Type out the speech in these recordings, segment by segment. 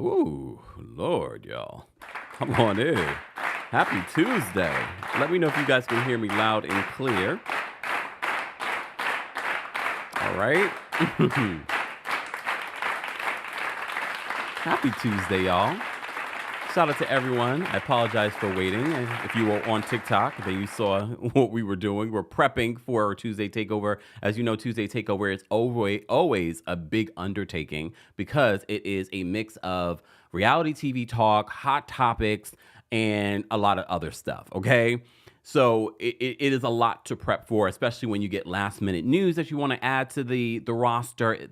Ooh, Lord, y'all. Come on in. Happy Tuesday. Let me know if you guys can hear me loud and clear. All right. Happy Tuesday, y'all. Shout out to everyone. I apologize for waiting. If you were on TikTok, then you saw what we were doing. We're prepping for our Tuesday Takeover. As you know, Tuesday Takeover is always a big undertaking because it is a mix of reality TV talk, hot topics, and a lot of other stuff, okay? So it is a lot to prep for, especially when you get last minute news that you want to add to the roster.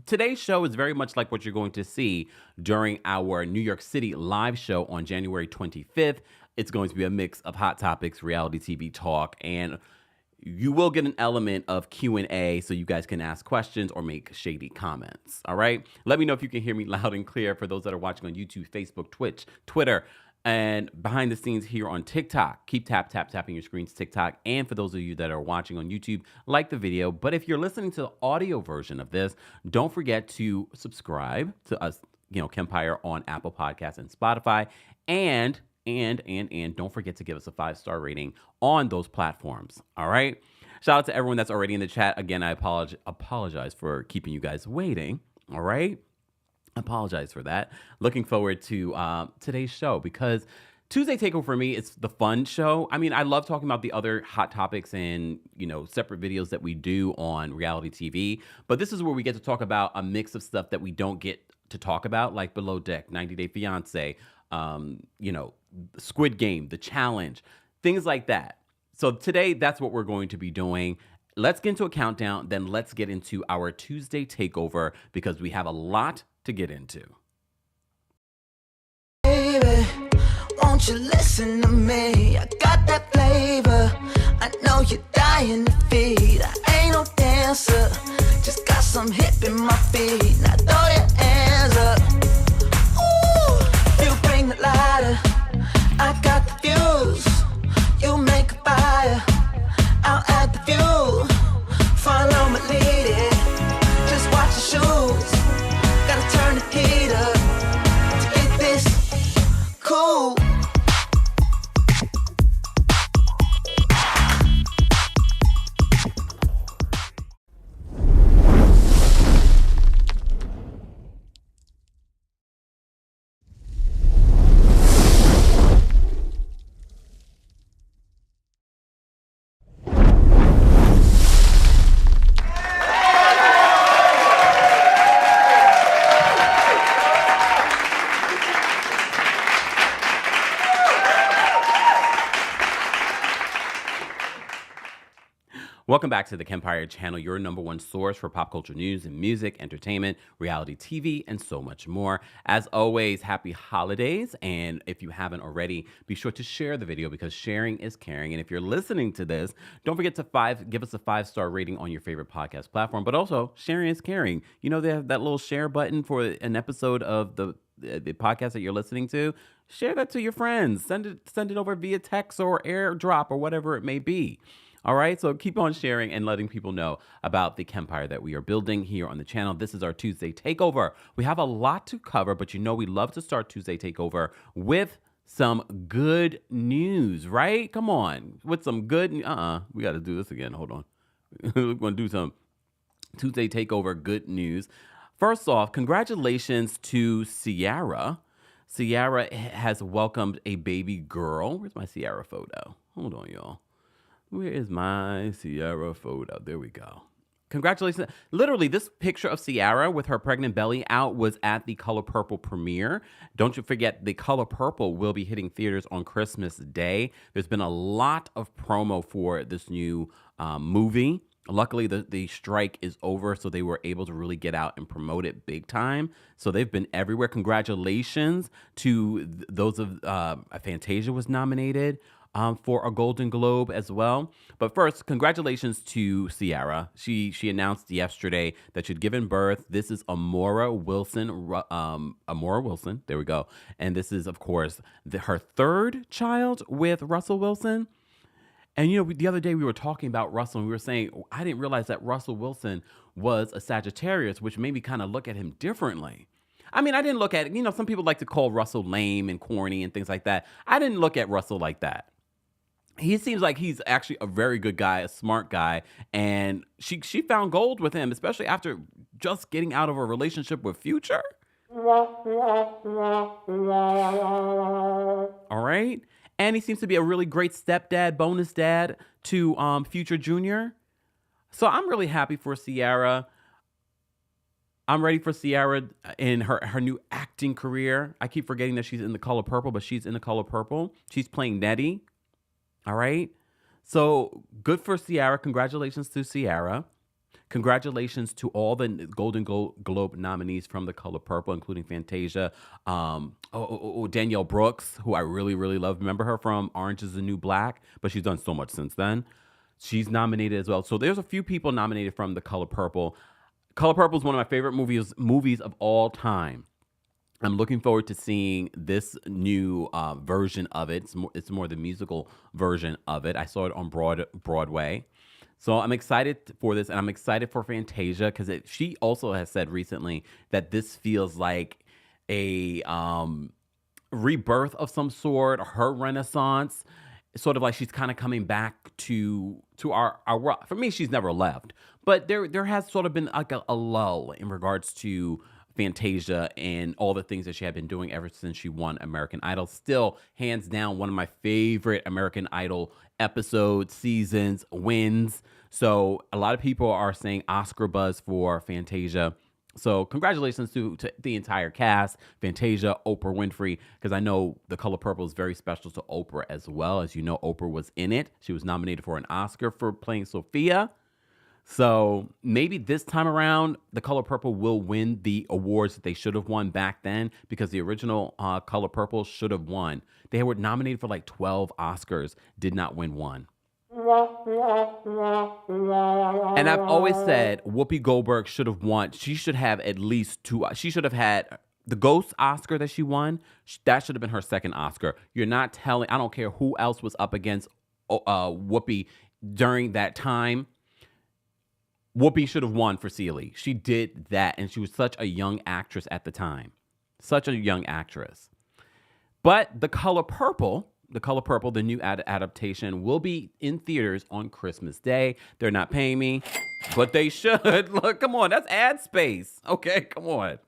Today's show is very much like what you're going to see during our New York City live show on January 25th. It's going to be a mix of hot topics, reality TV talk, and you will get an element of Q&A so you guys can ask questions or make shady comments, all right? Let me know if you can hear me loud and clear for those that are watching on YouTube, Facebook, Twitch, Twitter, and behind the scenes here on TikTok. Keep tapping your screens, TikTok. And for those of you that are watching on YouTube, like the video. But if you're listening to the audio version of this, don't forget to subscribe to us, Kempire on Apple Podcasts and Spotify. And don't forget to give us a 5-star rating on those platforms. All right. Shout out to everyone that's already in the chat. Again, I apologize for keeping you guys waiting. All right. Apologize for that. Looking forward to today's show because Tuesday Takeover for me is the fun show. I mean, I love talking about the other hot topics and, separate videos that we do on reality TV. But this is where we get to talk about a mix of stuff that we don't get to talk about, like Below Deck, 90 Day Fiancé, Squid Game, The Challenge, things like that. So today, that's what we're going to be doing. Let's get into a countdown. Then let's get into our Tuesday Takeover because we have a lot to get into. Baby, won't you listen to me? I got that flavor. I know you're dying to feed. I ain't no dancer, just got some hip in my feet. Now throw your hands up. Ooh, you bring the lighter. I got the fuse. You make a fire. I'll add the fuel. Follow my lead. Just watch your shoes. Gotta turn the heat up to get this cool. Welcome back to the Kempire channel, your number one source for pop culture news and music, entertainment, reality TV, and so much more. As always, happy holidays. And if you haven't already, be sure to share the video because sharing is caring. And if you're listening to this, don't forget to give us a 5-star rating on your favorite podcast platform. But also, sharing is caring. They have that little share button for an episode of the podcast that you're listening to. Share that to your friends. Send it over via text or airdrop or whatever it may be. All right, so keep on sharing and letting people know about the Kempire that we are building here on the channel. This is our Tuesday Takeover. We have a lot to cover, but we love to start Tuesday Takeover with some good news, right? Come on, with some good, we got to do this again. Hold on. We're going to do some Tuesday Takeover good news. First off, congratulations to Ciara. Ciara has welcomed a baby girl. Where's my Ciara photo? Hold on, y'all. Where is my Ciara photo? There we go. Congratulations. Literally, this picture of Ciara with her pregnant belly out was at the Color Purple premiere. Don't you forget, the Color Purple will be hitting theaters on Christmas Day. There's been a lot of promo for this new movie. Luckily, the strike is over, so they were able to really get out and promote it big time. So they've been everywhere. Congratulations to those of Fantasia was nominated for a Golden Globe as well. But first, congratulations to Ciara. She announced yesterday that she'd given birth. This is Amora Wilson. There we go. And this is, of course, her third child with Russell Wilson. And, the other day we were talking about Russell and we were saying, I didn't realize that Russell Wilson was a Sagittarius, which made me kind of look at him differently. I mean, I didn't look at it. You know, some people like to call Russell lame and corny and things like that. I didn't look at Russell like that. He seems like he's actually a very good guy, a smart guy, and she found gold with him, especially after just getting out of a relationship with Future. All right. And he seems to be a really great stepdad, bonus dad to Future Jr. So I'm really happy for Ciara. I'm ready for Ciara in her new acting career. I keep forgetting that she's in The Color Purple, but she's in The Color Purple. She's playing Nettie. All right. So good for Ciara. Congratulations to Ciara. Congratulations to all the Golden Globe nominees from The Color Purple, including Fantasia, Danielle Brooks, who I really, really love. Remember her from Orange is the New Black, but she's done so much since then. She's nominated as well. So there's a few people nominated from The Color Purple. Color Purple is one of my favorite movies of all time. I'm looking forward to seeing this new version of it. It's more the musical version of it. I saw it on Broadway. So I'm excited for this, and I'm excited for Fantasia because she also has said recently that this feels like a rebirth of some sort, her renaissance. Sort of like she's kind of coming back to our for me, she's never left. But there has sort of been like a lull in regards to Fantasia and all the things that she had been doing ever since she won American Idol. Still, hands down, one of my favorite American Idol episodes, seasons, wins. So a lot of people are saying Oscar buzz for Fantasia. So congratulations to the entire cast, Fantasia, Oprah Winfrey, because I know The Color Purple is very special to Oprah as well. As you know, Oprah was in it. She was nominated for an Oscar for playing Sophia. So maybe this time around, The Color Purple will win the awards that they should have won back then, because the original Color Purple should have won. They were nominated for like 12 Oscars, did not win one. And I've always said Whoopi Goldberg should have won. She should have at least two. She should have had the Ghost Oscar that she won. That should have been her second Oscar. You're not telling. I don't care who else was up against Whoopi during that time. Whoopi should have won for Celie. She did that, and she was such a young actress at the time. Such a young actress. But The Color Purple, the new adaptation, will be in theaters on Christmas Day. They're not paying me, but they should. Look, come on, that's ad space. Okay, come on.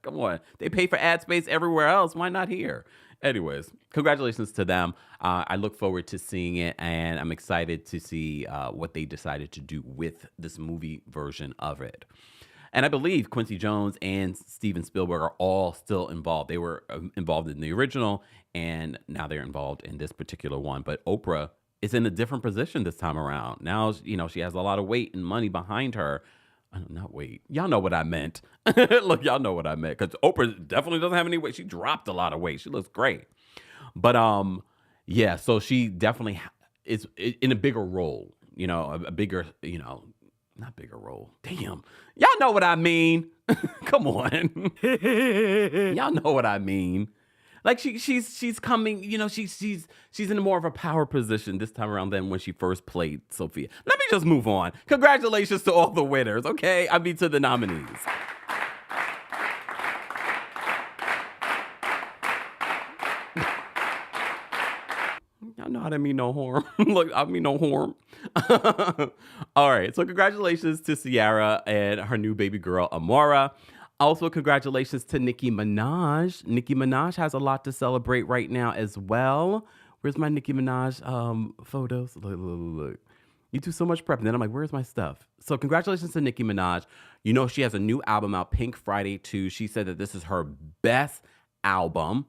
They pay for ad space everywhere else. Why not here? Anyways, congratulations to them. I look forward to seeing it, and I'm excited to see what they decided to do with this movie version of it. And I believe Quincy Jones and Steven Spielberg are all still involved. They were involved in the original, and now they're involved in this particular one. But Oprah is in a different position this time around. Now, she has a lot of weight and money behind her. Not weight. Y'all know what I meant. Look, y'all know what I meant. Because Oprah definitely doesn't have any weight. She dropped a lot of weight. She looks great. But, yeah, so she definitely is in a bigger role. A bigger, not bigger role. Damn. Y'all know what I mean. Come on. Y'all know what I mean. Like she's coming, she's in more of a power position this time around than when she first played Sophia. Let me just move on. Congratulations to all the winners, okay? I mean, to the nominees. Y'all know I didn't mean no harm. Look, I mean no harm. All right, so congratulations to Ciara and her new baby girl, Amora. Also, congratulations to Nicki Minaj. Nicki Minaj has a lot to celebrate right now as well. Where's my Nicki Minaj photos? Look. You do so much prep, and then I'm like, where's my stuff? So congratulations to Nicki Minaj. She has a new album out, Pink Friday 2. She said that this is her best album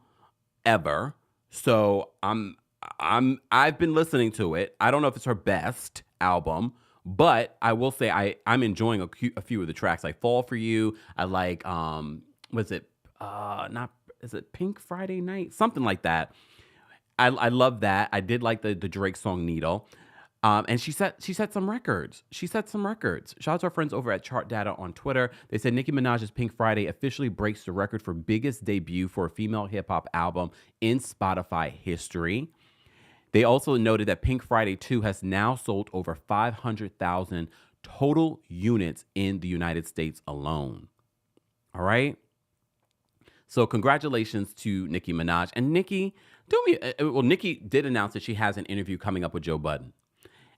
ever. So I've been listening to it. I don't know if it's her best album, but I will say I'm enjoying a few of the tracks. Like Fall For You. I like, is it Pink Friday Night? Something like that. I love that. I did like the Drake song Needle. And she set some records. Shout out to our friends over at Chart Data on Twitter. They said Nicki Minaj's Pink Friday officially breaks the record for biggest debut for a female hip-hop album in Spotify history. They also noted that Pink Friday 2 has now sold over 500,000 total units in the United States alone. All right? So congratulations to Nicki Minaj. And Nicki, Nicki did announce that she has an interview coming up with Joe Budden.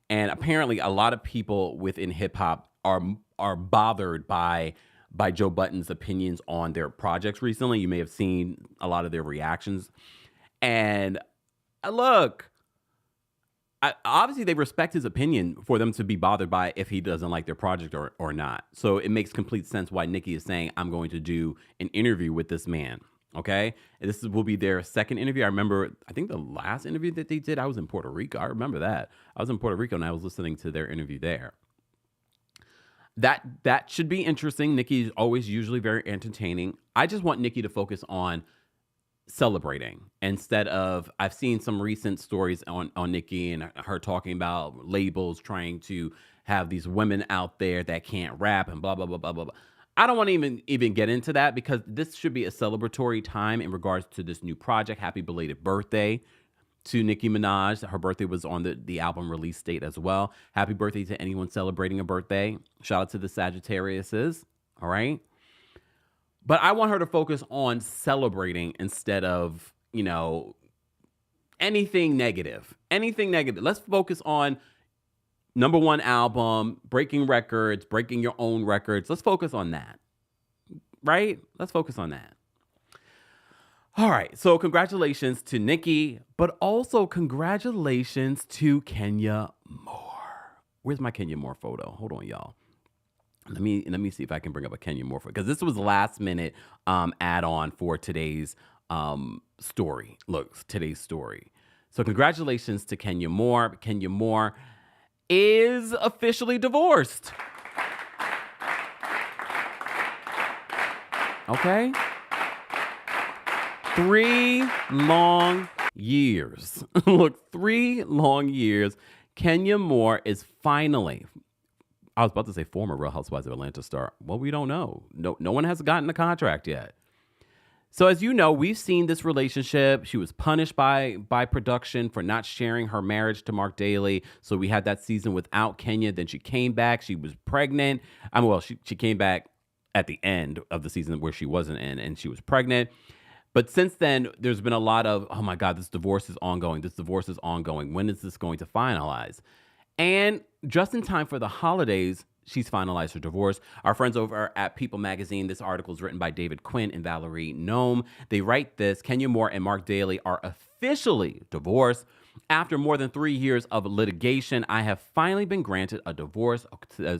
And apparently a lot of people within hip hop are bothered by Joe Budden's opinions on their projects recently. You may have seen a lot of their reactions. And look, obviously they respect his opinion for them to be bothered by if he doesn't like their project or not. So it makes complete sense why Nicki is saying, I'm going to do an interview with this man. Okay. And this will be their second interview. I think the last interview that they did, I was in Puerto Rico. I remember that. I was in Puerto Rico and I was listening to their interview there. That should be interesting. Nicki is always usually very entertaining. I just want Nicki to focus on celebrating instead of, I've seen some recent stories on Nicki and her talking about labels trying to have these women out there that can't rap and blah, blah, blah, blah, blah, blah. I don't want to even get into that because this should be a celebratory time in regards to this new project. Happy belated birthday to Nicki Minaj. Her birthday was on the album release date as well. Happy birthday to anyone celebrating a birthday. Shout out to the Sagittariuses. All right. But I want her to focus on celebrating instead of, anything negative. Anything negative. Let's focus on number one album, breaking records, breaking your own records. Let's focus on that. Right? Let's focus on that. All right. So congratulations to Nicki, but also congratulations to Kenya Moore. Where's my Kenya Moore photo? Hold on, y'all. Let me see if I can bring up a Kenya Moore photo because this was the last minute add-on for today's story. Look, today's story. So congratulations to Kenya Moore. Kenya Moore is officially divorced. Okay? 3 long years. Look, 3 long years. Kenya Moore is finally, I was about to say former Real Housewives of Atlanta star. Well, we don't know. No one has gotten a contract yet. So as you know, we've seen this relationship. She was punished by production for not sharing her marriage to Mark Daly. So we had that season without Kenya. Then she came back. She was pregnant. She came back at the end of the season where she wasn't in, and she was pregnant. But since then, there's been a lot of, oh my God, this divorce is ongoing. This divorce is ongoing. When is this going to finalize? And just in time for the holidays, she's finalized her divorce. Our friends over at People Magazine, this article is written by David Quinn and Valerie Nome. They write this: Kenya Moore and Mark Daly are officially divorced. After more than 3 years of litigation, I have finally been granted a divorce,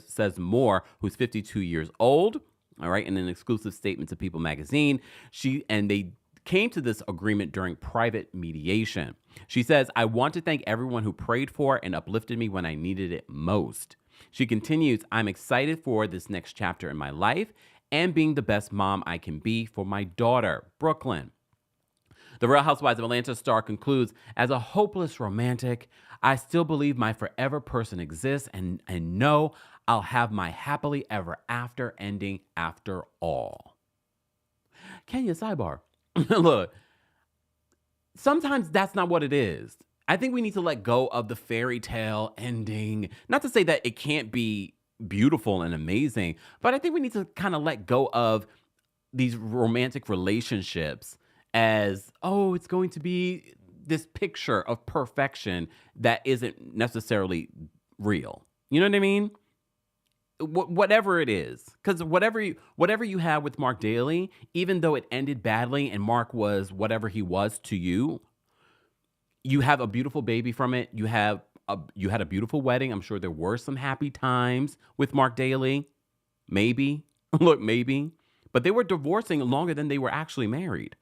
says Moore, who's 52 years old. All right, in an exclusive statement to People Magazine, they came to this agreement during private mediation. She says, I want to thank everyone who prayed for and uplifted me when I needed it most. She continues, I'm excited for this next chapter in my life and being the best mom I can be for my daughter, Brooklyn. The Real Housewives of Atlanta star concludes, as a hopeless romantic, I still believe my forever person exists and know I'll have my happily ever after ending after all. Kenya, sidebar. Look, sometimes that's not what it is. I think we need to let go of the fairy tale ending. Not to say that it can't be beautiful and amazing, but I think we need to kind of let go of these romantic relationships as, oh, it's going to be this picture of perfection that isn't necessarily real. You know what I mean? Whatever it is, because whatever you have with Mark Daly, even though it ended badly and Mark was whatever he was to you, you have a beautiful baby from it. You had a beautiful wedding. I'm sure there were some happy times with Mark Daly. Maybe. Look, maybe. But they were divorcing longer than they were actually married.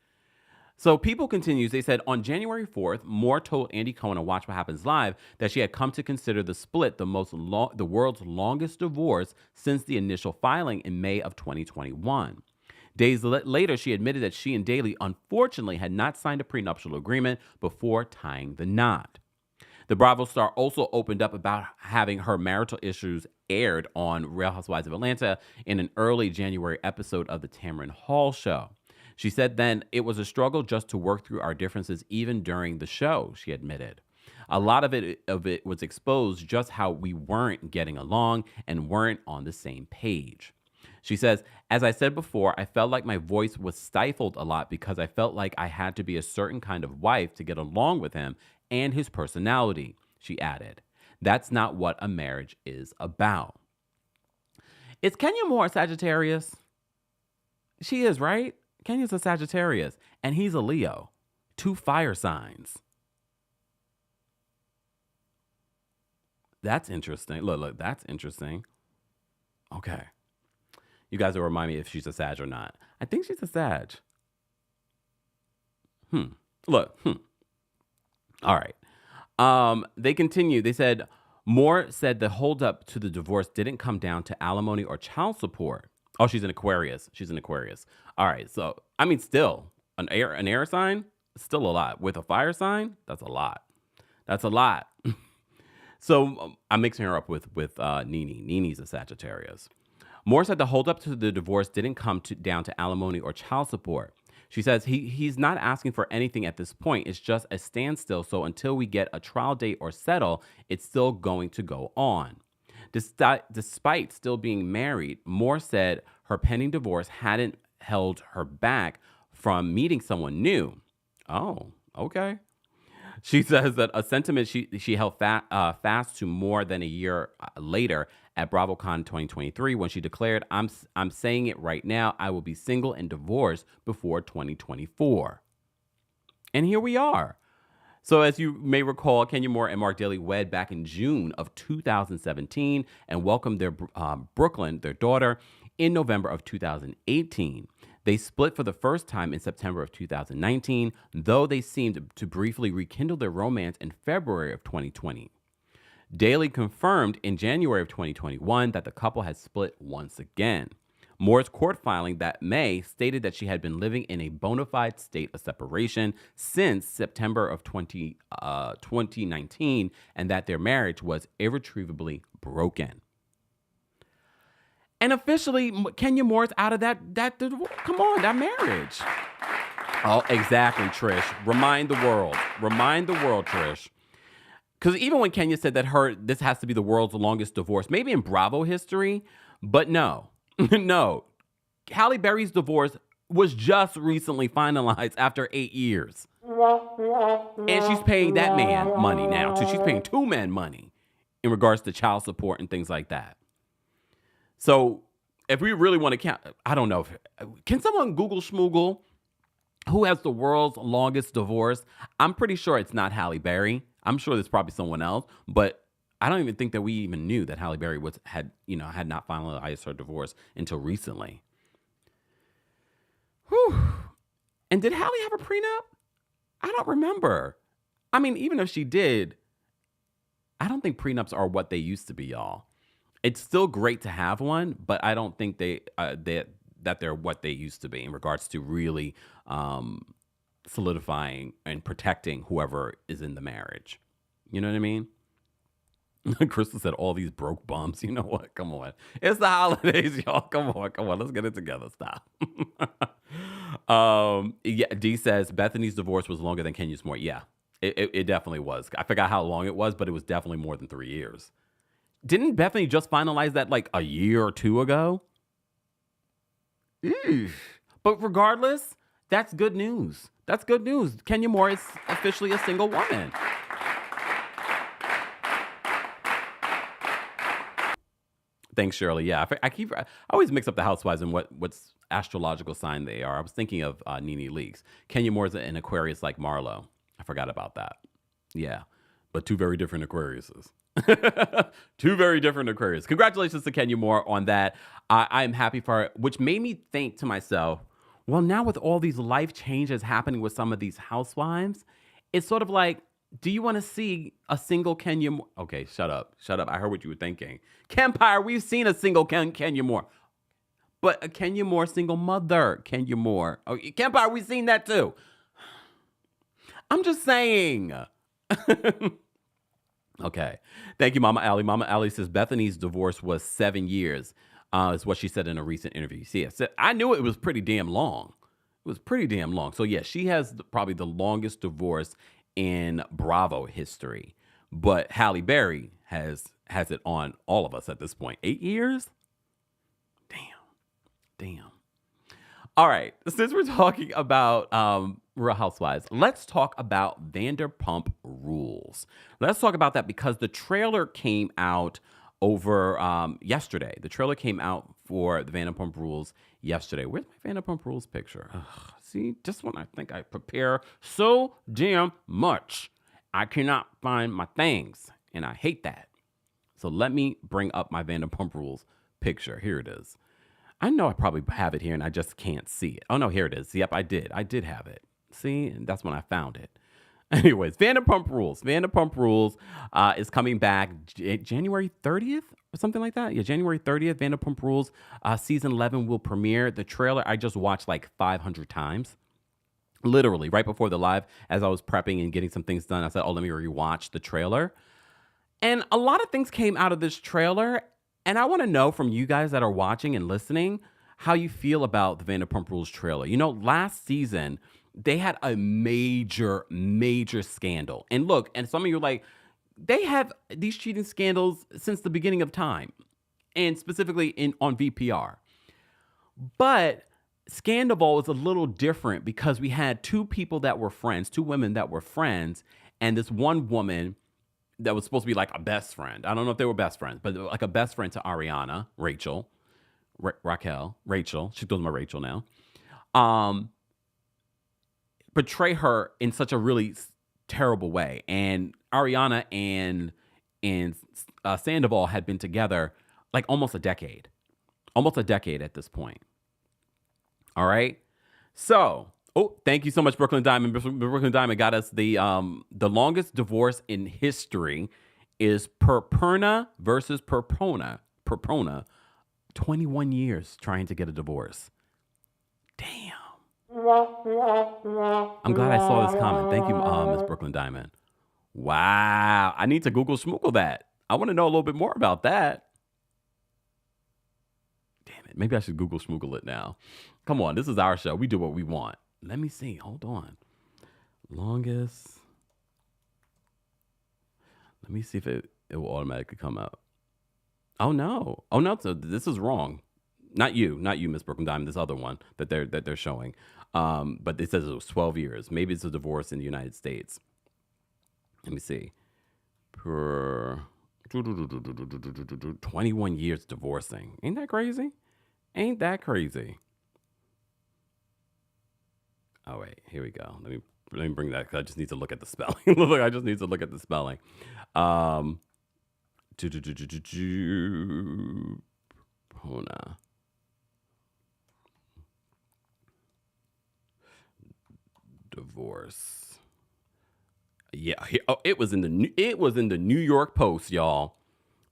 So People continues, they said, on January 4th, Moore told Andy Cohen on Watch What Happens Live that she had come to consider the split the world's longest divorce since the initial filing in May of 2021. Days later, she admitted that she and Daly unfortunately had not signed a prenuptial agreement before tying the knot. The Bravo star also opened up about having her marital issues aired on Real Housewives of Atlanta in an early January episode of the Tamron Hall show. She said then, it was a struggle just to work through our differences even during the show, she admitted. A lot of it was exposed just how we weren't getting along and weren't on the same page. She says, as I said before, I felt like my voice was stifled a lot because I felt like I had to be a certain kind of wife to get along with him and his personality, she added. That's not what a marriage is about. Is Kenya Moore a Sagittarius? She is, right? Kenya's a Sagittarius, and he's a Leo. 2 fire signs. That's interesting. Look, that's interesting. Okay. You guys will remind me if she's a Sag or not. I think she's a Sag. Look. All right. They continue. They said, Moore said the holdup to the divorce didn't come down to alimony or child support. Oh, she's an Aquarius. All right. So, I mean, still, an air sign, still a lot. With a fire sign, that's a lot. So I'm mixing her up with Nene. Nene's a Sagittarius. Moore said the holdup to the divorce didn't come down to alimony or child support. She says he's not asking for anything at this point. It's just a standstill. So until we get a trial date or settle, it's still going to go on. Despite still being married, Moore said her pending divorce hadn't held her back from meeting someone new. Oh, okay. She says that a sentiment she held fast to more than a year later at BravoCon 2023 when she declared, I'm saying it right now, I will be single and divorced before 2024. And here we are. So as you may recall, Kenya Moore and Mark Daly wed back in June of 2017 and welcomed their Brooklyn, their daughter, in November of 2018. They split for the first time in September of 2019, though they seemed to briefly rekindle their romance in February of 2020. Daly confirmed in January of 2021 that the couple had split once again. Moore's court filing that May stated that she had been living in a bona fide state of separation since September of 2019 and that their marriage was irretrievably broken. And officially, Kenya Moore's out of that marriage. Oh, exactly, Trish. Remind the world, Trish. Because even when Kenya said that this has to be the world's longest divorce, maybe in Bravo history, but no. No. Halle Berry's divorce was just recently finalized after 8 years. And she's paying that man money now, too. She's paying 2 men money in regards to child support and things like that. So if we really want to count, I don't know. Can someone Google Schmoogle who has the world's longest divorce? I'm pretty sure it's not Halle Berry. I'm sure there's probably someone else, but I don't even think that we even knew that Halle Berry had not finalized her divorce until recently. Whew. And did Halle have a prenup? I don't remember. I mean, even if she did, I don't think prenups are what they used to be, y'all. It's still great to have one, but I don't think that they're what they used to be in regards to really solidifying and protecting whoever is in the marriage. You know what I mean? Crystal said all these broke bums. You know what? Come on. It's the holidays, y'all. Come on. Let's get it together. Stop. D says Bethany's divorce was longer than Kenya's more. Yeah, it definitely was. I forgot how long it was, but it was definitely more than 3 years. Didn't Bethany just finalize that like a year or 2 ago? Eesh. But regardless, that's good news. Kenya Moore is officially a single woman. Thanks, Shirley. Yeah, I always mix up the housewives and what's astrological sign they are. I was thinking of Nene Leakes. Kenya Moore's an Aquarius like Marlo. I forgot about that. Yeah, but 2 very different Aquariuses. 2 very different Aquarius. Congratulations to Kenya Moore on that. I am happy for her, which made me think to myself, well, now with all these life changes happening with some of these housewives, it's sort of like, do you want to see a single Kenya Moore? Okay, shut up. I heard what you were thinking. Kempire, we've seen a single Kenya Moore. But a Kenya Moore single mother, Kenya Moore. Oh, Kempire, we've seen that too. I'm just saying. Okay. Thank you, Mama Allie. Mama Allie says Bethany's divorce was 7 years, is what she said in a recent interview. See, I knew it was pretty damn long. So, yeah, she has probably the longest divorce in Bravo history. But Halle Berry has it on all of us at this point. 8 years? Damn. Damn. All right. Since we're talking about Real Housewives, let's talk about Vanderpump Rules. Let's talk about that because the trailer came out over yesterday. The trailer came out for the Vanderpump Rules yesterday. Where's my Vanderpump Rules picture? Ugh, see, just when I think I prepare so damn much, I cannot find my things, and I hate that. So let me bring up my Vanderpump Rules picture. Here it is. I know I probably have it here and I just can't see it. Oh, no, here it is. Yep, I did. I did have it. See, and that's when I found it. Anyways, Vanderpump Rules. Vanderpump Rules is coming back January 30th or something like that. Yeah, January 30th, Vanderpump Rules season 11 will premiere. The trailer I just watched like 500 times. Literally, right before the live, as I was prepping and getting some things done, I said, oh, let me rewatch the trailer. And a lot of things came out of this trailer. And I want to know from you guys that are watching and listening how you feel about the Vanderpump Rules trailer. You know, last season, they had a major, major scandal. And look, and some of you are like, they have these cheating scandals since the beginning of time, and specifically on VPR. But Scandival is a little different because we had two people that were friends, two women that were friends, and this one woman that was supposed to be like a best friend. I don't know if they were best friends, but like a best friend to Ariana, Rachel, Rachel. She goes by Rachel now. Portray her in such a really terrible way. And Ariana and Sandoval had been together like almost a decade at this point. All right. So, thank you so much, Brooklyn Diamond. Brooklyn Diamond got us the longest divorce in history is Perperna versus Perpona. 21 years trying to get a divorce. Damn. I'm glad I saw this comment. Thank you, Miss Brooklyn Diamond. Wow. I need to Google schmoogle that. I want to know a little bit more about that. Damn it. Maybe I should Google schmoogle it now. Come on. This is our show. We do what we want. Let me see. Hold on. Longest. Let me see if it will automatically come up. Oh no. So this is wrong. Not you, Miss Brooklyn Diamond. This other one that they're showing. But it says it was 12 years. Maybe it's a divorce in the United States. Let me see. 21 years divorcing. Ain't that crazy? Oh, wait. Here we go. Let me bring that because I just need to look at the spelling. Pona. Divorce. Yeah. It was in the New York Post, y'all.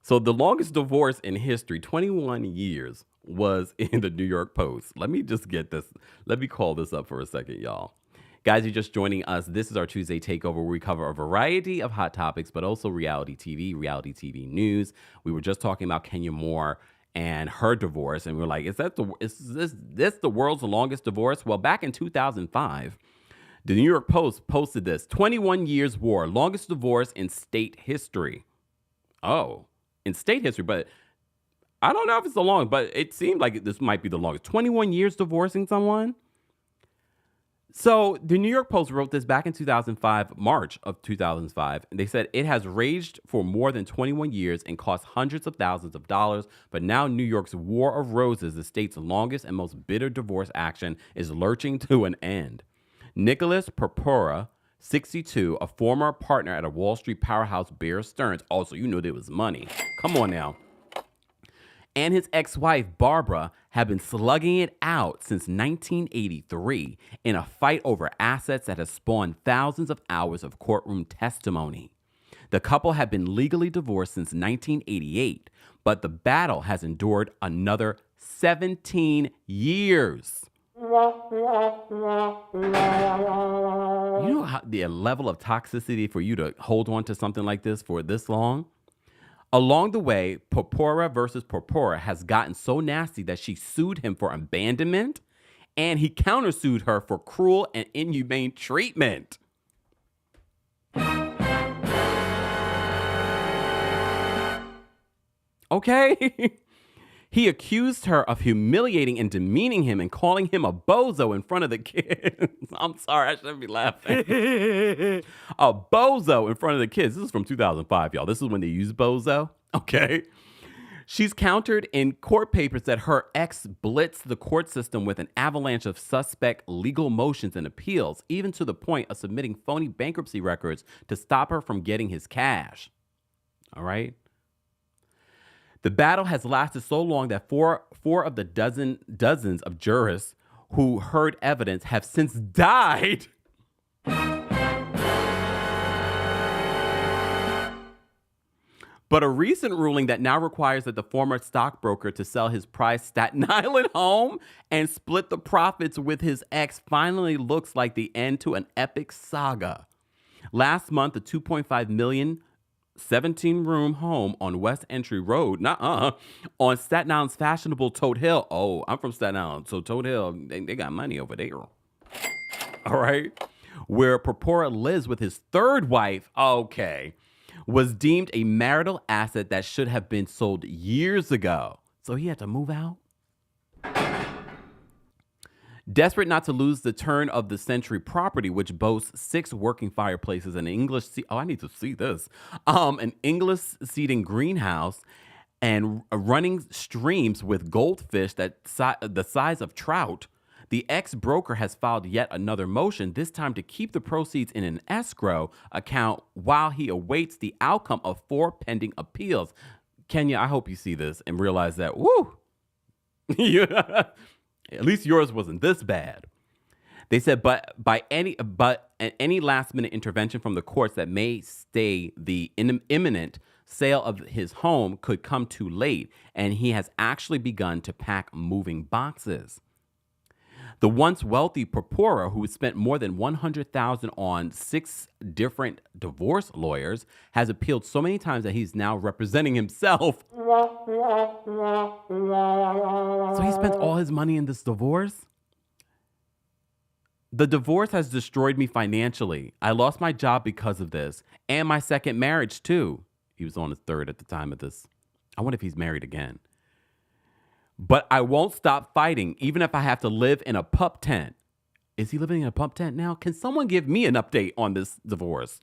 So the longest divorce in history, 21 years, was in the New York Post. Let me just get this. Let me call this up for a second, y'all. Guys, you're just joining us. This is our Tuesday Takeover where we cover a variety of hot topics, but also reality TV news. We were just talking about Kenya Moore and her divorce, and we were like, is this the world's longest divorce? Well, back in 2005, the New York Post posted this: 21 years war, longest divorce in state history. Oh, in state history, but I don't know if it's the longest, but it seemed like this might be the longest. 21 years divorcing someone? So the New York Post wrote this back in 2005, March of 2005, and they said it has raged for more than 21 years and cost hundreds of thousands of dollars, but now New York's War of Roses, the state's longest and most bitter divorce action, is lurching to an end. Nicholas Purpura, 62, a former partner at a Wall Street powerhouse, Bear Stearns, also, you know there was money. Come on now. And his ex-wife, Barbara, have been slugging it out since 1983 in a fight over assets that has spawned thousands of hours of courtroom testimony. The couple have been legally divorced since 1988, but the battle has endured another 17 years. You know how the level of toxicity for you to hold on to something like this for this long? Along the way, Purpura versus Purpura has gotten so nasty that she sued him for abandonment, and he countersued her for cruel and inhumane treatment. Okay? He accused her of humiliating and demeaning him and calling him a bozo in front of the kids. I'm sorry, I shouldn't be laughing. A bozo in front of the kids. This is from 2005, y'all. This is when they used bozo. Okay. She's countered in court papers that her ex blitzed the court system with an avalanche of suspect legal motions and appeals, even to the point of submitting phony bankruptcy records to stop her from getting his cash. All right. The battle has lasted so long that four of the dozens of jurists who heard evidence have since died. But a recent ruling that now requires that the former stockbroker to sell his prized Staten Island home and split the profits with his ex finally looks like the end to an epic saga. Last month, the $2.5 million 17-room home on West Entry Road, on Staten Island's fashionable Toad Hill. Oh, I'm from Staten Island, so Toad Hill, they got money over there. All right. Where Purpura lives with his third wife, was deemed a marital asset that should have been sold years ago. So he had to move out? Desperate not to lose the turn of the century property, which boasts 6 working fireplaces, an English I need to see this. An English seating greenhouse and running streams with goldfish the size of trout. The ex-broker has filed yet another motion, this time to keep the proceeds in an escrow account while he awaits the outcome of 4 pending appeals. Kenya, I hope you see this and realize that, at least yours wasn't this bad. They said, but any last-minute intervention from the courts that may stay the imminent sale of his home could come too late, and he has actually begun to pack moving boxes. The once wealthy Purpura, who spent more than $100,000 on 6 different divorce lawyers, has appealed so many times that he's now representing himself. So he spent all his money in this divorce? The divorce has destroyed me financially. I lost my job because of this, and my second marriage too. He was on his third at the time of this. I wonder if he's married again. But I won't stop fighting, even if I have to live in a pup tent. Is he living in a pup tent now? Can someone give me an update on this divorce?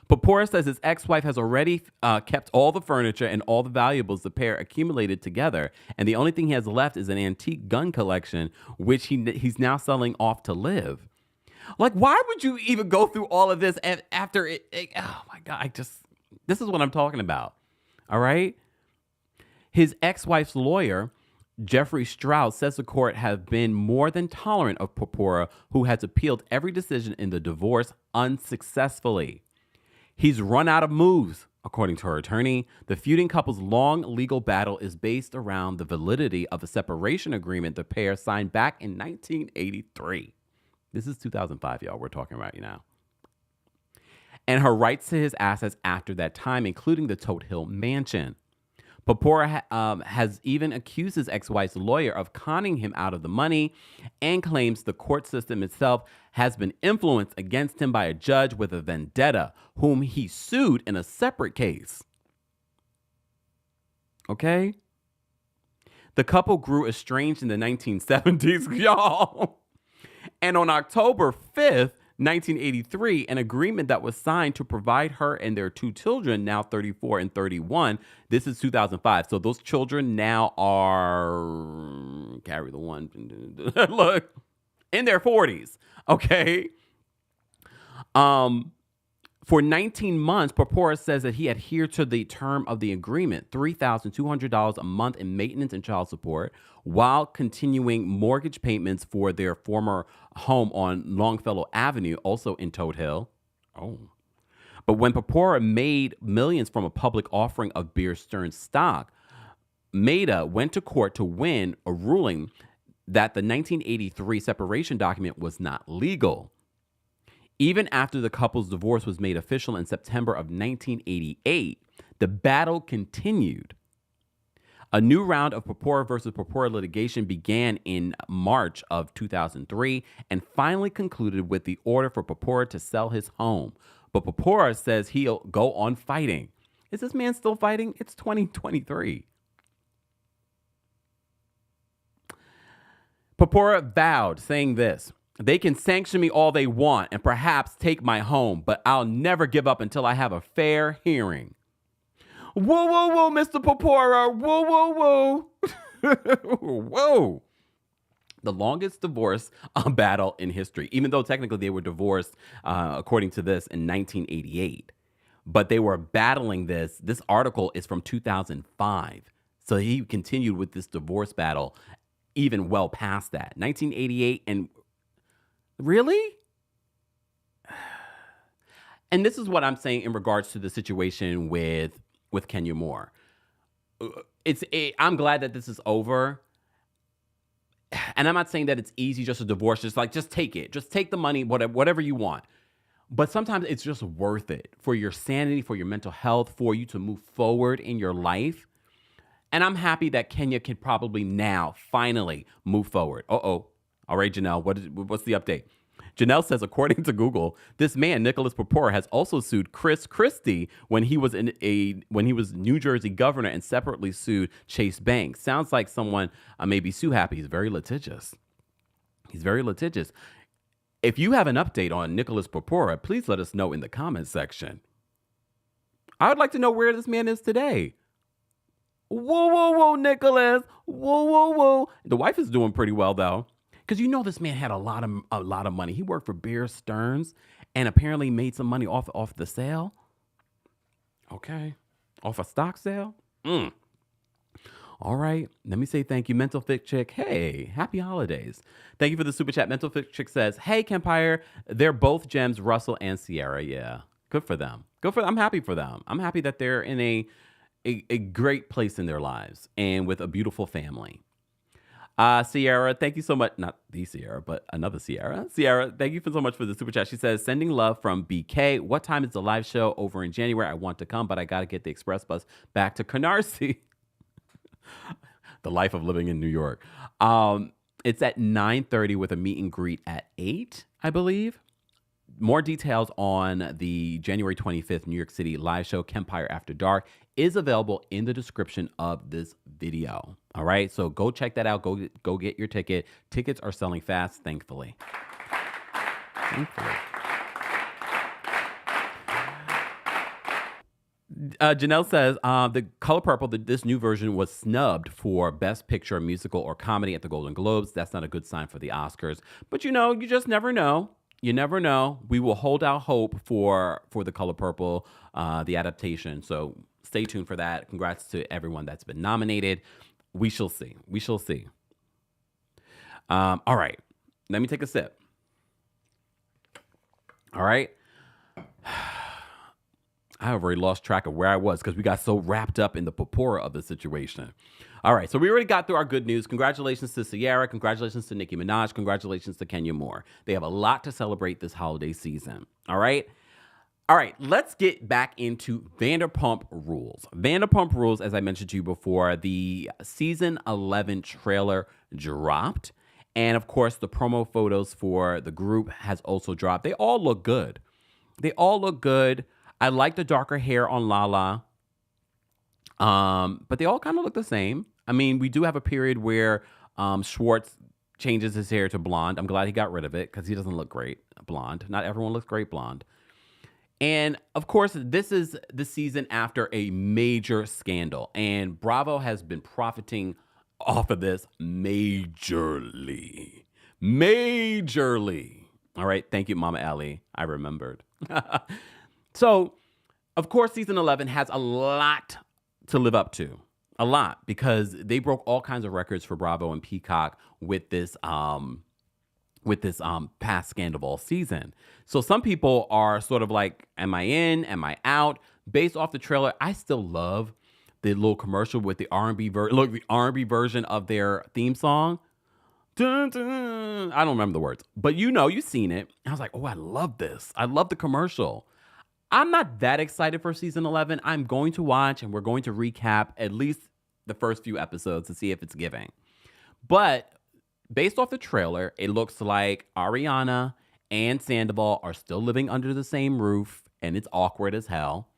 Purpura says his ex-wife has already kept all the furniture and all the valuables the pair accumulated together, and the only thing he has left is an antique gun collection, which he's now selling off to live. Like, why would you even go through all of this after it? Oh my God, this is what I'm talking about. All right. His ex-wife's lawyer, Jeffrey Stroud, says the court have been more than tolerant of Purpura, who has appealed every decision in the divorce unsuccessfully. He's run out of moves, according to her attorney. The feuding couple's long legal battle is based around the validity of a separation agreement the pair signed back in 1983. This is 2005, y'all. We're talking right now. And her rights to his assets after that time, including the Toad Hill mansion. Purpura has even accused his ex-wife's lawyer of conning him out of the money and claims the court system itself has been influenced against him by a judge with a vendetta, whom he sued in a separate case. Okay? The couple grew estranged in the 1970s, y'all. And on October 5th, 1983, an agreement that was signed to provide her and their 2 children, now 34 and 31. This is 2005. So those children now are, carry the one, look, in their 40s. Okay. For 19 months, Purpura says that he adhered to the term of the agreement, $3,200 a month in maintenance and child support, while continuing mortgage payments for their former home on Longfellow Avenue, also in Toad Hill. Oh. But when Purpura made millions from a public offering of Beer Stearns stock, Maida went to court to win a ruling that the 1983 separation document was not legal. Even after the couple's divorce was made official in September of 1988, the battle continued. A new round of Purpura versus Purpura litigation began in March of 2003 and finally concluded with the order for Purpura to sell his home. But Purpura says he'll go on fighting. Is this man still fighting? It's 2023. Purpura vowed, saying this: "They can sanction me all they want and perhaps take my home, but I'll never give up until I have a fair hearing." Whoa, whoa, whoa, Mr. Purpura. Whoa, whoa, whoa. Whoa. The longest divorce battle in history, even though technically they were divorced, according to this, in 1988. But they were battling this. This article is from 2005. So he continued with this divorce battle even well past that. 1988, and really? And this is what I'm saying in regards to the situation with Kenya Moore. I'm glad that this is over. And I'm not saying that it's easy just to divorce. Just take it. Just take the money, whatever you want. But sometimes it's just worth it for your sanity, for your mental health, for you to move forward in your life. And I'm happy that Kenya can probably now finally move forward. All right, Janelle, what's the update? Janelle says, according to Google, this man, Nicholas Purpura, has also sued Chris Christie when he was New Jersey governor, and separately sued Chase Bank. Sounds like someone may be Sue happy. He's very litigious. If you have an update on Nicholas Purpura, please let us know in the comments section. I would like to know where this man is today. Whoa, whoa, whoa, Nicholas. Whoa, whoa, whoa. The wife is doing pretty well, though. Because you know this man had a lot of money. He worked for Bear Stearns and apparently made some money off the sale. Okay. Off a stock sale? All right. Let me say thank you, Mental Fit Chick. Hey, happy holidays. Thank you for the super chat. Mental Fit Chick says, hey, Kempire, they're both gems, Russell and Ciara. Yeah. Good for them. I'm happy for them. I'm happy that they're in a great place in their lives and with a beautiful family. Ciara, thank you so much. Not the Ciara, but another Ciara. Ciara, thank you so much for the super chat. She says, sending love from BK. What time is the live show over in January? I want to come, but I got to get the express bus back to Canarsie. The life of living in New York. It's at 9:30 with a meet and greet at 8, I believe. More details on the January 25th New York City live show, Kempire After Dark, is available in the description of this video. All right, so go check that out. Go get your ticket. Tickets are selling fast, thankfully. Janelle says, The Color Purple, this new version was snubbed for Best Picture, Musical, or Comedy at the Golden Globes. That's not a good sign for the Oscars. But, you just never know. You never know. We will hold out hope for The Color Purple, the adaptation. So stay tuned for that. Congrats to everyone that's been nominated. We shall see. All right. Let me take a sip. All right. I already lost track of where I was because we got so wrapped up in the purpura of the situation. All right, so we already got through our good news. Congratulations to Ciara. Congratulations to Nicki Minaj. Congratulations to Kenya Moore. They have a lot to celebrate this holiday season. All right, let's get back into Vanderpump Rules. Vanderpump Rules, as I mentioned to you before, the season 11 trailer dropped. And of course, the promo photos for the group has also dropped. They all look good. I like the darker hair on Lala. But they all kind of look the same. I mean, we do have a period where Schwartz changes his hair to blonde. I'm glad he got rid of it because he doesn't look great blonde. Not everyone looks great blonde. And of course, this is the season after a major scandal. And Bravo has been profiting off of this majorly. All right. Thank you, Mama Allie. I remembered. So, of course, season 11 has a lot to live up to. A lot, because they broke all kinds of records for Bravo and Peacock with this past Scandal season. So some people are sort of like, am I in? Am I out? Based off the trailer, I still love the little commercial with the R&B version of their theme song. Dun, dun. I don't remember the words, but you've seen it. I was like, oh, I love this. I love the commercial. I'm not that excited for season 11. I'm going to watch and we're going to recap at least the first few episodes to see if it's giving. But based off the trailer, it looks like Ariana and Sandoval are still living under the same roof and it's awkward as hell.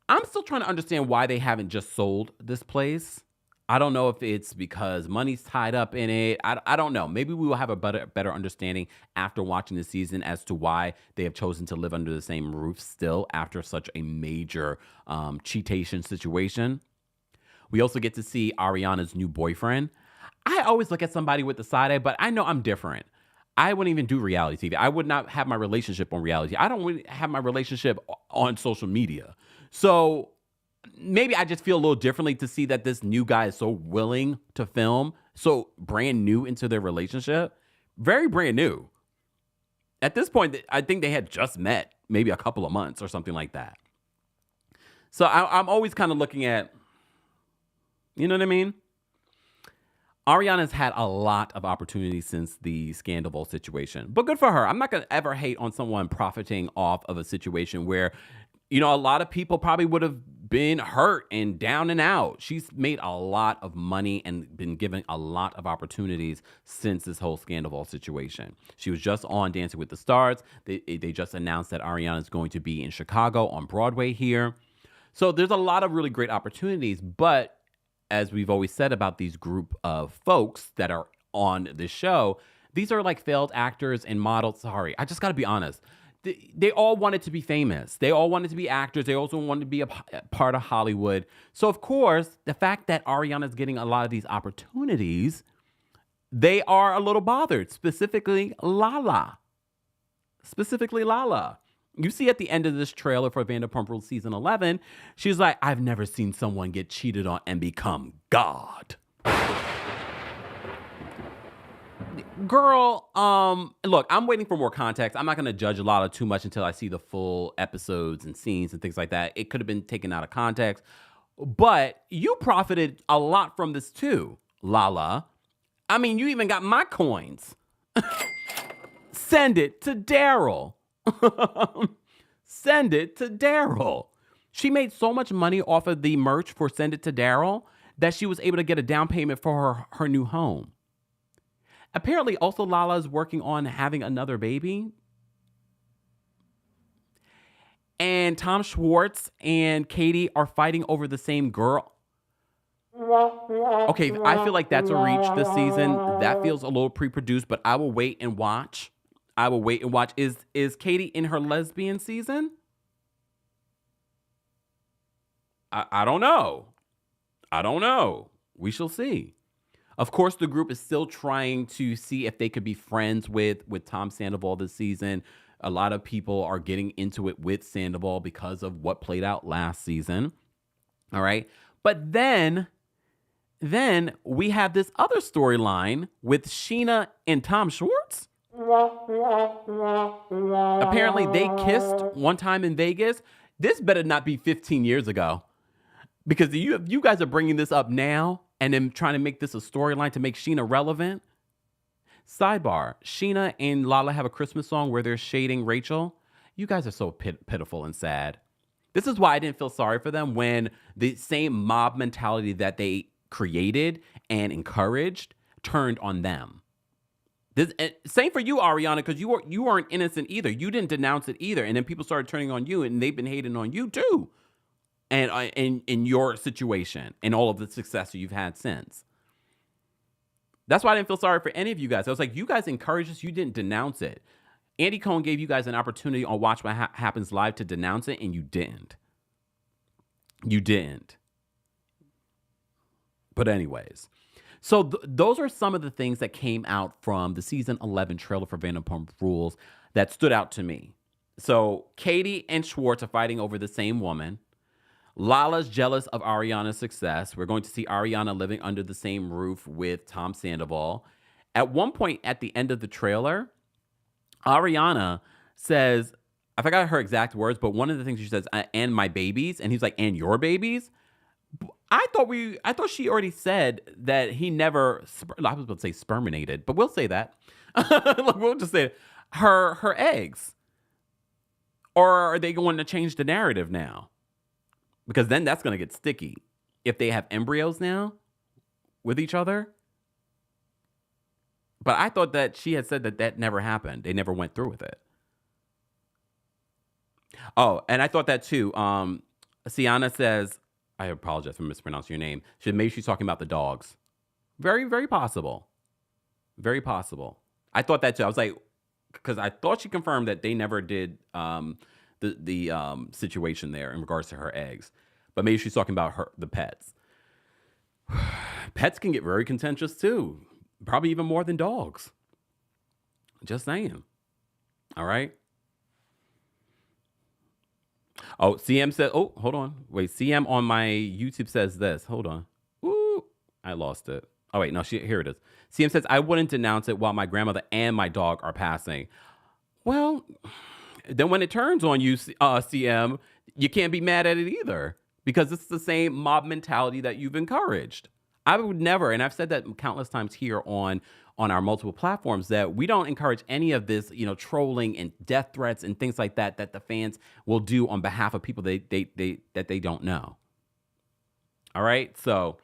I'm still trying to understand why they haven't just sold this place. I don't know if it's because money's tied up in it. I don't know. Maybe we will have a better understanding after watching the season as to why they have chosen to live under the same roof still after such a major cheatation situation. We also get to see Ariana's new boyfriend. I always look at somebody with the side eye, but I know I'm different. I wouldn't even do reality TV. I would not have my relationship on reality. I don't really have my relationship on social media. So maybe I just feel a little differently to see that this new guy is so willing to film, so brand new into their relationship. Very brand new. At this point, I think they had just met maybe a couple of months or something like that. So I'm always kind of looking at, you know what I mean? Ariana's had a lot of opportunities since the Scandal situation, but good for her. I'm not going to ever hate on someone profiting off of a situation where, you know, a lot of people probably would have been hurt and down and out. She's made a lot of money and been given a lot of opportunities since this whole Scandal situation. She was just on Dancing with the Stars. They just announced that Ariana is going to be in Chicago on Broadway here. So there's a lot of really great opportunities, but as we've always said about these group of folks that are on this show, these are like failed actors and models. Sorry, I just got to be honest. They all wanted to be famous. They all wanted to be actors. They also wanted to be a part of Hollywood. So, of course, the fact that Ariana's getting a lot of these opportunities, they are a little bothered, specifically Lala. You see at the end of this trailer for Vanderpump Rules Season 11, she's like, I've never seen someone get cheated on and become God. Girl, look, I'm waiting for more context. I'm not going to judge Lala too much until I see the full episodes and scenes and things like that. It could have been taken out of context. But you profited a lot from this too, Lala. I mean, you even got my coins. Send it to Daryl. Send it to Daryl. She made so much money off of the merch for Send It to Daryl that she was able to get a down payment for her new home. Apparently, also Lala is working on having another baby. And Tom Schwartz and Katie are fighting over the same girl. Okay, I feel like that's a reach this season. That feels a little pre-produced, but I will wait and watch. Is Katie in her lesbian season? I don't know. We shall see. Of course, the group is still trying to see if they could be friends with Tom Sandoval this season. A lot of people are getting into it with Sandoval because of what played out last season. All right. But then we have this other storyline with Sheena and Tom Schwartz. Apparently they kissed one time in Vegas. This better not be 15 years ago, because you guys are bringing this up now and then trying to make this a storyline to make Sheena relevant. Sidebar, Sheena and Lala have a Christmas song where they're shading Rachel. You guys are so pitiful and sad. This is why I didn't feel sorry for them when the same mob mentality that they created and encouraged turned on them. Same for you, Ariana, because you weren't innocent either. You didn't denounce it either. And then people started turning on you, and they've been hating on you too. And in your situation and all of the success that you've had since. That's why I didn't feel sorry for any of you guys. I was like, you guys encouraged us. You didn't denounce it. Andy Cohen gave you guys an opportunity on Watch What Happens Live to denounce it, and you didn't. You didn't. But anyways. So those are some of the things that came out from the season 11 trailer for Vanderpump Rules that stood out to me. So Katie and Schwartz are fighting over the same woman. Lala's jealous of Ariana's success. We're going to see Ariana living under the same roof with Tom Sandoval. At one point at the end of the trailer, Ariana says, I forgot her exact words, but one of the things she says, and my babies. And he's like, and your babies? I thought she already said that he never, I was about to say sperminated, but we'll say that. We'll just say her eggs. Or are they going to change the narrative now? Because then that's going to get sticky. If they have embryos now with each other. But I thought that she had said that never happened. They never went through with it. Oh, and I thought that too. Sienna says, I apologize for mispronouncing your name. Maybe she's talking about the dogs. Very, very possible. Very possible. I thought that too. I was like, because I thought she confirmed that they never did the situation there in regards to her eggs. But maybe she's talking about the pets. Pets can get very contentious too. Probably even more than dogs. Just saying. All right. Oh, CM said, oh, hold on. Wait, CM on my YouTube says this. Hold on. Ooh, I lost it. Oh, wait, no, here it is. CM says, I wouldn't denounce it while my grandmother and my dog are passing. Well, then when it turns on you, CM, you can't be mad at it either because it's the same mob mentality that you've encouraged. I would never, and I've said that countless times here on our multiple platforms, that we don't encourage any of this, trolling and death threats and things like that the fans will do on behalf of people that they don't know. All right, so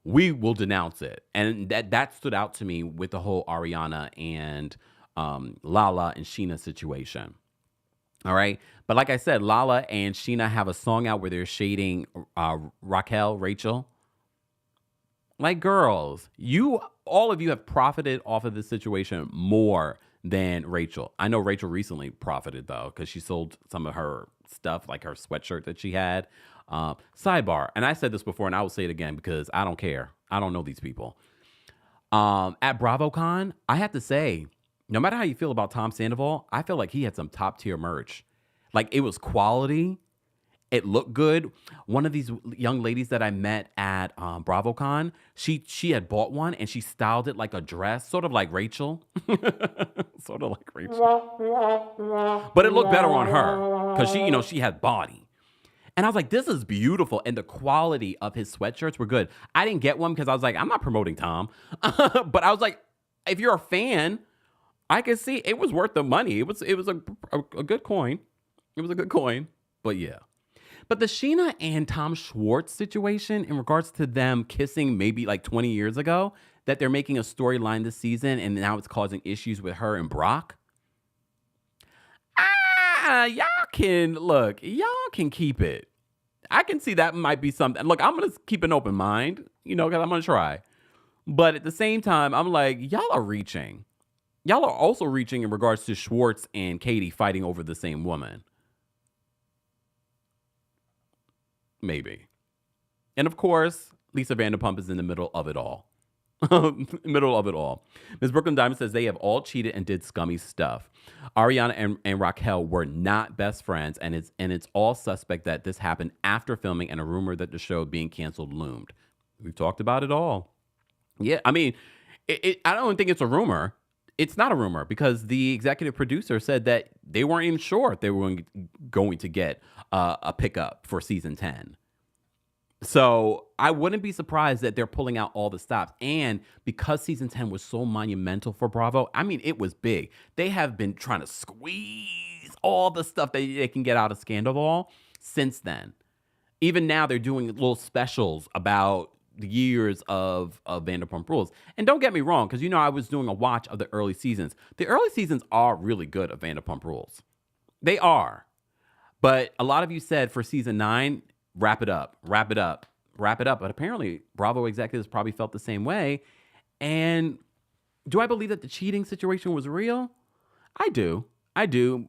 we will denounce it, and that stood out to me with the whole Ariana and Lala and Sheena situation. All right, but like I said, Lala and Sheena have a song out where they're shading Rachel. Like, girls, all of you have profited off of this situation more than Rachel. I know Rachel recently profited, though, because she sold some of her stuff, like her sweatshirt that she had. Sidebar, and I said this before, and I will say it again because I don't care. I don't know these people. At BravoCon, I have to say, no matter how you feel about Tom Sandoval, I feel like he had some top-tier merch. Like, it was quality. It looked good. One of these young ladies that I met at BravoCon, she had bought one and she styled it like a dress, sort of like Rachel. Sort of like Rachel. But it looked better on her because she had body. And I was like, this is beautiful. And the quality of his sweatshirts were good. I didn't get one because I was like, I'm not promoting Tom. But I was like, if you're a fan, I can see it was worth the money. It was a good coin. It was a good coin. But yeah. But the Sheena and Tom Schwartz situation in regards to them kissing maybe like 20 years ago, that they're making a storyline this season and now it's causing issues with her and Brock. Y'all can keep it. I can see that might be something. Look, I'm going to keep an open mind, because I'm going to try. But at the same time, I'm like, y'all are reaching. Y'all are also reaching in regards to Schwartz and Katie fighting over the same woman. Maybe. And of course, Lisa Vanderpump is in the middle of it all. Ms. Brooklyn Diamond says they have all cheated and did scummy stuff. Ariana and Raquel were not best friends, and it's all suspect that this happened after filming and a rumor that the show being canceled loomed. We've talked about it all. Yeah, I mean, I don't think it's a rumor. It's not a rumor because the executive producer said that they weren't even sure if they were going to get a pickup for season 10. So I wouldn't be surprised that they're pulling out all the stops. And because season 10 was so monumental for Bravo, I mean, it was big. They have been trying to squeeze all the stuff that they can get out of Scandal since then. Even now, they're doing little specials about the years of Vanderpump Rules. And don't get me wrong, because I was doing a watch of the early seasons. The early seasons are really good of Vanderpump Rules. They are. But a lot of you said for season 9, wrap it up. But apparently, Bravo executives probably felt the same way. And do I believe that the cheating situation was real? I do.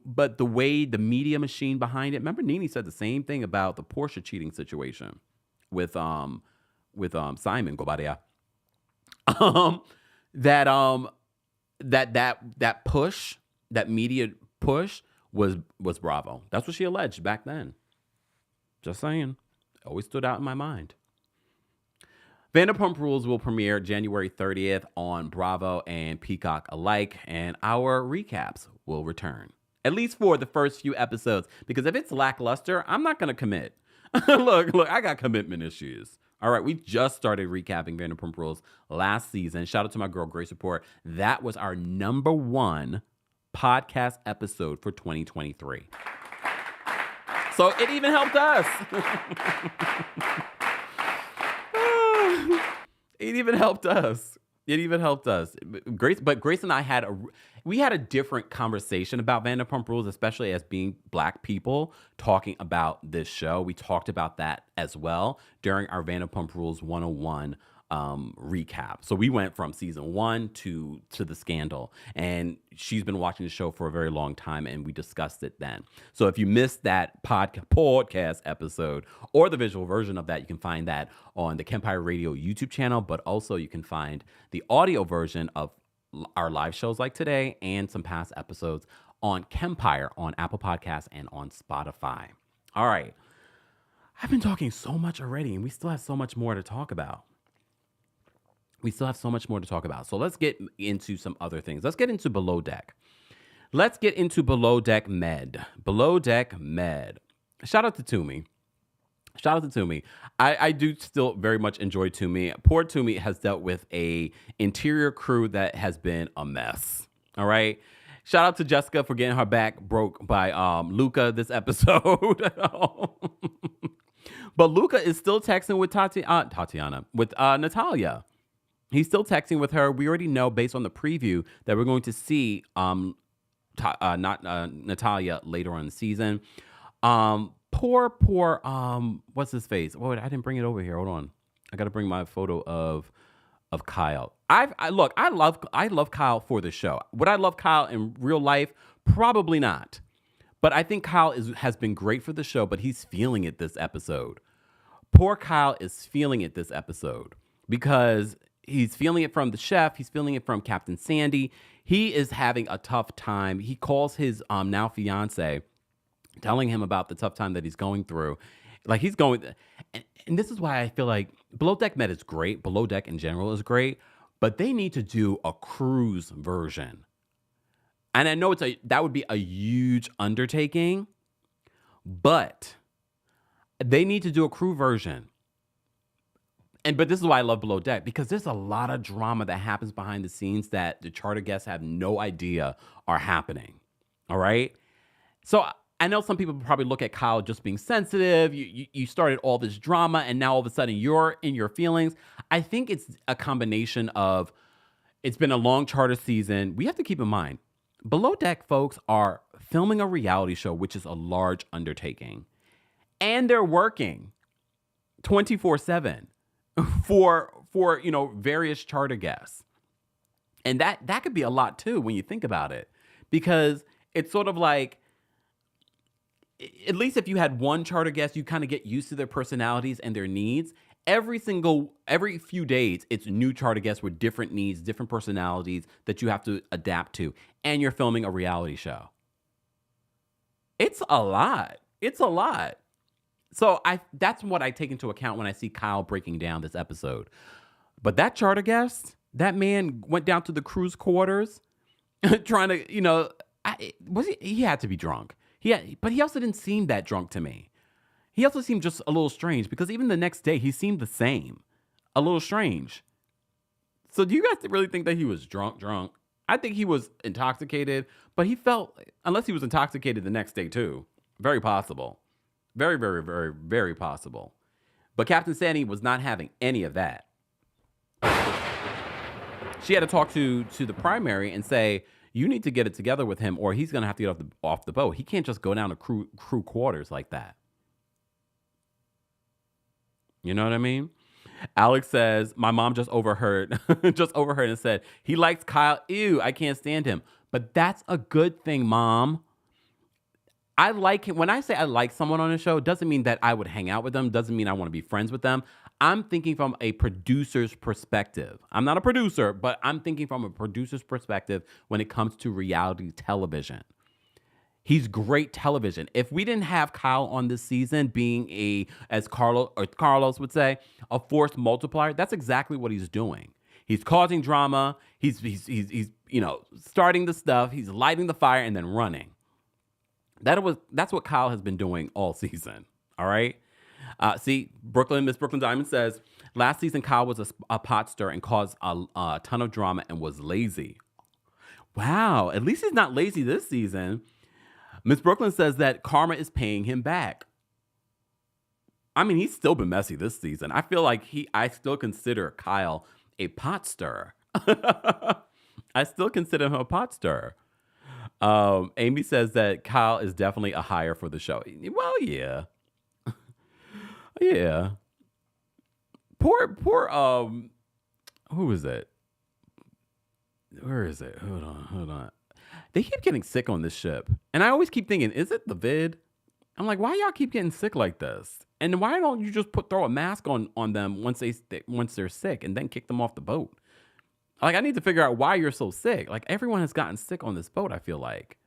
But the way the media machine behind it, remember Nene said the same thing about the Portia cheating situation with Simon Guobadia. That push, that media push was Bravo. That's what she alleged back then. Just saying. Always stood out in my mind. Vanderpump Rules will premiere January 30th on Bravo and Peacock alike, and our recaps will return. At least for the first few episodes, because if it's lackluster, I'm not going to commit. Look, I got commitment issues. All right, we just started recapping Vanderpump Rules last season. Shout out to my girl, Grace Report. That was our number 1 podcast episode for 2023. So it even helped us. It even helped us. It even helped us. Grace and I we had a different conversation about Vanderpump Rules, especially as being Black people talking about this show. We talked about that as well during our Vanderpump Rules 101 recap. So we went from season 1 to the scandal, and she's been watching the show for a very long time, and we discussed it then. So if you missed that podcast episode or the visual version of that, you can find that on the Kempire Radio YouTube channel, but also you can find the audio version of our live shows like today and some past episodes on Kempire on Apple Podcasts and on Spotify. All right. I've been talking so much already, and we still have so much more to talk about. So let's get into some other things. Let's get into Below Deck. Below Deck Med. Shout out to Toomie. I do still very much enjoy Toomie. Poor Toomie has dealt with a interior crew that has been a mess. All right. Shout out to Jessica for getting her back broke by Luca this episode. But Luca is still texting with Natalia. He's still texting with her. We already know based on the preview that we're going to see Natalia later on in the season. Poor, what's his face? Oh, I didn't bring it over here. Hold on. I got to bring my photo of Kyle. I love Kyle for the show. Would I love Kyle in real life? Probably not. But I think Kyle has been great for the show, but he's feeling it this episode. Poor Kyle is feeling it this episode because he's feeling it from the chef. He's feeling it from Captain Sandy. He is having a tough time. He calls his now fiance, telling him about the tough time that he's going through. Like he's going, and this is why I feel like Below Deck Med is great. Below Deck in general is great, but they need to do a cruise version. And I know that would be a huge undertaking, but they need to do a crew version. But this is why I love Below Deck, because there's a lot of drama that happens behind the scenes that the charter guests have no idea are happening. All right. So I know some people probably look at Kyle just being sensitive. You started all this drama and now all of a sudden you're in your feelings. I think it's a combination of, it's been a long charter season. We have to keep in mind, Below Deck folks are filming a reality show, which is a large undertaking. And they're working 24/7 for various charter guests. And that could be a lot too when you think about it, because it's sort of like, at least if you had one charter guest, you kind of get used to their personalities and their needs. Every few days, it's new charter guests with different needs, different personalities that you have to adapt to. And you're filming a reality show. It's a lot. So that's what I take into account when I see Kyle breaking down this episode. But that charter guest, that man went down to the cruise quarters trying to, he had to be drunk. But he also didn't seem that drunk to me. He also seemed just a little strange, because even the next day he seemed the same, a little strange. So do you guys really think that he was drunk? I think he was intoxicated, but he felt, unless he was intoxicated the next day too, very possible. Very, very, very, very possible. But Captain Sandy was not having any of that. She had to talk to the primary and say, you need to get it together with him or he's going to have to get off the boat. He can't just go down to crew quarters like that. You know what I mean? Alex says, my mom just overheard and said, he likes Kyle. Ew, I can't stand him. But that's a good thing, Mom. I like him. When I say I like someone on a show, it doesn't mean that I would hang out with them. Doesn't mean I want to be friends with them. I'm thinking from a producer's perspective. I'm not a producer, but I'm thinking from a producer's perspective when it comes to reality television. He's great television. If we didn't have Kyle on this season being as Carlos would say, a force multiplier, that's exactly what he's doing. He's causing drama. He's starting the stuff. He's lighting the fire and then running. That's what Kyle has been doing all season. All right. See, Miss Brooklyn Diamond says, last season Kyle was a pot stirrer and caused a ton of drama and was lazy. Wow. At least he's not lazy this season. Miss Brooklyn says that karma is paying him back. I mean, he's still been messy this season. I feel like I still consider Kyle a pot stirrer. I still consider him a pot stirrer. Amy says that Kyle is definitely a hire for the show. Well, yeah. Yeah. Poor, who is it? Where is it? Hold on. They keep getting sick on this ship. And I always keep thinking, is it the vid? I'm like, why y'all keep getting sick like this? And why don't you just throw a mask on them once they're sick and then kick them off the boat? Like, I need to figure out why you're so sick. Like, everyone has gotten sick on this boat, I feel like.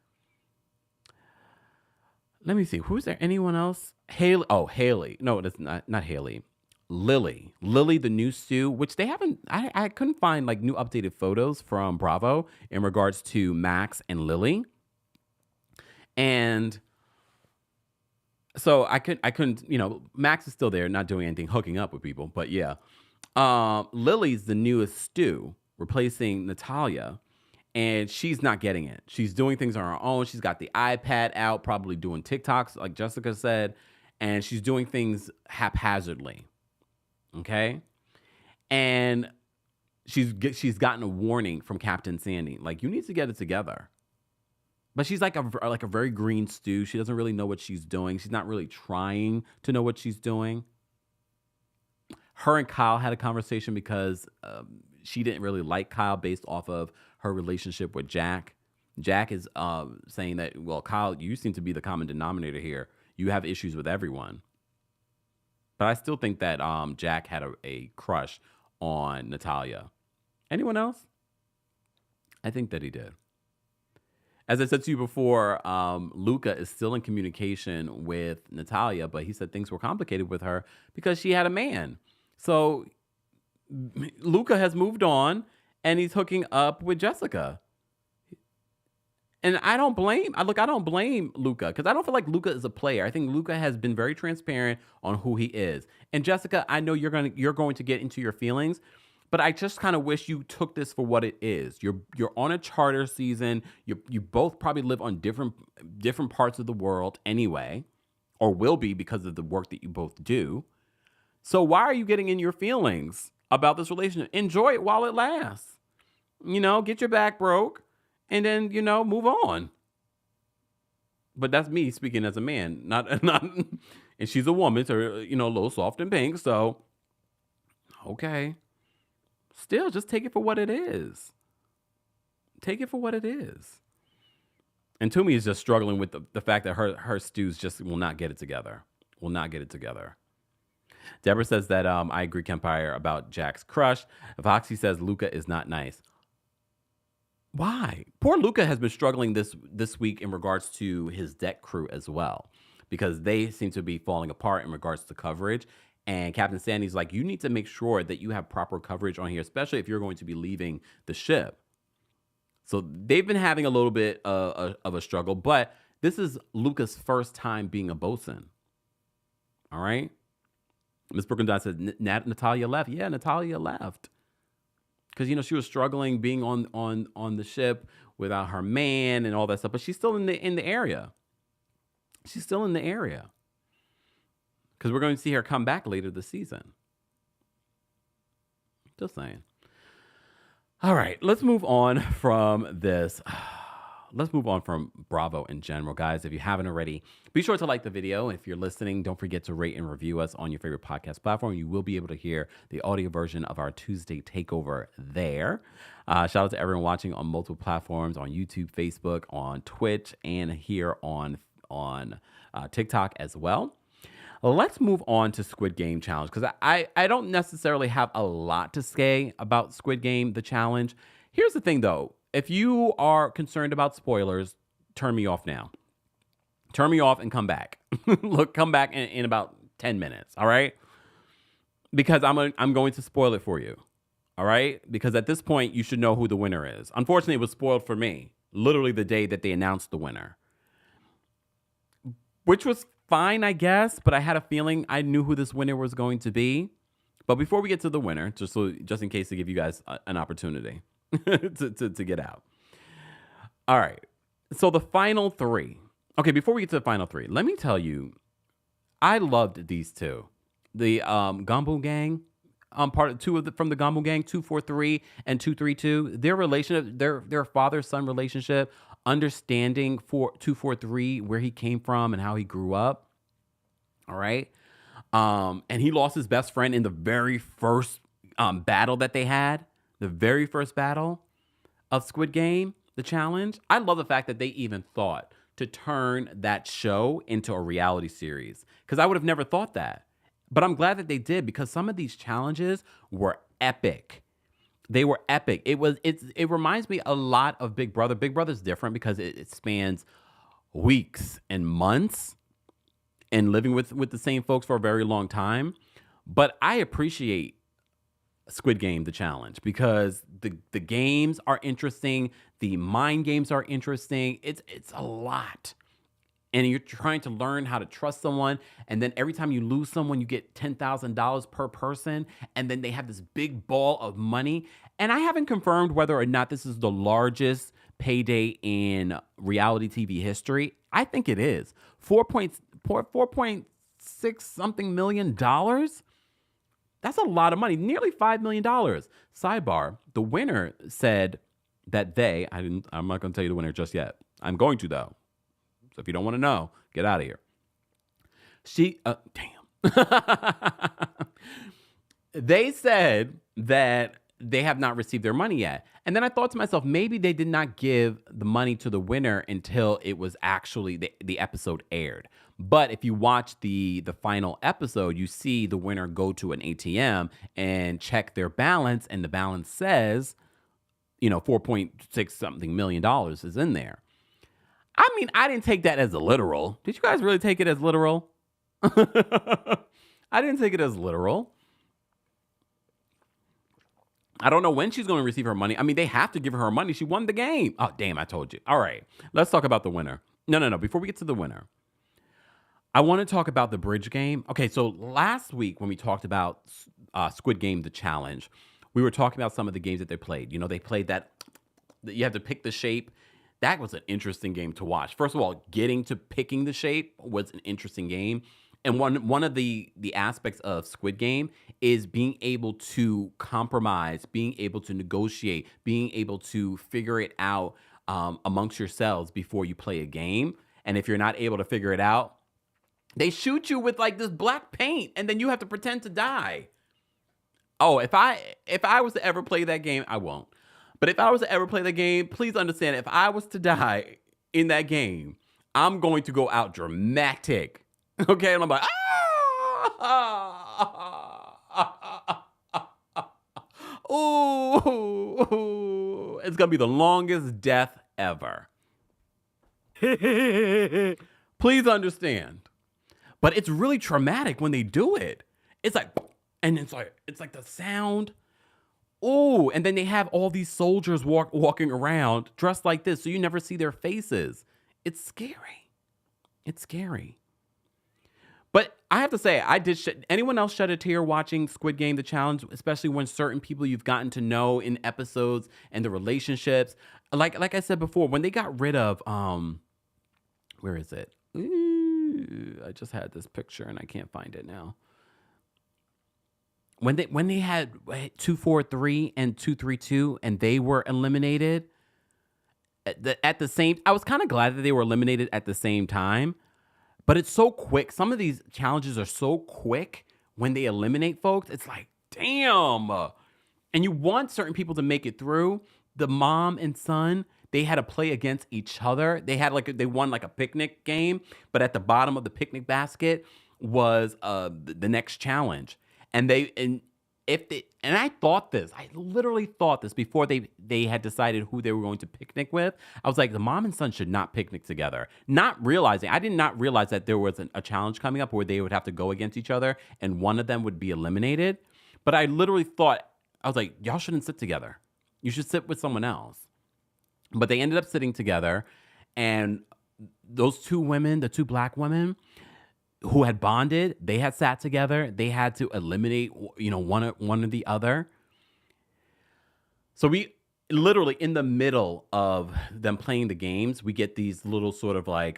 Let me see. Who's there? Anyone else? Haley. Oh, Haley. No, it's not Haley. Lily, the new stew, which they haven't, I couldn't find like new updated photos from Bravo in regards to Max and Lily. And so I couldn't, Max is still there, not doing anything, hooking up with people, but yeah. Lily's the newest stew, replacing Natalia, and she's not getting it. She's doing things on her own. She's got the iPad out, probably doing TikToks, like Jessica said, and she's doing things haphazardly. Okay, and she's gotten a warning from Captain Sandy, like, you need to get it together. But she's like a very green stew. She doesn't really know what she's doing. She's not really trying to know what she's doing. Her and Kyle had a conversation because she didn't really like Kyle based off of her relationship with Jack. Jack is saying that, well, Kyle, you seem to be the common denominator here. You have issues with everyone. But I still think that Jack had a crush on Natalia. Anyone else? I think that he did. As I said to you before, Luca is still in communication with Natalia, but he said things were complicated with her because she had a man. So Luca has moved on, and he's hooking up with Jessica. And I don't blame Luca, because I don't feel like Luca is a player. I think Luca has been very transparent on who he is. And Jessica, I know you're going to get into your feelings, but I just kind of wish you took this for what it is. You're on a charter season. You both probably live on different parts of the world anyway, or will be because of the work that you both do. So why are you getting in your feelings about this relationship? Enjoy it while it lasts. Get your back broke. And then, move on. But that's me speaking as a man, not, and she's a woman, so, a little soft and pink. So, okay. Still, just take it for what it is. Take it for what it is. And Tommie is just struggling with the fact that her stews just will not get it together. Deborah says that I agree, Kempire, about Jack's crush. Voxy says Luca is not nice. Why? Poor Luca has been struggling this week in regards to his deck crew as well, because they seem to be falling apart in regards to coverage. And Captain Sandy's like, you need to make sure that you have proper coverage on here, especially if you're going to be leaving the ship. So they've been having a little bit of a struggle, but this is Luca's first time being a bosun. All right? Miss Brookendine said, Natalia left. Yeah, Natalia left. Because, she was struggling being on the ship without her man and all that stuff. But she's still in the area. She's still in the area. Because we're going to see her come back later this season. Just saying. All right, let's move on from this. Let's move on from Bravo in general, guys. If you haven't already, be sure to like the video. If you're listening, don't forget to rate and review us on your favorite podcast platform. You will be able to hear the audio version of our Tuesday takeover there. Shout out to everyone watching on multiple platforms, on YouTube, Facebook, on Twitch, and here on TikTok as well. Let's move on to Squid Game Challenge, because I don't necessarily have a lot to say about Squid Game, the challenge. Here's the thing, though. If you are concerned about spoilers, turn me off now. Turn me off and come back. Look, come back in about 10 minutes, all right? Because I'm going to spoil it for you, all right? Because at this point, you should know who the winner is. Unfortunately, it was spoiled for me, literally the day that they announced the winner. Which was fine, I guess, but I had a feeling I knew who this winner was going to be. But before we get to the winner, just in case to give you guys an opportunity to get out. All right. So the final three. Okay, before we get to the final three, let me tell you, I loved these two. The Gumbo Gang, part of two of the from the Gumbo Gang, 243 and 232. Their relationship, their father-son relationship, understanding for 243 where he came from and how he grew up. All right. And he lost his best friend in the very first battle that they had, the very first battle of Squid Game, the challenge. I love the fact that they even thought to turn that show into a reality series, because I would have never thought that. But I'm glad that they did, because some of these challenges were epic. They were epic. It reminds me a lot of Big Brother. Big Brother's different because it spans weeks and months and living with the same folks for a very long time. But I appreciate Squid Game, the challenge, because the games are interesting. The mind games are interesting. It's a lot. And you're trying to learn how to trust someone. And then every time you lose someone, you get $10,000 per person. And then they have this big ball of money. And I haven't confirmed whether or not this is the largest payday in reality TV history. I think it is. $4.6 something million. That's a lot of money. Nearly $5 million. Sidebar, the winner said that I'm not going to tell you the winner just yet. I'm going to, though. So if you don't want to know, get out of here. They said that they have not received their money yet. And then I thought to myself, maybe they did not give the money to the winner until it was actually the episode aired. But if you watch the final episode, you see the winner go to an ATM and check their balance, and the balance says, $4.6 something million is in there. I mean, I didn't take that as a literal. Did you guys really take it as literal? I didn't take it as literal. I don't know when she's going to receive her money. I mean, they have to give her money. She won the game. Oh, damn, I told you. All right, let's talk about the winner. No. Before we get to the winner, I want to talk about the bridge game. Okay, so last week when we talked about Squid Game, the challenge, we were talking about some of the games that they played. They played that you have to pick the shape. That was an interesting game to watch. First of all, getting to picking the shape was an interesting game. And one of the aspects of Squid Game is being able to compromise, being able to negotiate, being able to figure it out amongst yourselves before you play a game. And if you're not able to figure it out, they shoot you with like this black paint, and then you have to pretend to die. Oh, if I was to ever play that game, I won't. But if I was to ever play the game, please understand, if I was to die in that game, I'm going to go out dramatic. Okay? And I'm like, ooh, it's going to be the longest death ever. Please understand. But it's really traumatic when they do it. It's like the sound. Oh, and then they have all these soldiers walking around dressed like this, so you never see their faces. It's scary. It's scary. But I have to say, anyone else shed a tear watching Squid Game, the challenge, especially when certain people you've gotten to know in episodes and the relationships, like I said before, when they got rid of, where is it? Ooh, I just had this picture and I can't find it now. When they had 243 and 232 and they were eliminated at the same, I was kind of glad that they were eliminated at the same time, but it's so quick. Some of these challenges are so quick when they eliminate folks. It's like, damn. And you want certain people to make it through. The mom and son, they had to play against each other. They won like a picnic game, but at the bottom of the picnic basket was the next challenge. And I literally thought this before they had decided who they were going to picnic with. I was like, the mom and son should not picnic together. I did not realize that there was a challenge coming up where they would have to go against each other and one of them would be eliminated. But I literally thought, I was like, y'all shouldn't sit together. You should sit with someone else. But they ended up sitting together, and those two women, the two black women, who had bonded, they had sat together. They had to eliminate, one or the other. So we literally, in the middle of them playing the games, we get these little sort of like,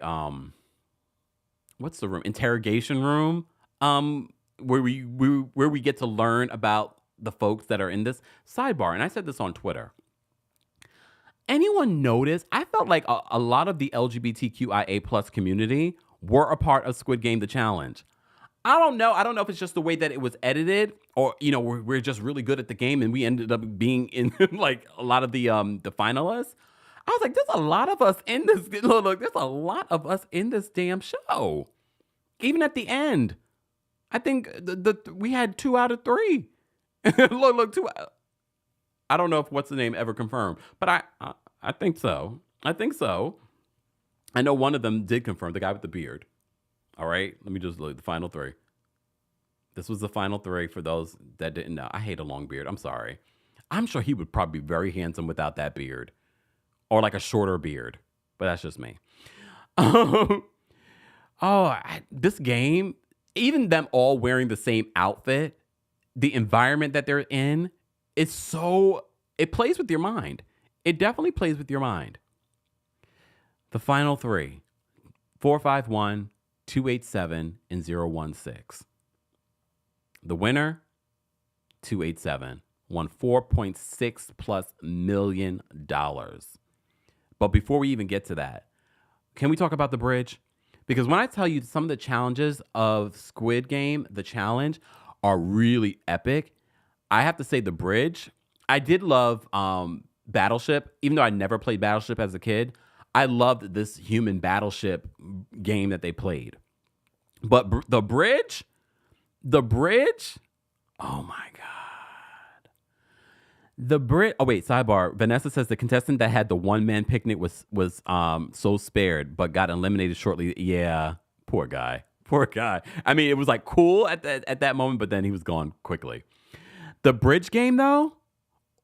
what's the room? Interrogation room, where we get to learn about the folks that are in this sidebar, and I said this on Twitter. Anyone notice? I felt like a lot of the LGBTQIA plus community were a part of Squid Game: The Challenge. I don't know. I don't know if it's just the way that it was edited, or we're just really good at the game, and we ended up being in like a lot of the finalists. I was like, there's a lot of us in this. Look, there's a lot of us in this damn show. Even at the end, I think we had 2 out of 3. look, 2. I don't know if what's the name ever confirmed, but I think so. I think so. I know one of them did confirm, the guy with the beard. All right, let me just look. The final 3. This was the final 3 for those that didn't know. I hate a long beard. I'm sorry. I'm sure he would probably be very handsome without that beard, or like a shorter beard. But that's just me. This game, even them all wearing the same outfit, the environment that they're in, it plays with your mind. It definitely plays with your mind. The final 3, 451, 287, and 016. The winner, 287, won $4.6+ million. But before we even get to that, can we talk about the bridge? Because when I tell you some of the challenges of Squid Game, the challenge, are really epic, I have to say the bridge. I did love Battleship, even though I never played Battleship as a kid. I loved this human battleship game that they played. But the bridge, oh my God. The bridge, oh wait, sidebar. Vanessa says the contestant that had the one-man picnic was so spared, but got eliminated shortly. Yeah, poor guy. I mean, it was like cool at that moment, but then he was gone quickly. The bridge game though,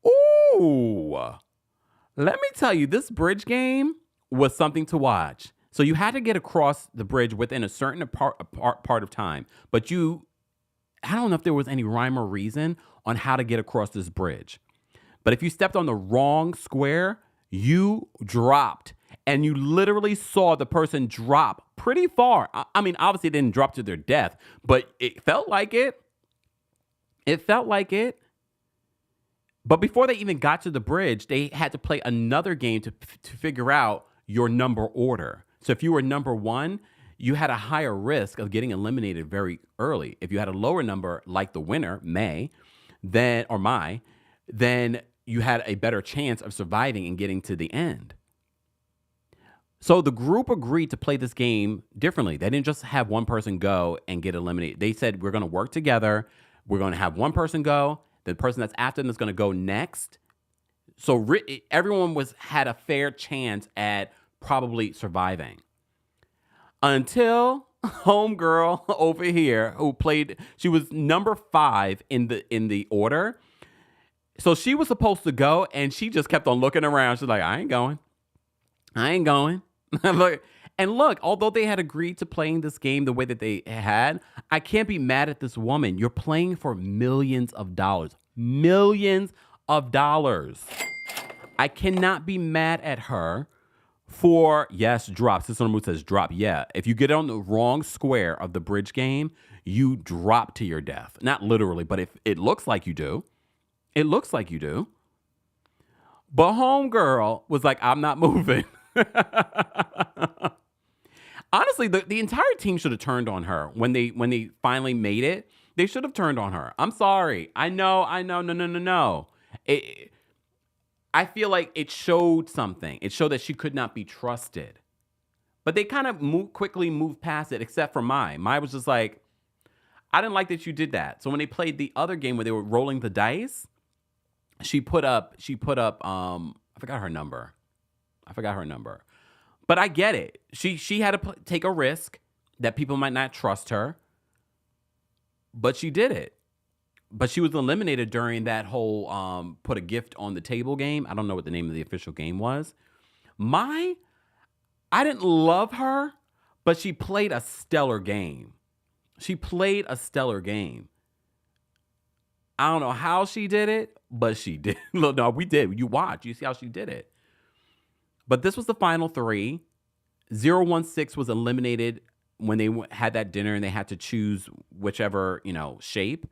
ooh, let me tell you, this bridge game was something to watch. So you had to get across the bridge within a certain part of time, but I don't know if there was any rhyme or reason on how to get across this bridge. But if you stepped on the wrong square, you dropped, and you literally saw the person drop pretty far. I mean, obviously it didn't drop to their death, but it felt like it. But before they even got to the bridge, they had to play another game to figure out your number order. So if you were number 1, you had a higher risk of getting eliminated very early. If you had a lower number, like the winner, Mai, then you had a better chance of surviving and getting to the end. So the group agreed to play this game differently. They didn't just have one person go and get eliminated. They said, we're going to work together. We're going to have one person go. The person that's after them is going to go next. So everyone had a fair chance at probably surviving. Until homegirl over here she was number 5 in the order. So she was supposed to go, and she just kept on looking around. She's like, I ain't going. Look, although they had agreed to playing this game the way that they had, I can't be mad at this woman. You're playing for millions of dollars. Millions of dollars. I cannot be mad at her for, yes, drop. Sister Mood says drop. Yeah, if you get on the wrong square of the bridge game, you drop to your death. Not literally, but if it looks like you do. It looks like you do. But homegirl was like, I'm not moving. Honestly, the entire team should have turned on her when they finally made it. They should have turned on her. I'm sorry. I know. No. I feel like it showed something. It showed that she could not be trusted. But they kind of quickly moved past it, except for Mai. Mai was just like, I didn't like that you did that. So when they played the other game where they were rolling the dice, she put up I forgot her number. But I get it. She had to take a risk that people might not trust her. But she did it. But she was eliminated during that whole put a gift on the table game. I don't know what the name of the official game was. I didn't love her, but she played a stellar game. I don't know how she did it, but she did. No, we did. You watch. You see how she did it. But this was the final 3. 016 was eliminated when they had that dinner and they had to choose whichever, shape.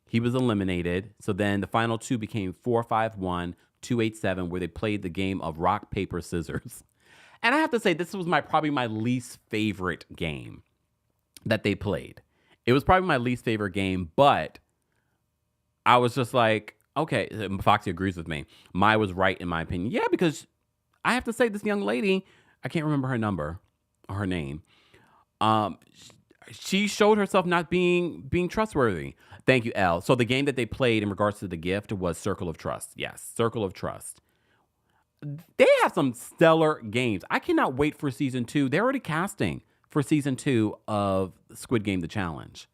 He was eliminated. So then the final two became 451, 287, where they played the game of rock, paper, scissors. And I have to say, this was probably my least favorite game that they played. It was probably my least favorite game, but I was just like, okay, Foxy agrees with me. Mai was right in my opinion. Yeah, because I have to say, this young lady, I can't remember her number or her name. She showed herself not being trustworthy. Thank you, Elle. So the game that they played in regards to the gift was Circle of Trust. Yes, Circle of Trust. They have some stellar games. I cannot wait for season 2. They're already casting for season 2 of Squid Game: The Challenge.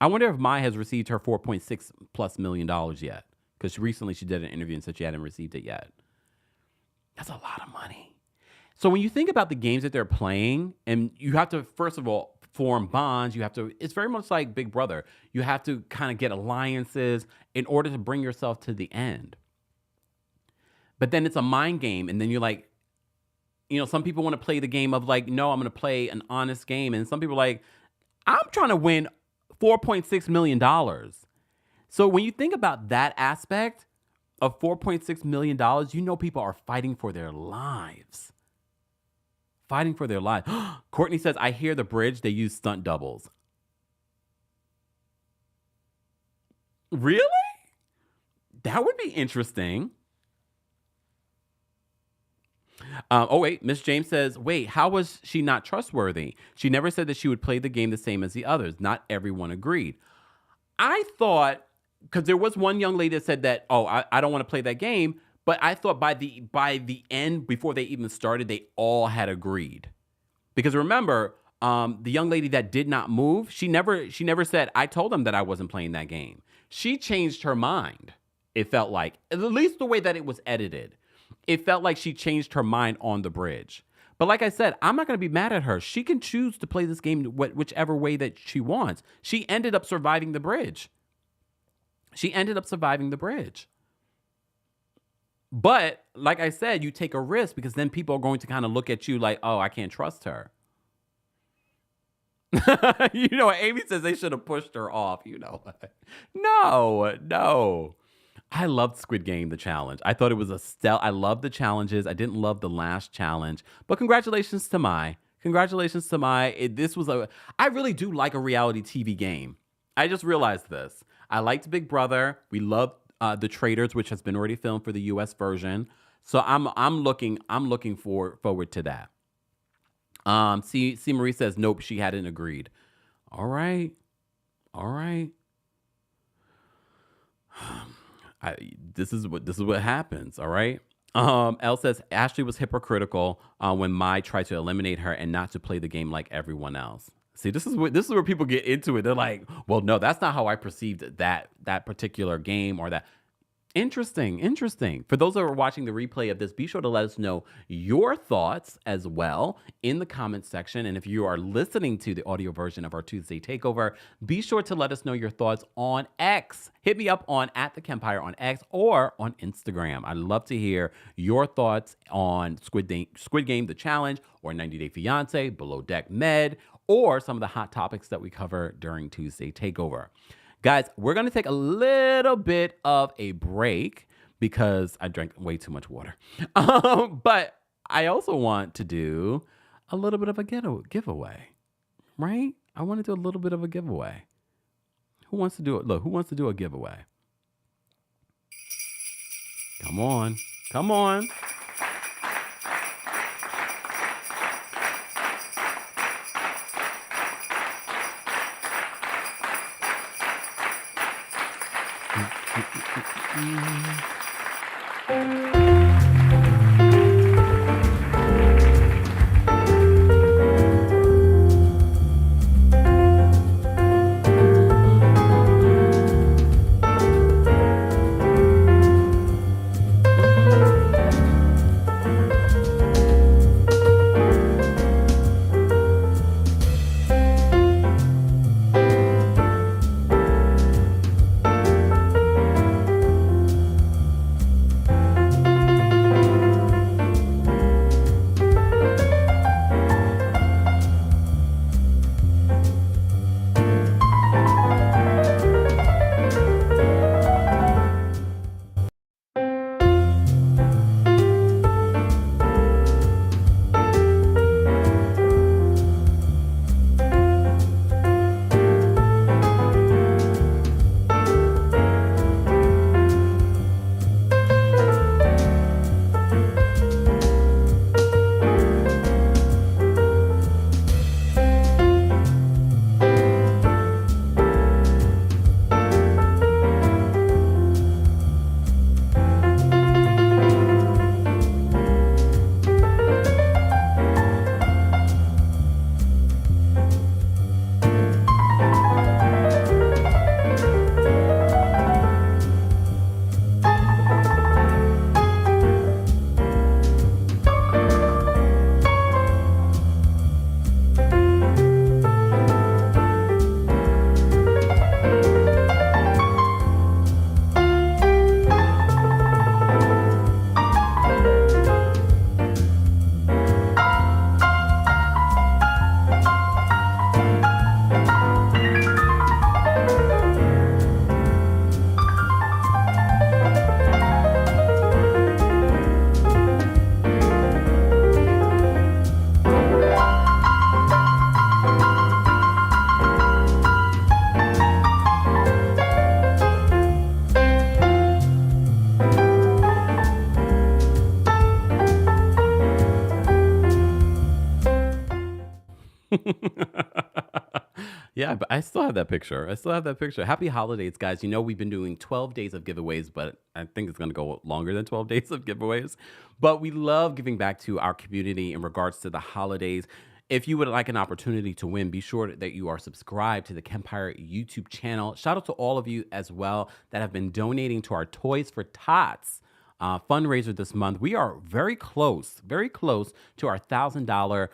I wonder if Mai has received her $4.6+ million yet, because recently she did an interview and said she hadn't received it yet. That's a lot of money. So when you think about the games that they're playing, and you have to, first of all, form bonds, it's very much like Big Brother. You have to kind of get alliances in order to bring yourself to the end. But then it's a mind game, and then you're like, some people want to play the game of like, no, I'm going to play an honest game. And some people are like, I'm trying to win $4.6 million. So when you think about that aspect of $4.6 million, people are fighting for their lives. Fighting for their lives. Courtney says, I hear the bridge, they use stunt doubles. Really? That would be interesting. Oh, wait. Miss James says, wait, how was she not trustworthy? She never said that she would play the game the same as the others. Not everyone agreed. I thought, because there was one young lady that said that, I don't want to play that game. But I thought by the end, before they even started, they all had agreed. Because remember, the young lady that did not move, she never said, I told them that I wasn't playing that game. She changed her mind, it felt like. At least the way that it was edited. It felt like she changed her mind on the bridge. But like I said, I'm not going to be mad at her. She can choose to play this game whichever way that she wants. She ended up surviving the bridge. But like I said, you take a risk because then people are going to kind of look at you like, oh, I can't trust her. Amy says they should have pushed her off. No. I loved Squid Game, the challenge. I thought it was I loved the challenges. I didn't love the last challenge. But congratulations to Mai. I really do like a reality TV game. I just realized this. I liked Big Brother. We loved The Traitors, which has been already filmed for the U.S. version. So I'm looking forward to that. C Marie says nope, she hadn't agreed. All right. This is what happens. All right. Elle says Ashley was hypocritical when Mai tried to eliminate her and not to play the game like everyone else. See, this is where people get into it. They're like, well, no, that's not how I perceived that particular game or that. Interesting. For those that are watching the replay of this, be sure to let us know your thoughts as well in the comments section. And if you are listening to the audio version of our Tuesday Takeover, be sure to let us know your thoughts on X. Hit me up on @TheKempire on X or on Instagram. I'd love to hear your thoughts on Squid Game, The Challenge, or 90 Day Fiancé, Below Deck Med, or some of the hot topics that we cover during Tuesday Takeover. Guys, we're going to take a little bit of a break because I drank way too much water. But I also want to do a little bit of a giveaway, right? I want to do a little bit of a giveaway. Who wants to do it? Look, who wants to do a giveaway? Come on. Yeah, but I still have that picture. I still have that picture. Happy holidays, guys. You know, we've been doing 12 days of giveaways, but I think it's going to go longer than 12 days of giveaways. But we love giving back to our community in regards to the holidays. If you would like an opportunity to win, be sure that you are subscribed to the Kempire YouTube channel. Shout out to all of you as well that have been donating to our Toys for Tots fundraiser this month. We are very close to our $1,000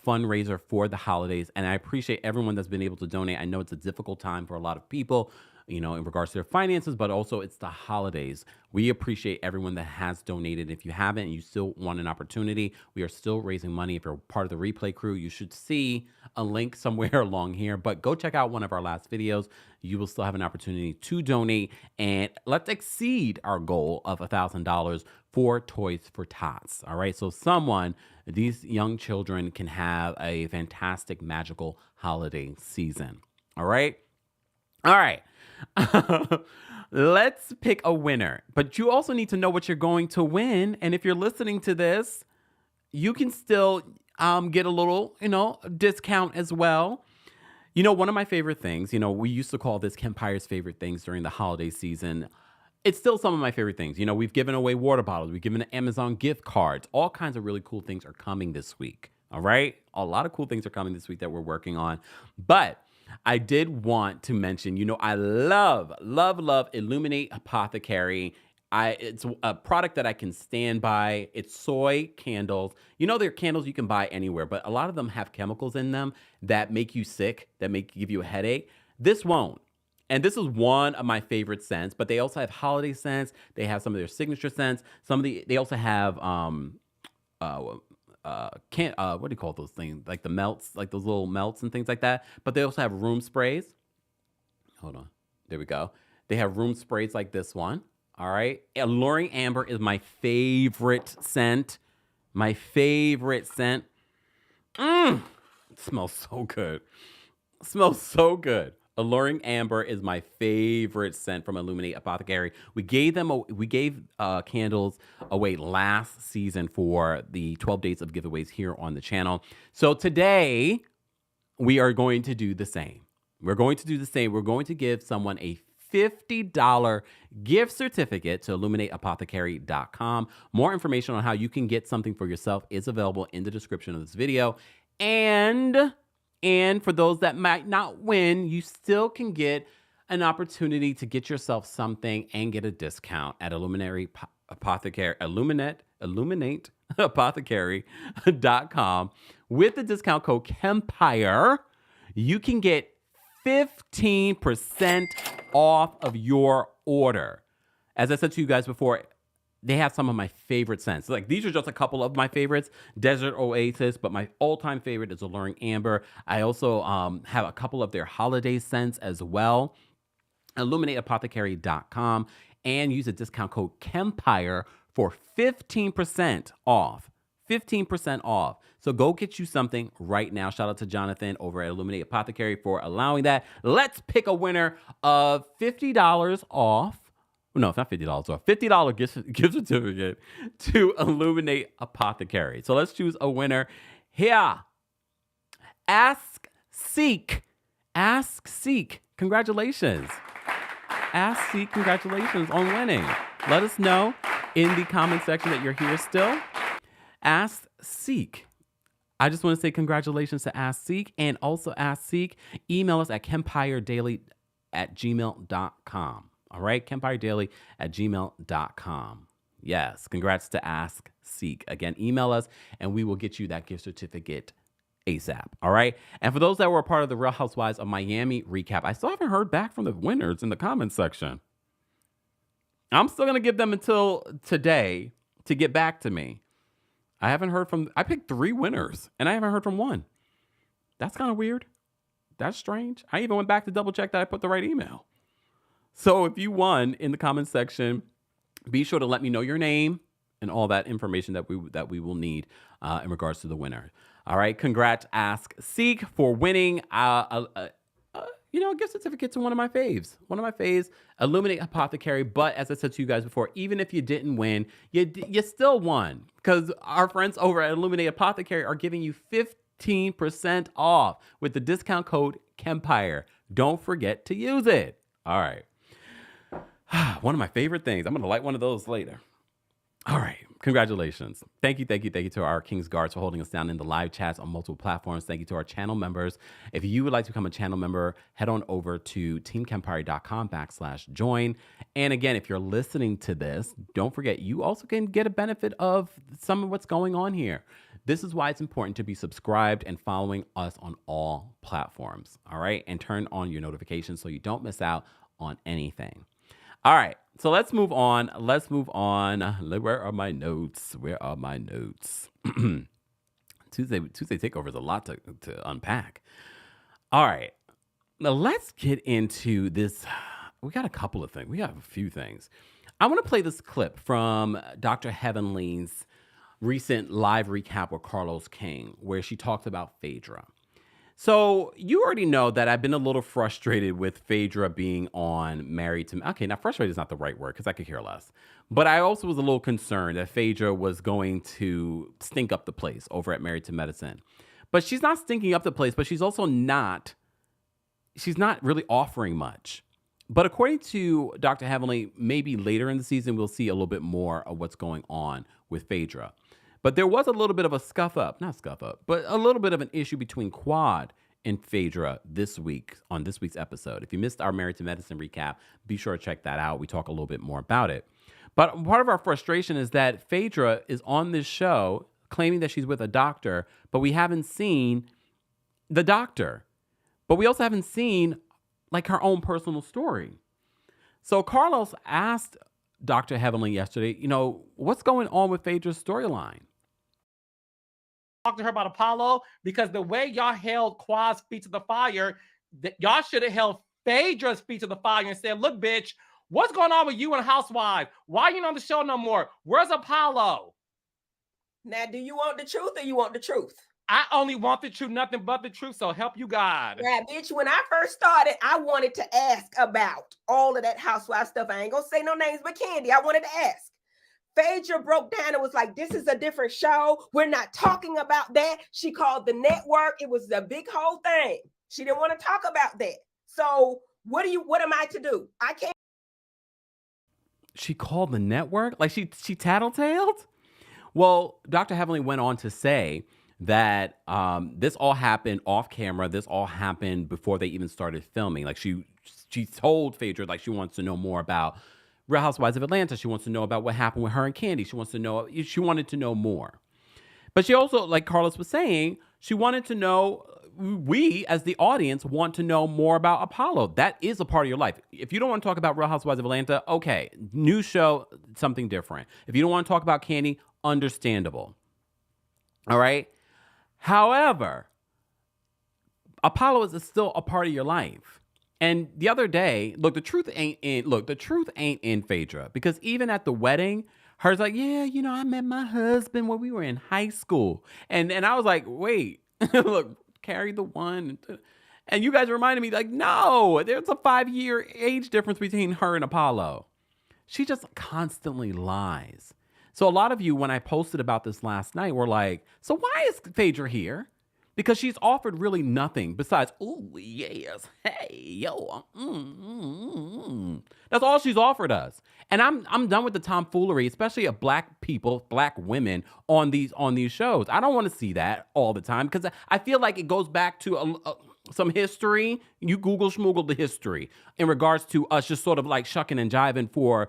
fundraiser for the holidays. And I appreciate everyone that's been able to donate. I know it's a difficult time for a lot of people, you know, in regards to their finances, but also it's the holidays. We appreciate everyone that has donated. If you haven't and you still want an opportunity, we are still raising money. If you're part of the replay crew, you should see a link somewhere along here, but go check out one of our last videos. You will still have an opportunity to donate, and let's exceed our goal of $1,000 for Toys for Tots. All right. So these young children can have a fantastic, magical holiday season. All right. All right. Let's pick a winner, but you also need to know what you're going to win. And if you're listening to this, you can still get a little, discount as well. You know, one of my favorite things, we used to call this Kempire's favorite things during the holiday season. It's still some of my favorite things. We've given away water bottles. We've given Amazon gift cards. All kinds of really cool things are coming this week. All right. A lot of cool things are coming this week that we're working on. But I did want to mention, I love Illuminate Apothecary. It's a product that I can stand by. It's soy candles. They're candles you can buy anywhere, but a lot of them have chemicals in them that make you sick, that give you a headache. This won't. And this is one of my favorite scents, but they also have holiday scents. They have some of their signature scents. They also have, what do you call those things? Like the melts, like those little melts and things like that. But they also have room sprays. Hold on. There we go. They have room sprays like this one. All right. Alluring Amber is my favorite scent. My favorite scent. It smells so good. It smells so good. Alluring Amber is my favorite scent from Illuminate Apothecary. We gave candles away last season for the 12 days of giveaways here on the channel. So today we are going to do the same. We're going to give someone a $50 gift certificate to illuminateapothecary.com. More information on how you can get something for yourself is available in the description of this video. And for those that might not win, you still can get an opportunity to get yourself something and get a discount at illuminateapothecary.com. With the discount code Kempire, you can get 15% off of your order. As I said to you guys before, they have some of my favorite scents. Like, these are just a couple of my favorites. Desert Oasis, but my all-time favorite is Alluring Amber. I also have a couple of their holiday scents as well. IlluminateApothecary.com, and use the discount code Kempire for 15% off. 15% off. So go get you something right now. Shout out to Jonathan over at Illuminate Apothecary for allowing that. Let's pick a winner of $50 off. No, it's not $50 off. $50 gift certificate to Illuminate Apothecary. So let's choose a winner here. Ask Seek. Congratulations. Ask Seek, congratulations on winning. Let us know in the comment section that you're here still. Ask Seek. I just want to say congratulations to Ask Seek, and also Ask Seek. Email us at kempiredaily@gmail.com. All right, kempiredaily@gmail.com. Yes, congrats to Ask Seek. Again, email us and we will get you that gift certificate ASAP. All right. And for those that were a part of the Real Housewives of Miami recap, I still haven't heard back from the winners in the comments section. I'm still going to give them until today to get back to me. I picked 3 winners and I haven't heard from one. That's kind of weird. That's strange. I even went back to double check that I put the right email. So if you won in the comments section, be sure to let me know your name and all that information that we will need in regards to the winner. All right. Congrats, Ask Seek, for winning a gift certificate to one of my faves. Illuminate Apothecary. But as I said to you guys before, even if you didn't win, you still won, because our friends over at Illuminate Apothecary are giving you 15% off with the discount code Kempire. Don't forget to use it. All right. One of my favorite things. I'm going to light one of those later. All right. Congratulations. Thank you to our King's Guards for holding us down in the live chats on multiple platforms. Thank you to our channel members. If you would like to become a channel member, head on over to teamkempire.com/join. And again, if you're listening to this, don't forget, you also can get a benefit of some of what's going on here. This is why it's important to be subscribed and following us on all platforms. All right. And turn on your notifications so you don't miss out on anything. All right, so let's move on. Where are my notes? Tuesday Takeover is a lot to unpack. All right, now let's get into this. We got a couple of things. We got a few things. I want to play this clip from Dr. Heavenly's recent live recap with Carlos King, where she talked about Phaedra. So you already know that I've been a little frustrated with Phaedra being on Married to... Okay, now frustrated is not the right word because I could care less. But I also was a little concerned that Phaedra was going to stink up the place over at Married to Medicine. But she's not stinking up the place, but she's also not... She's not really offering much. But according to Dr. Heavenly, maybe later in the season, we'll see a little bit more of what's going on with Phaedra. But there was a little bit of a but a little bit of an issue between Quad and Phaedra this week on this week's episode. If you missed our Married to Medicine recap, be sure to check that out. We talk a little bit more about it. But part of our frustration is that Phaedra is on this show claiming that she's with a doctor, but we haven't seen the doctor. But we also haven't seen like her own personal story. So Carlos asked Dr. Heavenly yesterday, what's going on with Phaedra's storyline? Talk to her about Apollo, because the way y'all held Quad's feet to the fire, y'all should have held Phaedra's feet to the fire and said, look, bitch, what's going on with you and Housewives? Why are you not on the show no more? Where's Apollo? Now, do you want the truth or you want the truth? I only want the truth, nothing but the truth, so help you God. Now, bitch, when I first started, I wanted to ask about all of that Housewives stuff. I ain't gonna say no names, but Candy, I wanted to ask. Phaedra broke down and was like, this is a different show. We're not talking about that. She called the network. It was a big whole thing. She didn't want to talk about that. So what am I to do? I can't. She called the network? Like she tattletaled? Well, Dr. Heavenly went on to say that this all happened off camera. This all happened before they even started filming. Like she told Phaedra like she wants to know more about Real Housewives of Atlanta. She wants to know about what happened with her and Candy. She wanted to know more. But she also, like Carlos was saying, she wanted to know, we as the audience want to know more about Apollo. That is a part of your life. If you don't want to talk about Real Housewives of Atlanta, okay, new show, something different. If you don't want to talk about Candy, understandable. All right? However, Apollo is still a part of your life. And the other day, look, the truth ain't in Phaedra, because even at the wedding, her's like, yeah, I met my husband when we were in high school. And I was like, wait, look, carry the one. And you guys reminded me like, no, there's a 5-year age difference between her and Apollo. She just constantly lies. So a lot of you, when I posted about this last night, were like, so why is Phaedra here? Because she's offered really nothing besides, oh, yes, hey, yo, That's all she's offered us. And I'm done with the tomfoolery, especially of black people, black women on these shows. I don't want to see that all the time because I feel like it goes back to some history. You Google schmoogle the history in regards to us just sort of like shucking and jiving for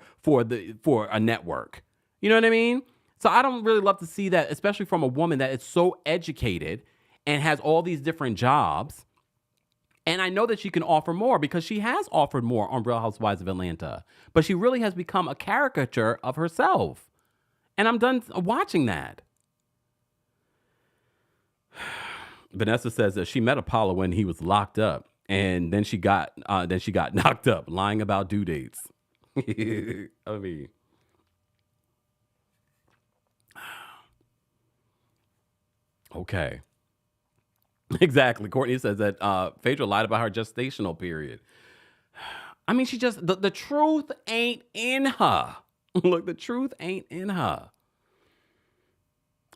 a network. You know what I mean? So I don't really love to see that, especially from a woman that is so educated and has all these different jobs. And I know that she can offer more because she has offered more on Real Housewives of Atlanta. But she really has become a caricature of herself. And I'm done watching that. Vanessa says that she met Apollo when he was locked up. And then she got knocked up, lying about due dates. I mean... Okay. Exactly. Courtney says that Phaedra lied about her gestational period. I mean, she just, the truth ain't in her. Look, the truth ain't in her.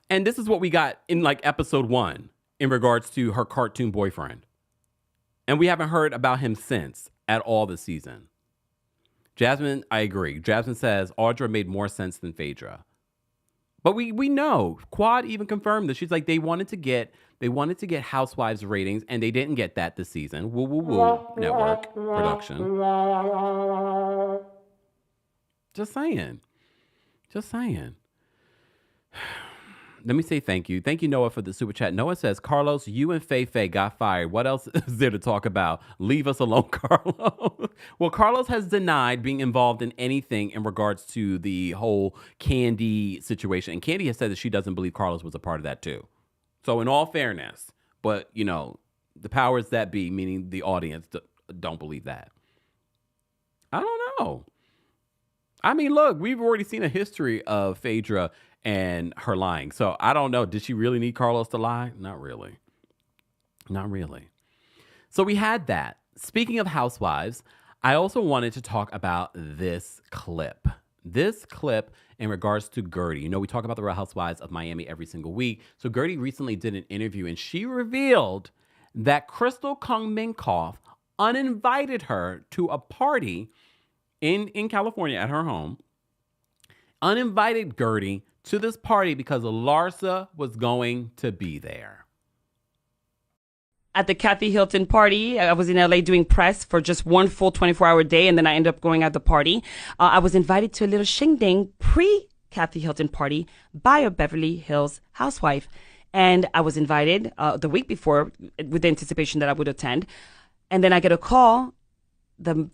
And this is what we got in like episode 1. in regards to her cartoon boyfriend. And we haven't heard about him since at all this season. Jasmine, I agree. Jasmine says Audra made more sense than Phaedra. But we know. Quad even confirmed this. She's like, they wanted to get Housewives ratings, and they didn't get that this season. Woo, woo, woo. Network production. Just saying. Let me say thank you. Thank you, Noah, for the super chat. Noah says, Carlos, you and Faye got fired. What else is there to talk about? Leave us alone, Carlos. Well, Carlos has denied being involved in anything in regards to the whole Candy situation. And Candy has said that she doesn't believe Carlos was a part of that too. So in all fairness, but, you know, the powers that be, meaning the audience, don't believe that. I don't know. I mean, look, we've already seen a history of Phaedra and her lying. So I don't know. Did she really need Carlos to lie? Not really. So we had that. Speaking of Housewives, I also wanted to talk about this clip. This clip in regards to Guerdy. You know, we talk about the Real Housewives of Miami every single week. So Guerdy recently did an interview and she revealed that Crystal Kung-Minkoff uninvited her to a party in California at her home. Uninvited Guerdy to this party because Larsa was going to be there. At the Kathy Hilton party, I was in LA doing press for just one full 24-hour day, and then I ended up going at the party. I was invited to a little shingding pre-Kathy Hilton party by a Beverly Hills housewife. And I was invited the week before with the anticipation that I would attend. And then I get a call the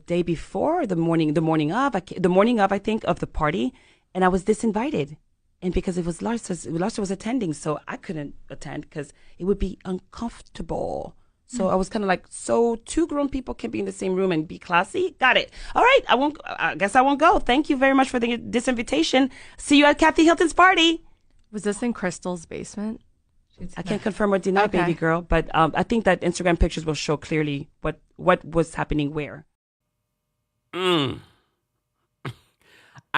day before, the morning of, I think, of the party. And I was disinvited. And because it was Larsa was attending, so I couldn't attend because it would be uncomfortable. So I was kind of like, so two grown people can be in the same room and be classy? Got it. All right, I guess I won't go. Thank you very much for this disinvitation. See you at Kathy Hilton's party. Was this in Crystal's basement? I can't confirm or deny, baby girl, but I think that Instagram pictures will show clearly what was happening where. I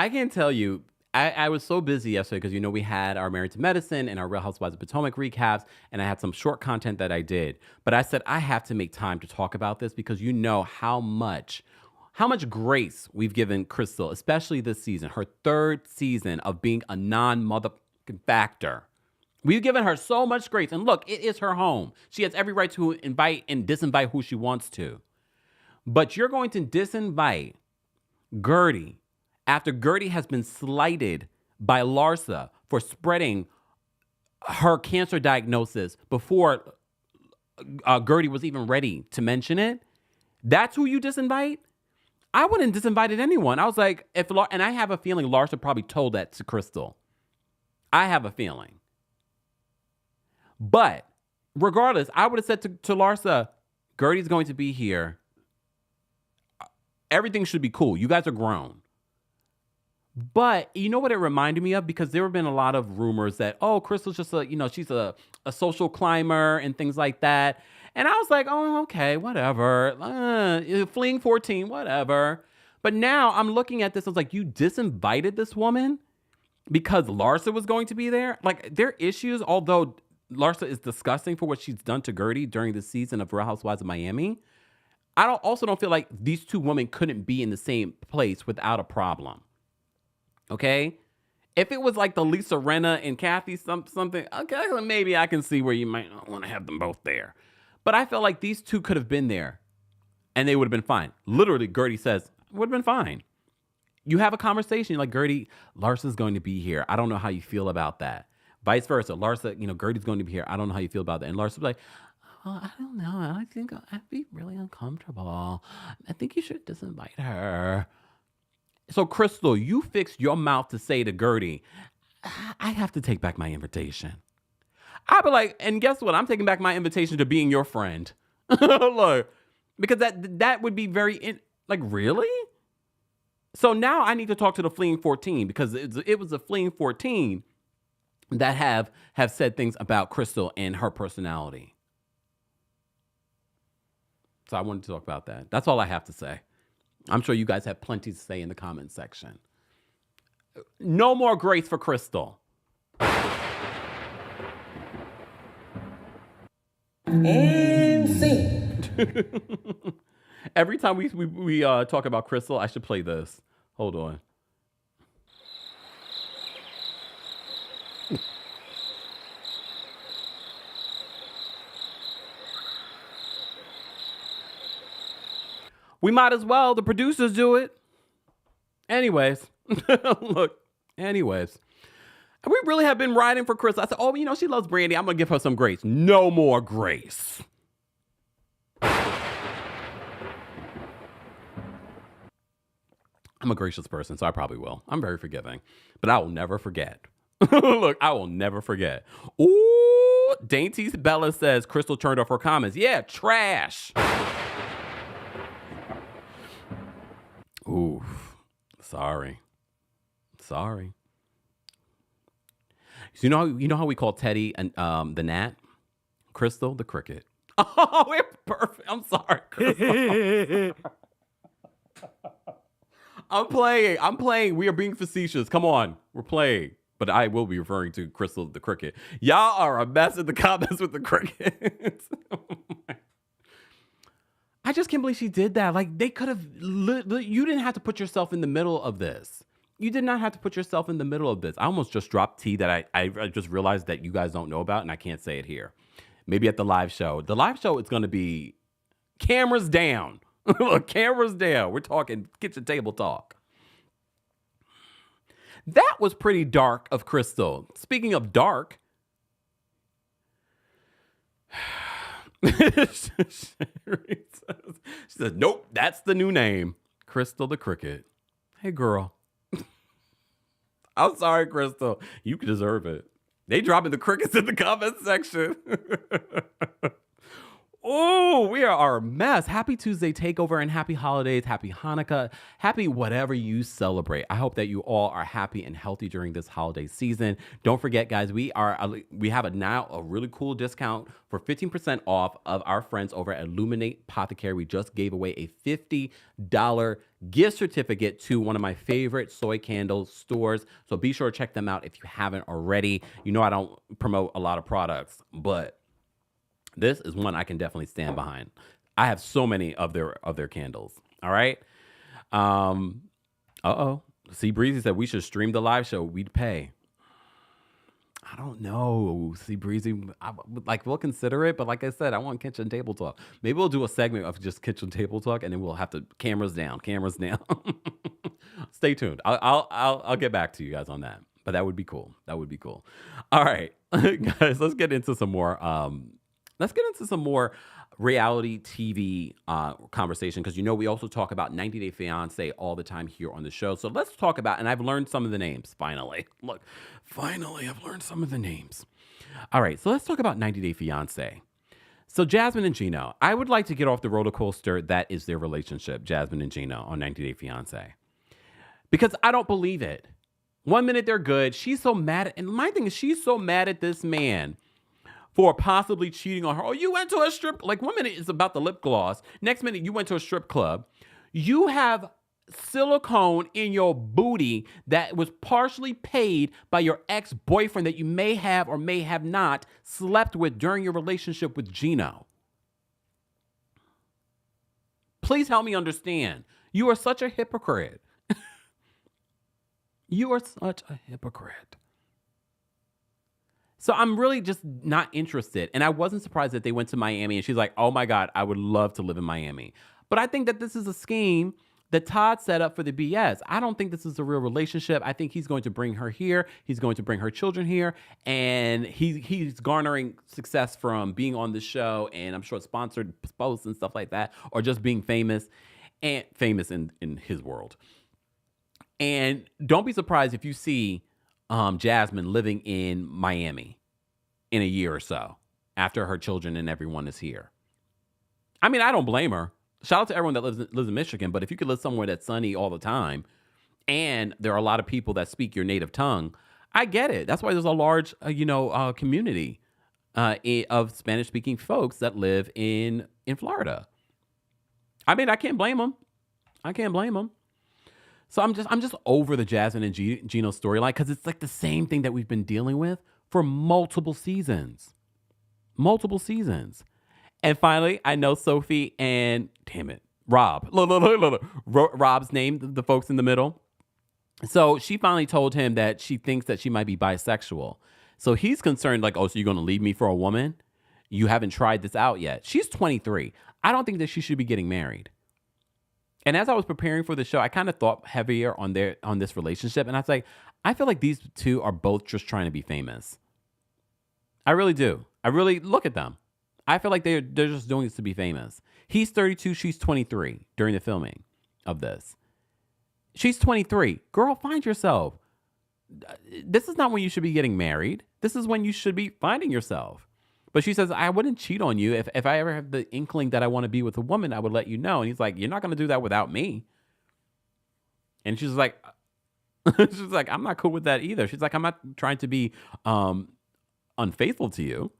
can tell you, I was so busy yesterday because, you know, we had our Married to Medicine and our Real Housewives of Potomac recaps, and I had some short content that I did. But I said, I have to make time to talk about this because you know how much grace we've given Crystal, especially this season, her third season of being a non-motherfucking factor. We've given her so much grace. And look, it is her home. She has every right to invite and disinvite who she wants to. But you're going to disinvite Guerdy after Guerdy has been slighted by Larsa for spreading her cancer diagnosis before Guerdy was even ready to mention it. That's who you disinvite? I wouldn't disinvited anyone. I was like, and I have a feeling Larsa probably told that to Crystal. I have a feeling. But regardless, I would have said to Larsa, Guerdy's going to be here. Everything should be cool. You guys are grown. But you know what it reminded me of? Because there have been a lot of rumors that, oh, Crystal's just she's a social climber and things like that. And I was like, oh, okay, whatever. Fleeing 14, whatever. But now I'm looking at this. I was like, you disinvited this woman because Larsa was going to be there? Like, their issues, although Larsa is disgusting for what she's done to Guerdy during the season of Real Housewives of Miami, I also don't feel like these two women couldn't be in the same place without a problem. Okay? If it was like the Lisa Rinna and Kathy something, okay, maybe I can see where you might not want to have them both there. But I felt like these two could have been there and they would have been fine. Literally, Guerdy says, would have been fine. You have a conversation, you're like, Guerdy, Larsa's going to be here. I don't know how you feel about that. Vice versa. Larsa, Guerdy's going to be here. I don't know how you feel about that. And Larsa's like, oh, I don't know. I think I'd be really uncomfortable. I think you should disinvite her. So, Crystal, you fixed your mouth to say to Guerdy, I have to take back my invitation. I'd be like, and guess what? I'm taking back my invitation to being your friend. Look, because that would be very, really? So now I need to talk to the Fleeing 14 because it was the Fleeing 14 that have said things about Crystal and her personality. So I wanted to talk about that. That's all I have to say. I'm sure you guys have plenty to say in the comments section. No more grace for Crystal. And scene. Every time we talk about Crystal, I should play this. Hold on. We might as well. The producers do it. Anyways, look. Anyways, we really have been riding for Crystal. I said, oh, you know, she loves Brandy. I'm gonna give her some grace. No more grace. I'm a gracious person, so I probably will. I'm very forgiving, but I will never forget. Look, I will never forget. Ooh, Dainty Bella says Crystal turned off her comments. Yeah, trash. Ooh, sorry. So you know how we call Teddy and the gnat? Crystal the cricket. Oh, we're perfect. I'm sorry, Crystal. I'm playing. We are being facetious. Come on. We're playing. But I will be referring to Crystal the cricket. Y'all are a mess in the comments with the crickets. I just can't believe she did that. Like, they could have... You didn't have to put yourself in the middle of this. You did not have to put yourself in the middle of this. I almost just dropped tea that I just realized that you guys don't know about, and I can't say it here. Maybe at the live show. The live show is going to be cameras down. Cameras down. We're talking kitchen table talk. That was pretty dark of Crystal. Speaking of dark, she says, nope, that's the new name. Crystal the cricket. Hey, girl. I'm sorry, Crystal. You deserve it. They dropping the crickets in the comment section. Oh, we are a mess. Happy Tuesday takeover and happy holidays. Happy Hanukkah. Happy whatever you celebrate. I hope that you all are happy and healthy during this holiday season. Don't forget, guys, we have now a really cool discount for 15% off of our friends over at Illuminate Apothecary. We just gave away a $50 gift certificate to one of my favorite soy candle stores. So be sure to check them out if you haven't already. You know I don't promote a lot of products, but this is one I can definitely stand behind. I have so many of their candles. All right. See, Breezy said we should stream the live show. We'd pay. I don't know. See, Breezy, we'll consider it, but like I said, I want kitchen table talk. Maybe we'll do a segment of just kitchen table talk, and then we'll have to cameras down. Stay tuned. I'll get back to you guys on that. But that would be cool. All right, guys, let's get into some more. Let's get into some more reality TV conversation, because we also talk about 90 Day Fiancé all the time here on the show. So let's talk about, and I've learned some of the names, finally. Look, finally, I've learned some of the names. All right, so let's talk about 90 Day Fiancé. So Jasmine and Gino, I would like to get off the roller coaster that is their relationship, Jasmine and Gino, on 90 Day Fiancé. Because I don't believe it. 1 minute they're good. She's so mad and my thing is she's so mad at this man for possibly cheating on her. Oh, you went to a strip. Like 1 minute it's about the lip gloss. Next minute you went to a strip club. You have silicone in your booty that was partially paid by your ex-boyfriend that you may have or may have not slept with during your relationship with Gino. Please help me understand. You are such a hypocrite. You are such a hypocrite. So I'm really just not interested. And I wasn't surprised that they went to Miami and she's like, oh my God, I would love to live in Miami. But I think that this is a scheme that Todd set up for the BS. I don't think this is a real relationship. I think he's going to bring her here. He's going to bring her children here. And he's garnering success from being on the show. And I'm sure sponsored posts and stuff like that. Or just being famous and famous in his world. And don't be surprised if you see Jasmine living in Miami in a year or so after her children and everyone is here. I mean, I don't blame her. Shout out to everyone that lives in Michigan, but if you could live somewhere that's sunny all the time and there are a lot of people that speak your native tongue, I get it. That's why there's a large, community of Spanish-speaking folks that live in Florida. I mean, I can't blame them. So I'm just over the Jasmine and Gino storyline because it's like the same thing that we've been dealing with for multiple seasons. And finally, I know Sophie and, damn it, Rob. Look. Rob's name, the folks in the middle. So she finally told him that she thinks that she might be bisexual. So he's concerned, like, oh, so you're going to leave me for a woman? You haven't tried this out yet. She's 23. I don't think that she should be getting married. And as I was preparing for the show, I kind of thought heavier on this relationship. And I was like, I feel like these two are both just trying to be famous. I really do. I really look at them. I feel like they're just doing this to be famous. He's 32, she's 23 during the filming of this. She's 23. Girl, find yourself. This is not when you should be getting married. This is when you should be finding yourself. But she says, I wouldn't cheat on you. If I ever have the inkling that I want to be with a woman, I would let you know. And he's like, you're not going to do that without me. And she's like, I'm not cool with that either. She's like, I'm not trying to be unfaithful to you.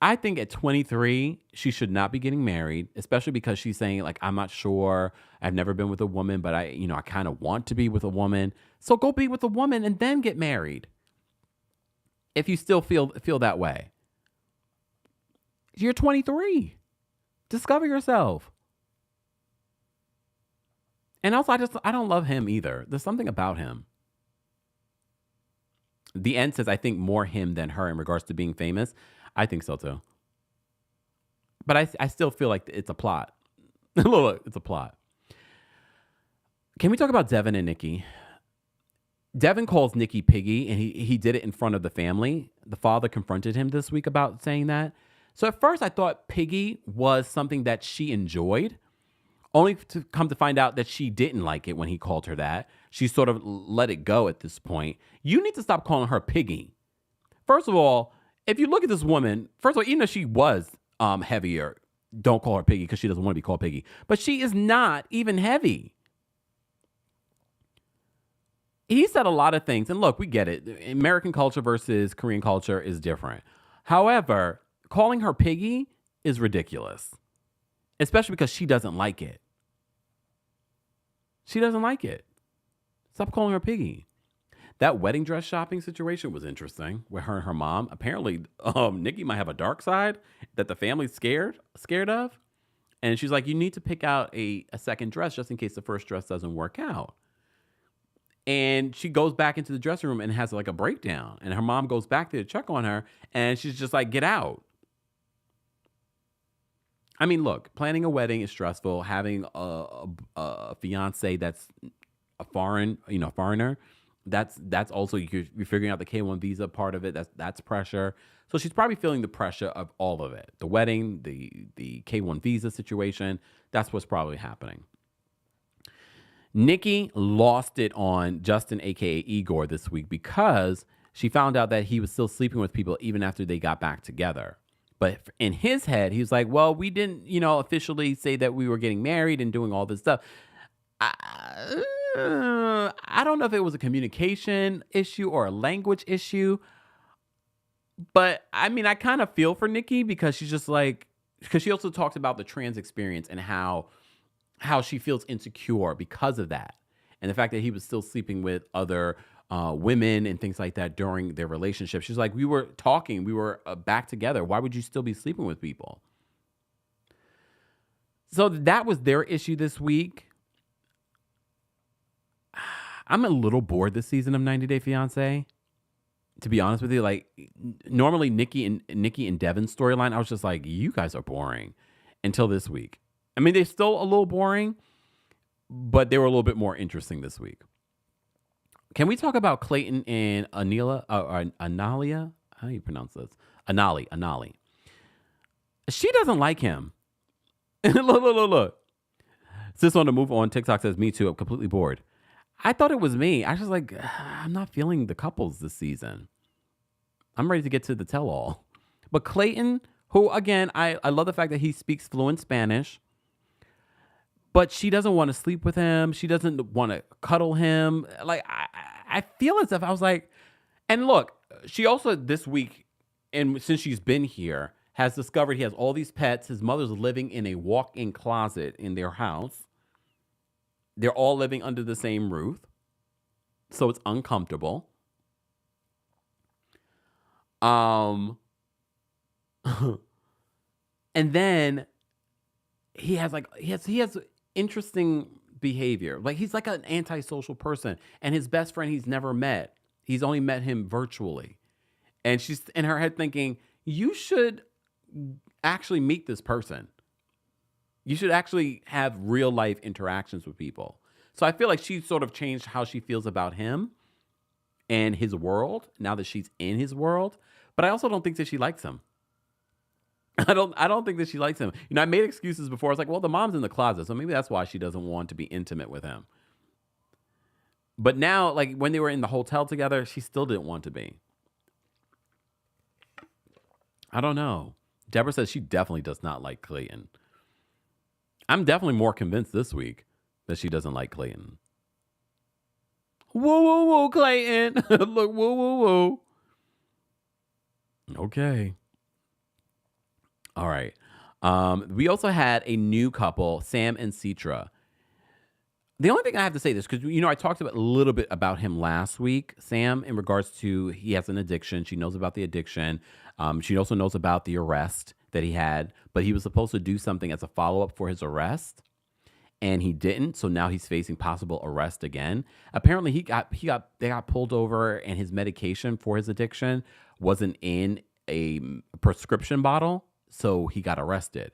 I think at 23, she should not be getting married, especially because she's saying, like, I'm not sure. I've never been with a woman, but I kind of want to be with a woman. So go be with a woman and then get married. If you still feel that way. You're 23. Discover yourself. And also, I don't love him either. There's something about him. The end says, I think more him than her in regards to being famous. I think so too. But I still feel like it's a plot. Look, it's a plot. Can we talk about Devin and Nicki? Devin calls Nicki piggy, and he did it in front of the family. The father confronted him this week about saying that. So at first I thought piggy was something that she enjoyed, only to come to find out that she didn't like it when he called her that. She sort of let it go at this point. You need to stop calling her piggy. First of all, if you look at this woman, first of all, even though she was heavier, don't call her piggy because she doesn't want to be called piggy. But she is not even heavy. He said a lot of things. And look, we get it. American culture versus Korean culture is different. However, calling her piggy is ridiculous. Especially because she doesn't like it. She doesn't like it. Stop calling her piggy. That wedding dress shopping situation was interesting with her and her mom. Apparently, Nicki might have a dark side that the family's scared of. And she's like, you need to pick out a second dress just in case the first dress doesn't work out. And she goes back into the dressing room and has like a breakdown. And her mom goes back there to check on her. And she's just like, get out. I mean, look, planning a wedding is stressful. Having a fiance that's a foreigner, that's also, you're figuring out the K-1 visa part of it. That's pressure. So she's probably feeling the pressure of all of it. The wedding, the K-1 visa situation, that's what's probably happening. Nicki lost it on Justin, a.k.a. Igor, this week because she found out that he was still sleeping with people even after they got back together. But in his head, he was like, well, we didn't, officially say that we were getting married and doing all this stuff. I don't know if it was a communication issue or a language issue. But, I mean, I kind of feel for Nicki because she's just like, because she also talked about the trans experience and how she feels insecure because of that. And the fact that he was still sleeping with other women and things like that during their relationship. She's like, we were talking, we were back together. Why would you still be sleeping with people? So that was their issue this week. I'm a little bored this season of 90 Day Fiancé. To be honest with you, like normally Nicki and Devin's storyline, I was just like, you guys are boring until this week. I mean, they're still a little boring, but they were a little bit more interesting this week. Can we talk about Clayton and Analia? How do you pronounce this? Anali. She doesn't like him. Look. Sis on the move on TikTok says, me too, I'm completely bored. I thought it was me. I was just like, I'm not feeling the couples this season. I'm ready to get to the tell-all. But Clayton, who, again, I love the fact that he speaks fluent Spanish. But she doesn't want to sleep with him. She doesn't want to cuddle him. Like, I feel as if I was like, and look, she also this week, and since she's been here, has discovered he has all these pets. His mother's living in a walk-in closet in their house. They're all living under the same roof. So it's uncomfortable. And then he has interesting behavior. Like he's like an antisocial person, and his best friend he's never met. He's only met him virtually. And she's in her head thinking, you should actually meet this person. You should actually have real life interactions with people. So I feel like she sort of changed how she feels about him and his world now that she's in his world. But I also don't think that she likes him. I don't think that she likes him. You know, I made excuses before. I was like, well, the mom's in the closet, so maybe that's why she doesn't want to be intimate with him. But now, like when they were in the hotel together, she still didn't want to be. I don't know. Deborah says she definitely does not like Clayton. I'm definitely more convinced this week that she doesn't like Clayton. Whoa, whoa, whoa, Clayton. Look, whoa, whoa, whoa. Okay. All right. We also had a new couple, Sam and Citra. The only thing I have to say this, because, you know, I talked about a little bit about him last week, Sam, in regards to he has an addiction. She knows about the addiction. She also knows about the arrest that he had, but he was supposed to do something as a follow-up for his arrest, and he didn't. So now he's facing possible arrest again. Apparently, they got pulled over, and his medication for his addiction wasn't in a prescription bottle, so he got arrested.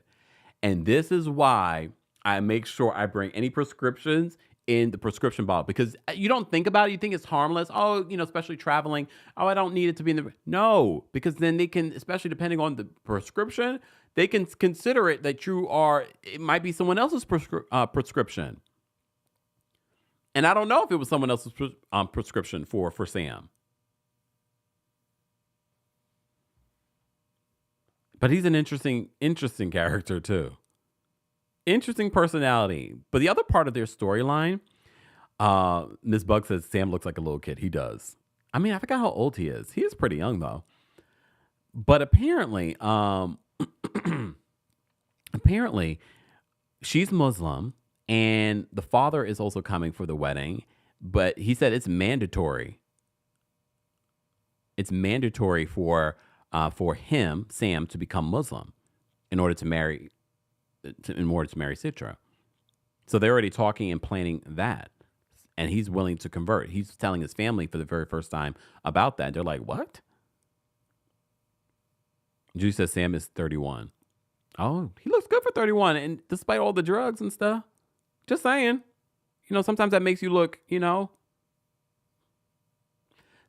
And this is why I make sure I bring any prescriptions in the prescription bottle, because you don't think about it. You think it's harmless. Oh, you know, especially traveling. Oh, I don't need it to be in the... No, because then they can, especially depending on the prescription, they can consider it that it might be someone else's prescription. And I don't know if it was someone else's prescription for Sam. But he's an interesting character too. Interesting personality. But the other part of their storyline, Ms. Bug says Sam looks like a little kid. He does. I mean, I forgot how old he is. He is pretty young though. But apparently, she's Muslim, and the father is also coming for the wedding. But he said it's mandatory. It's mandatory for him, Sam, to become Muslim in order to marry Citra. So they're already talking and planning that. And he's willing to convert. He's telling his family for the very first time about that. They're like, what? Judy says Sam is 31. Oh, he looks good for 31. And despite all the drugs and stuff. Just saying. You know, sometimes that makes you look, you know.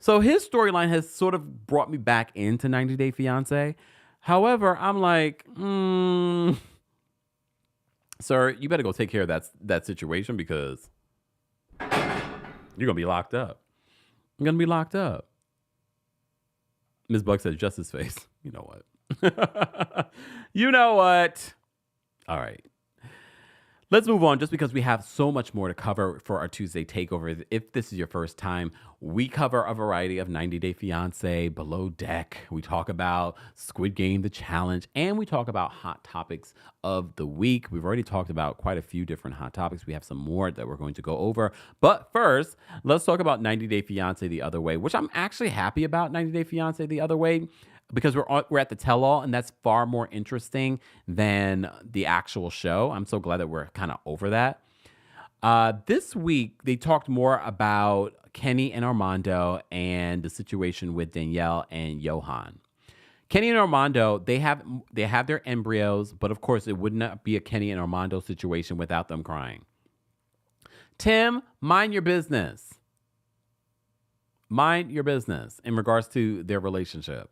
So his storyline has sort of brought me back into 90 Day Fiancé. However, I'm like, sir, you better go take care of that situation, because you're going to be locked up. You're going to be locked up. Ms. Buck says, just his face. You know what? You know what? All right. Let's move on, just because we have so much more to cover for our Tuesday takeover. If this is your first time, we cover a variety of 90 Day Fiancé, Below Deck. We talk about Squid Game, The Challenge, and we talk about hot topics of the week. We've already talked about quite a few different hot topics. We have some more that we're going to go over. But first, let's talk about 90 Day Fiancé The Other Way, which I'm actually happy about 90 Day Fiancé The Other Way, because we're at the tell-all, and that's far more interesting than the actual show. I'm so glad that we're kind of over that. This week, they talked more about Kenny and Armando and the situation with Danielle and Johan. Kenny and Armando, they have their embryos, but of course, it would not be a Kenny and Armando situation without them crying. Tim, mind your business. Mind your business in regards to their relationship.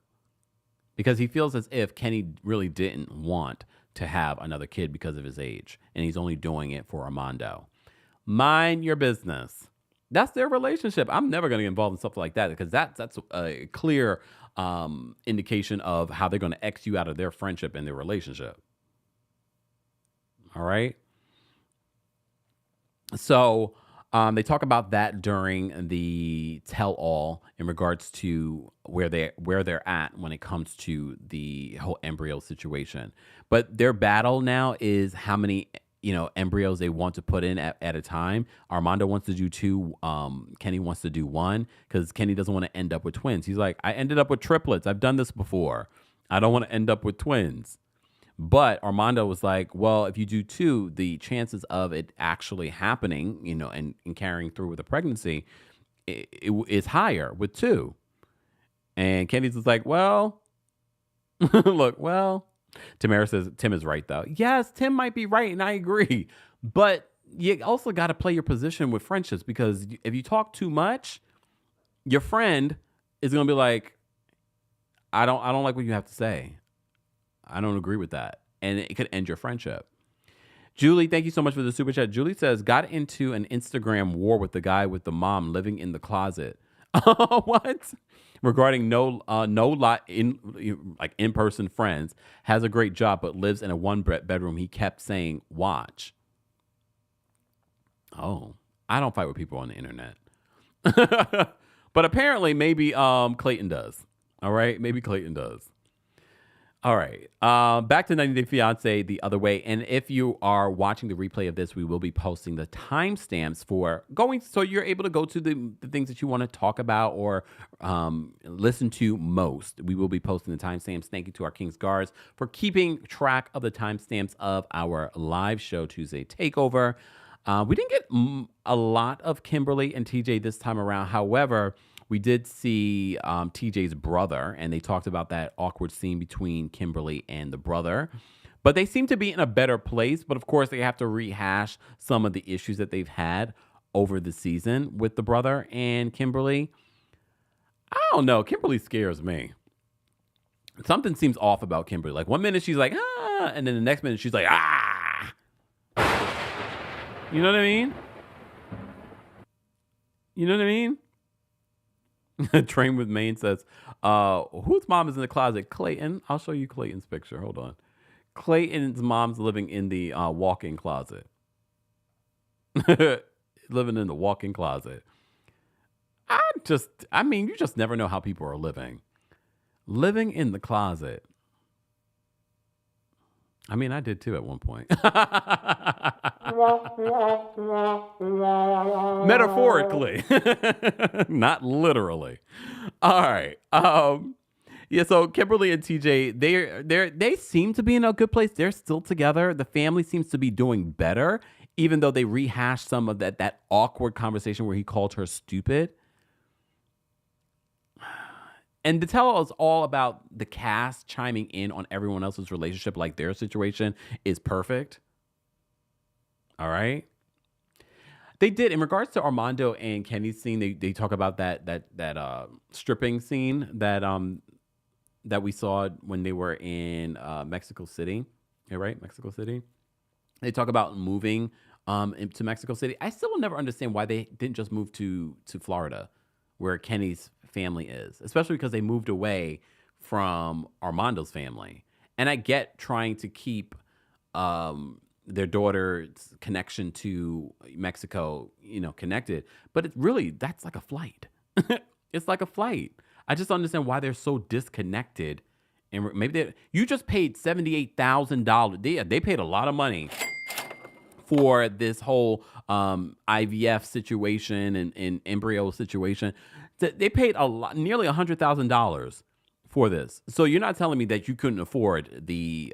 Because he feels as if Kenny really didn't want to have another kid because of his age. And he's only doing it for Armando. Mind your business. That's their relationship. I'm never going to get involved in stuff like that, because that's a clear indication of how they're going to X you out of their friendship and their relationship. All right? So they talk about that during the tell-all in regards to where they're at when it comes to the whole embryo situation. But their battle now is how many embryos they want to put in at a time. Armando wants to do 2. Kenny wants to do 1, because Kenny doesn't want to end up with twins. He's like, I ended up with triplets. I've done this before. I don't want to end up with twins. But Armando was like, well, if you do 2, the chances of it actually happening, and carrying through with a pregnancy is higher with 2. And Kenny's was like, well, look, well, Tamara says Tim is right, though. Yes, Tim might be right, and I agree. But you also got to play your position with friendships, because if you talk too much, your friend is going to be like, I don't like what you have to say. I don't agree with that. And it could end your friendship. Julie, thank you so much for the super chat. Julie says, got into an Instagram war with the guy with the mom living in the closet. What? Regarding no lot in-person friends, has a great job, but lives in a 1-bedroom. He kept saying, watch. Oh, I don't fight with people on the internet. But apparently maybe Clayton does. All right. Maybe Clayton does. All right. Back to 90 Day Fiancé the other way. And if you are watching the replay of this, we will be posting the timestamps for going, so you're able to go to the things that you want to talk about or listen to most. We will be posting the timestamps. Thank you to our King's Guards for keeping track of the timestamps of our live show Tuesday Takeover. We didn't get a lot of Kimberly and TJ this time around. However, we did see TJ's brother, and they talked about that awkward scene between Kimberly and the brother. But they seem to be in a better place. But of course, they have to rehash some of the issues that they've had over the season with the brother and Kimberly. I don't know. Kimberly scares me. Something seems off about Kimberly. Like 1 minute she's like, ah, and then the next minute she's like, ah. You know what I mean? You know what I mean? Train with Maine says, whose mom is in the closet? Clayton. I'll show you Clayton's picture. Hold on. Clayton's mom's living in the walk-in closet. Living in the walk-in closet. You just never know how people are living. Living in the closet. I mean, I did too at one point. Metaphorically, not literally. All right. Yeah. So Kimberly and TJ, they seem to be in a good place. They're still together. The family seems to be doing better, even though they rehashed some of that awkward conversation where he called her stupid. And to tell us all about the cast chiming in on everyone else's relationship, like their situation is perfect. All right. They did, in regards to Armando and Kenny's scene, they talk about that stripping scene that we saw when they were in Mexico City. Yeah, right? Mexico City. They talk about moving into Mexico City. I still will never understand why they didn't just move to Florida, where Kenny's family is, especially because they moved away from Armando's family. And I get trying to keep their daughter's connection to Mexico, connected, but that's like a flight. It's like a flight. I just don't understand why they're so disconnected. And maybe you just paid $78,000. They paid a lot of money for this whole IVF situation and embryo situation. They paid nearly $100,000 for this. So you're not telling me that you couldn't afford the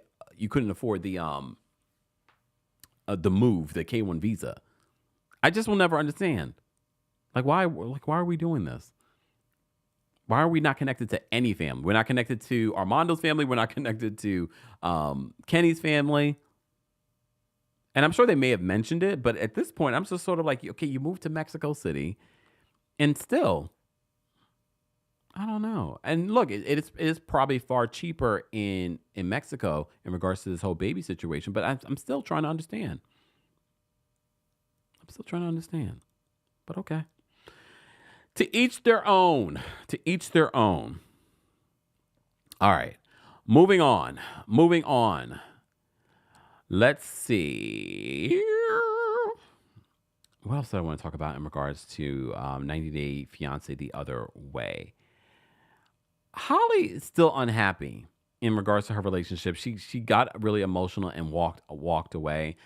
move, the K-1 visa. I just will never understand. Why are we doing this? Why are we not connected to any family? We're not connected to Armando's family. We're not connected to Kenny's family. And I'm sure they may have mentioned it, but at this point, I'm just sort of like, okay, you moved to Mexico City, and still, I don't know. And look, it is probably far cheaper in Mexico in regards to this whole baby situation, but I'm still trying to understand. But okay. To each their own. All right. Moving on. Let's see. What else do I want to talk about in regards to 90 Day Fiancé the other way? Holly is still unhappy in regards to her relationship. She got really emotional and walked away.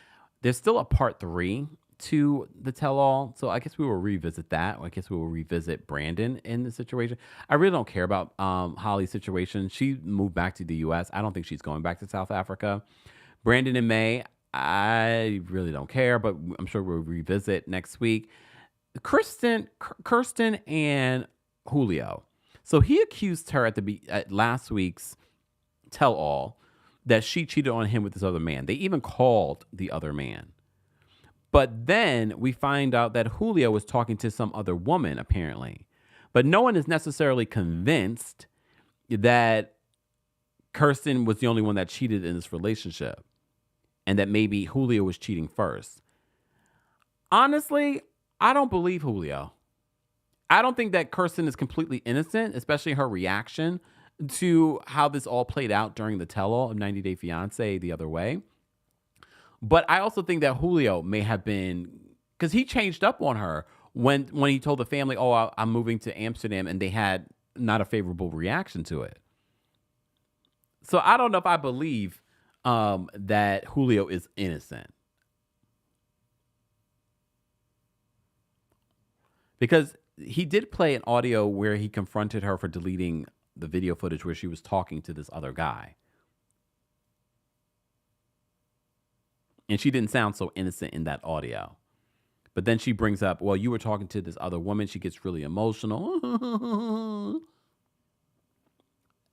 There's still a part 3 to the tell-all, so I guess we will revisit that. I guess we will revisit Brandon in the situation. I really don't care about Holly's situation. She moved back to the U.S. I don't think she's going back to South Africa. Brandon and May, I really don't care, but I'm sure we'll revisit next week. Kirsten and Julio. So he accused her at last week's tell-all that she cheated on him with this other man. They even called the other man. But then we find out that Julio was talking to some other woman, apparently. But no one is necessarily convinced that Kirsten was the only one that cheated in this relationship and that maybe Julio was cheating first. Honestly, I don't believe Julio. I don't think that Kirsten is completely innocent, especially her reaction to how this all played out during the tell-all of 90 Day Fiancé the other way. But I also think that Julio may have been, because he changed up on her when he told the family, oh, I'm moving to Amsterdam, and they had not a favorable reaction to it. So I don't know if I believe that Julio is innocent. Because he did play an audio where he confronted her for deleting the video footage where she was talking to this other guy. And she didn't sound so innocent in that audio. But then she brings up, well, you were talking to this other woman. She gets really emotional.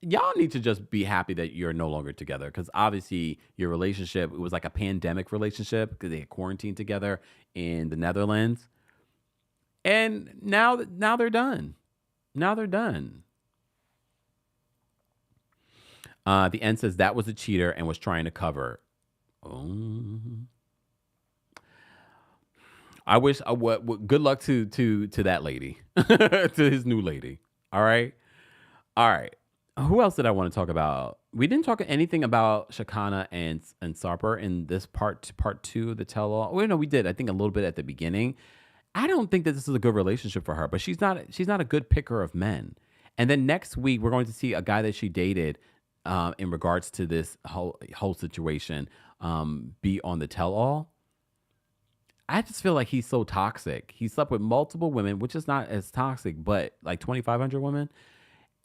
Y'all need to just be happy that you're no longer together, because obviously your relationship, it was like a pandemic relationship because they had quarantined together in the Netherlands. And now they're done. Now they're done. The end says that was a cheater and was trying to cover. Oh. I wish. Good luck to that lady, to his new lady. All right. Who else did I want to talk about? We didn't talk anything about Shakana and Sarper in this part two of the tell-all. Well, no, we did. I think a little bit at the beginning. I don't think that this is a good relationship for her, but she's not a good picker of men. And then next week we're going to see a guy that she dated in regards to this whole situation be on the tell-all. I just feel like he's so toxic. He slept with multiple women, which is not as toxic, but like 2,500 women.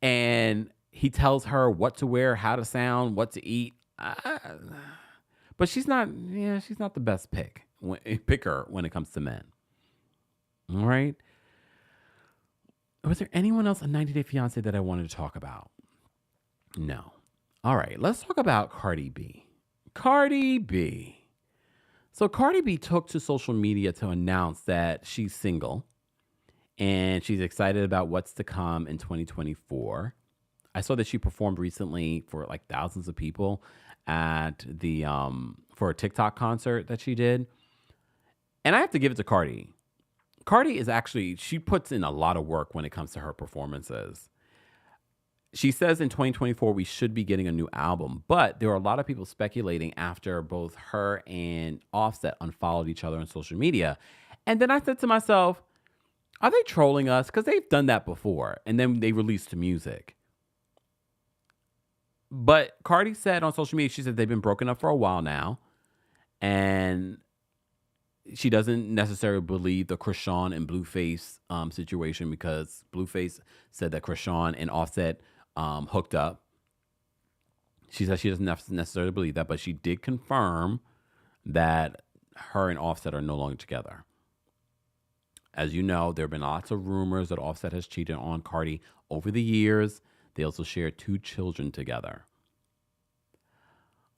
And he tells her what to wear, how to sound, what to eat. But she's not the best picker when it comes to men. All right. Was there anyone else on 90 Day Fiancé that I wanted to talk about? No. All right. Let's talk about Cardi B. Cardi B. So Cardi B took to social media to announce that she's single and she's excited about what's to come in 2024. I saw that she performed recently for like thousands of people at the for a TikTok concert that she did. And I have to give it to Cardi. Cardi is actually, she puts in a lot of work when it comes to her performances. She says in 2024, we should be getting a new album, but there are a lot of people speculating after both her and Offset unfollowed each other on social media. And then I said to myself, are they trolling us? Because they've done that before. And then they released music. But Cardi said on social media, she said they've been broken up for a while now. And she doesn't necessarily believe the Krishan and Blueface situation, because Blueface said that Krishan and Offset hooked up. She said she doesn't necessarily believe that, but she did confirm that her and Offset are no longer together. As you know, there have been lots of rumors that Offset has cheated on Cardi over the years. They also share 2 children together.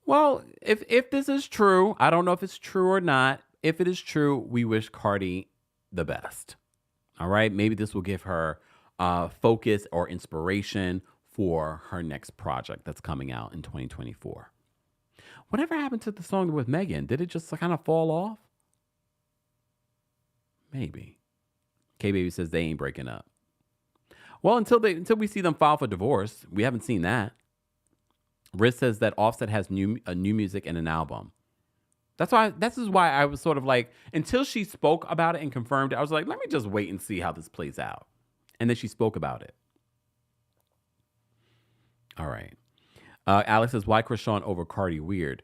Well, if this is true, I don't know if it's true or not. If it is true, we wish Cardi the best. All right. Maybe this will give her focus or inspiration for her next project that's coming out in 2024. Whatever happened to the song with Megan? Did it just kind of fall off? Maybe. K-Baby says they ain't breaking up. Well, until we see them file for divorce, we haven't seen that. Riz says that Offset has new music and an album. This is why I was sort of like, until she spoke about it and confirmed it, I was like, let me just wait and see how this plays out. And then she spoke about it. All right. Alex says, why Krishan over Cardi? Weird.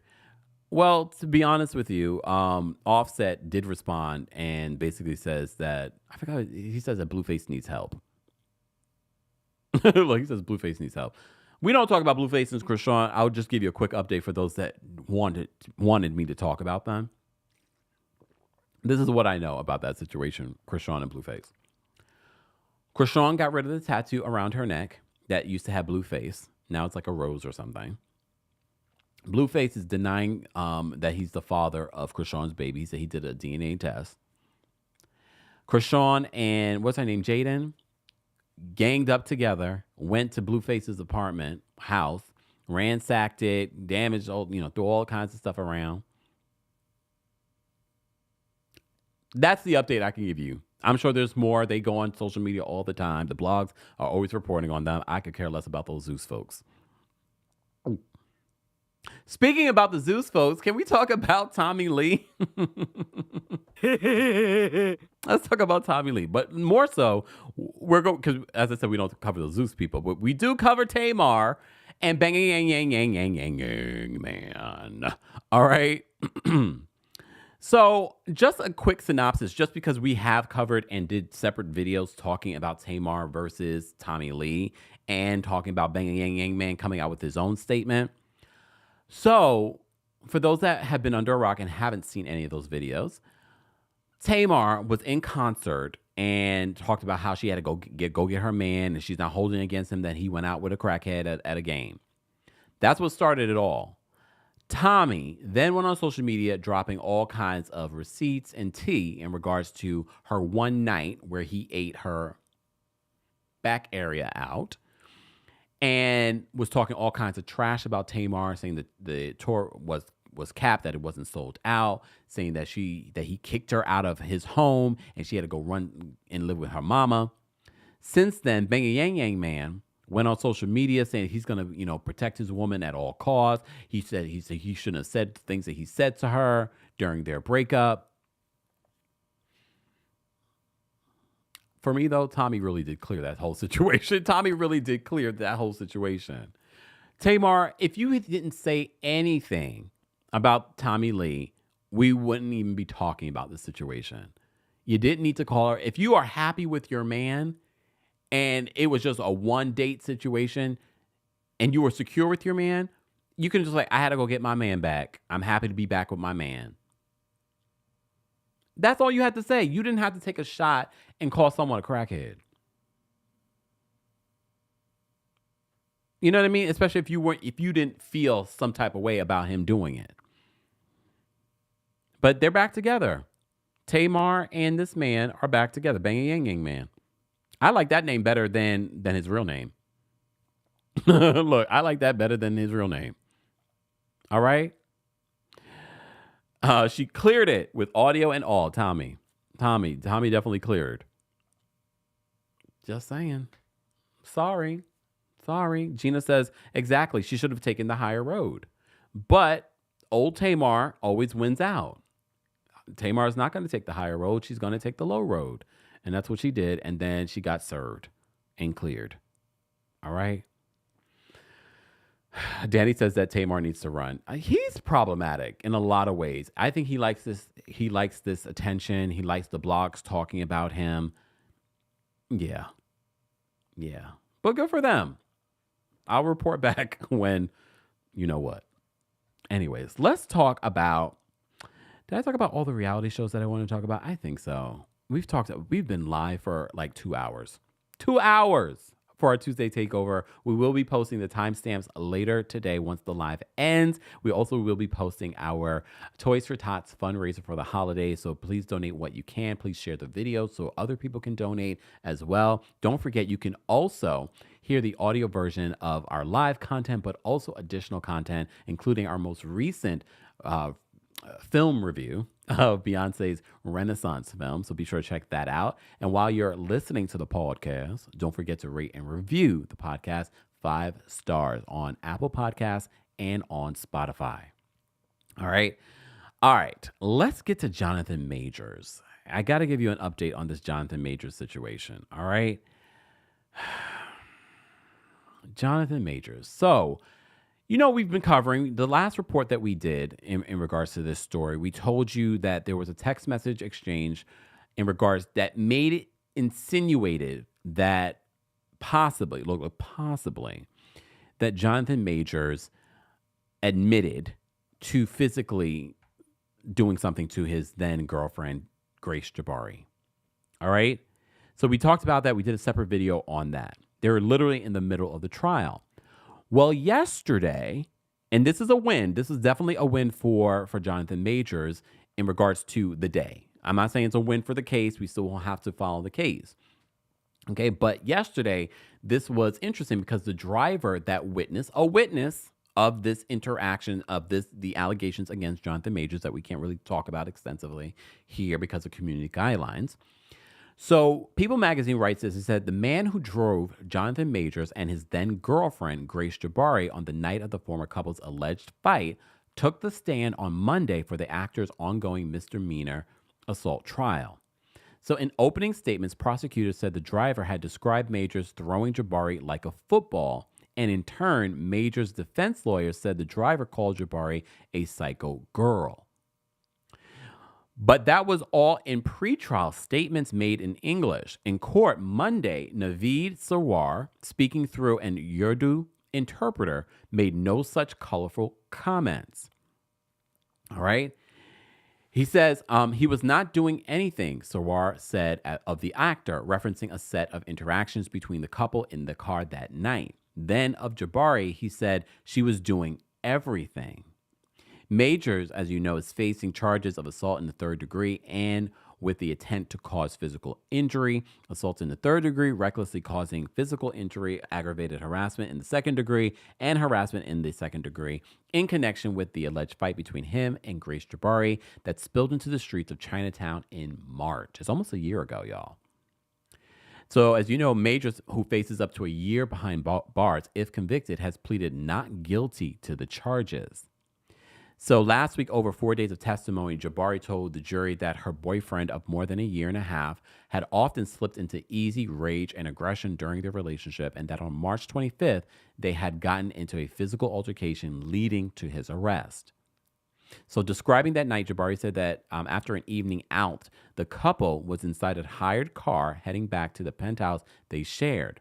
Well, to be honest with you, Offset did respond and basically says that I forgot. He says that Blueface needs help. Like he says, Blueface needs help. We don't talk about Blueface and Krishan. I'll just give you a quick update for those that wanted me to talk about them. This is what I know about that situation, Krishan and Blueface. Krishan got rid of the tattoo around her neck that used to have Blueface. Now it's like a rose or something. Blueface is denying that he's the father of Krishan's baby. He said he did a DNA test. Krishan and what's her name, Jaden, ganged up together, went to Blueface's apartment house, ransacked it, damaged all, threw all kinds of stuff around. That's the update I can give you. I'm sure there's more. They go on social media all the time. The blogs are always reporting on them. I could care less about those Zeus folks. Speaking about the Zeus folks, can we talk about Tommie Lee? Let's talk about Tommie Lee. But more so, we're going, because as I said, we don't cover the Zeus people, but we do cover Tamar and banging yang yang yang yang yang yang man. All right. So just a quick synopsis, just because we have covered and did separate videos talking about Tamar versus Tommie Lee and talking about Bang Yang Yang Man coming out with his own statement. So for those that have been under a rock and haven't seen any of those videos, Tamar was in concert and talked about how she had to go get her man and she's not holding against him that he went out with a crackhead at a game. That's what started it all. Tommie then went on social media dropping all kinds of receipts and tea in regards to her one night where he ate her back area out and was talking all kinds of trash about Tamar, saying that the tour was capped, that it wasn't sold out, saying that he kicked her out of his home and she had to go run and live with her mama. Since then, Bang Yang Yang Man went on social media saying he's going to, protect his woman at all costs. He said he shouldn't have said things that he said to her during their breakup. For me, though, Tommie really did clear that whole situation. Tommie really did clear that whole situation. Tamar, if you didn't say anything about Tommie Lee, we wouldn't even be talking about this situation. You didn't need to call her. If you are happy with your man, and it was just a one date situation and you were secure with your man, you can just I had to go get my man back. I'm happy to be back with my man. That's all you had to say. You didn't have to take a shot and call someone a crackhead. You know what I mean? Especially if you didn't feel some type of way about him doing it. But they're back together. Tamar and this man are back together. Bang Yang Yang Man. I like that name better than his real name. Look, I like that better than his real name. All right? She cleared it with audio and all, Tommie. Tommie definitely cleared. Just saying. Sorry. Gina says, exactly, she should have taken the higher road. But old Tamar always wins out. Tamar is not going to take the higher road. She's going to take the low road. And that's what she did. And then she got served and cleared. All right. Danny says that Tamar needs to run. He's problematic in a lot of ways. I think he likes this. He likes this attention. He likes the blogs talking about him. Yeah. But good for them. I'll report back when you know what. Anyways, let's talk about. Did I talk about all the reality shows that I want to talk about? I think so. We've been live for like 2 hours. 2 hours for our Tuesday takeover. We will be posting the timestamps later today once the live ends. We also will be posting our Toys for Tots fundraiser for the holidays. So please donate what you can. Please share the video so other people can donate as well. Don't forget, you can also hear the audio version of our live content, but also additional content, including our most recent film review of Beyonce's Renaissance film. So be sure to check that out. And while you're listening to the podcast, don't forget to rate and review the podcast 5 stars on Apple Podcasts and on Spotify. All right. Let's get to Jonathan Majors. I got to give you an update on this Jonathan Majors situation. All right. Jonathan Majors. So, You know, we've been covering the last report that we did in regards to this story. We told you that there was a text message exchange in regards that made it insinuated that possibly that Jonathan Majors admitted to physically doing something to his then girlfriend, Grace Jabari. All right. So we talked about that. We did a separate video on that. They were literally in the middle of the trial. Well, yesterday, and this is a win. This is definitely a win for Jonathan Majors in regards to the day. I'm not saying it's a win for the case. We still will have to follow the case. Okay, but yesterday, this was interesting because the driver that witnessed, a witness of this interaction of the allegations against Jonathan Majors that we can't really talk about extensively here because of community guidelines. So People Magazine writes this. It said, the man who drove Jonathan Majors and his then girlfriend, Grace Jabari, on the night of the former couple's alleged fight took the stand on Monday for the actor's ongoing misdemeanor assault trial. So in opening statements, prosecutors said the driver had described Majors throwing Jabari like a football. And in turn, Majors' defense lawyer said the driver called Jabari a psycho girl. But that was all in pretrial statements made in English. In court Monday, Naveed Sarwar, speaking through an Urdu interpreter, made no such colorful comments. All right. He says he was not doing anything, Sarwar said of the actor, referencing a set of interactions between the couple in the car that night. Then of Jabari, he said she was doing everything. Majors, as you know, is facing charges of assault in the third degree and with the intent to cause physical injury, assault in the third degree, recklessly causing physical injury, aggravated harassment in the second degree, and harassment in the second degree in connection with the alleged fight between him and Grace Jabari that spilled into the streets of Chinatown in March. It's almost a year ago, y'all. So, as you know, Majors, who faces up to a year behind bars if convicted, has pleaded not guilty to the charges. So last week, over 4 days of testimony, Jabari told the jury that her boyfriend of more than a year and a half had often slipped into easy rage and aggression during their relationship, and that on March 25th, they had gotten into a physical altercation leading to his arrest. So describing that night, Jabari said that after an evening out, the couple was inside a hired car heading back to the penthouse they shared.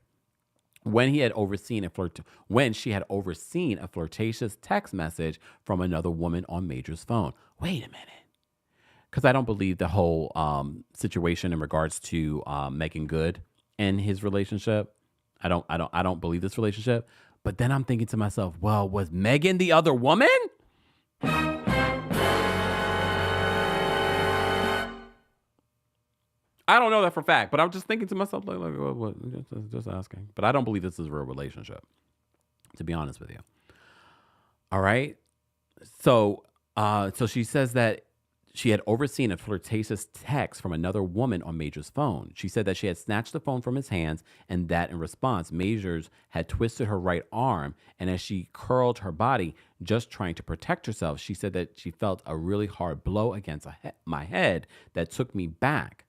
When she had overseen a flirtatious text message from another woman on Major's phone. Wait a minute, because I don't believe the whole situation in regards to Megan Good and his relationship. I don't believe this relationship. But then I'm thinking to myself, well, was Megan the other woman? I don't know that for a fact, but I'm just thinking to myself, like what, just asking. But I don't believe this is a real relationship, to be honest with you. All right. So she says that she had overseen a flirtatious text from another woman on Major's phone. She said that she had snatched the phone from his hands and that in response, Majors had twisted her right arm. And as she curled her body, just trying to protect herself, she said that she felt a really hard blow against my head that took me back.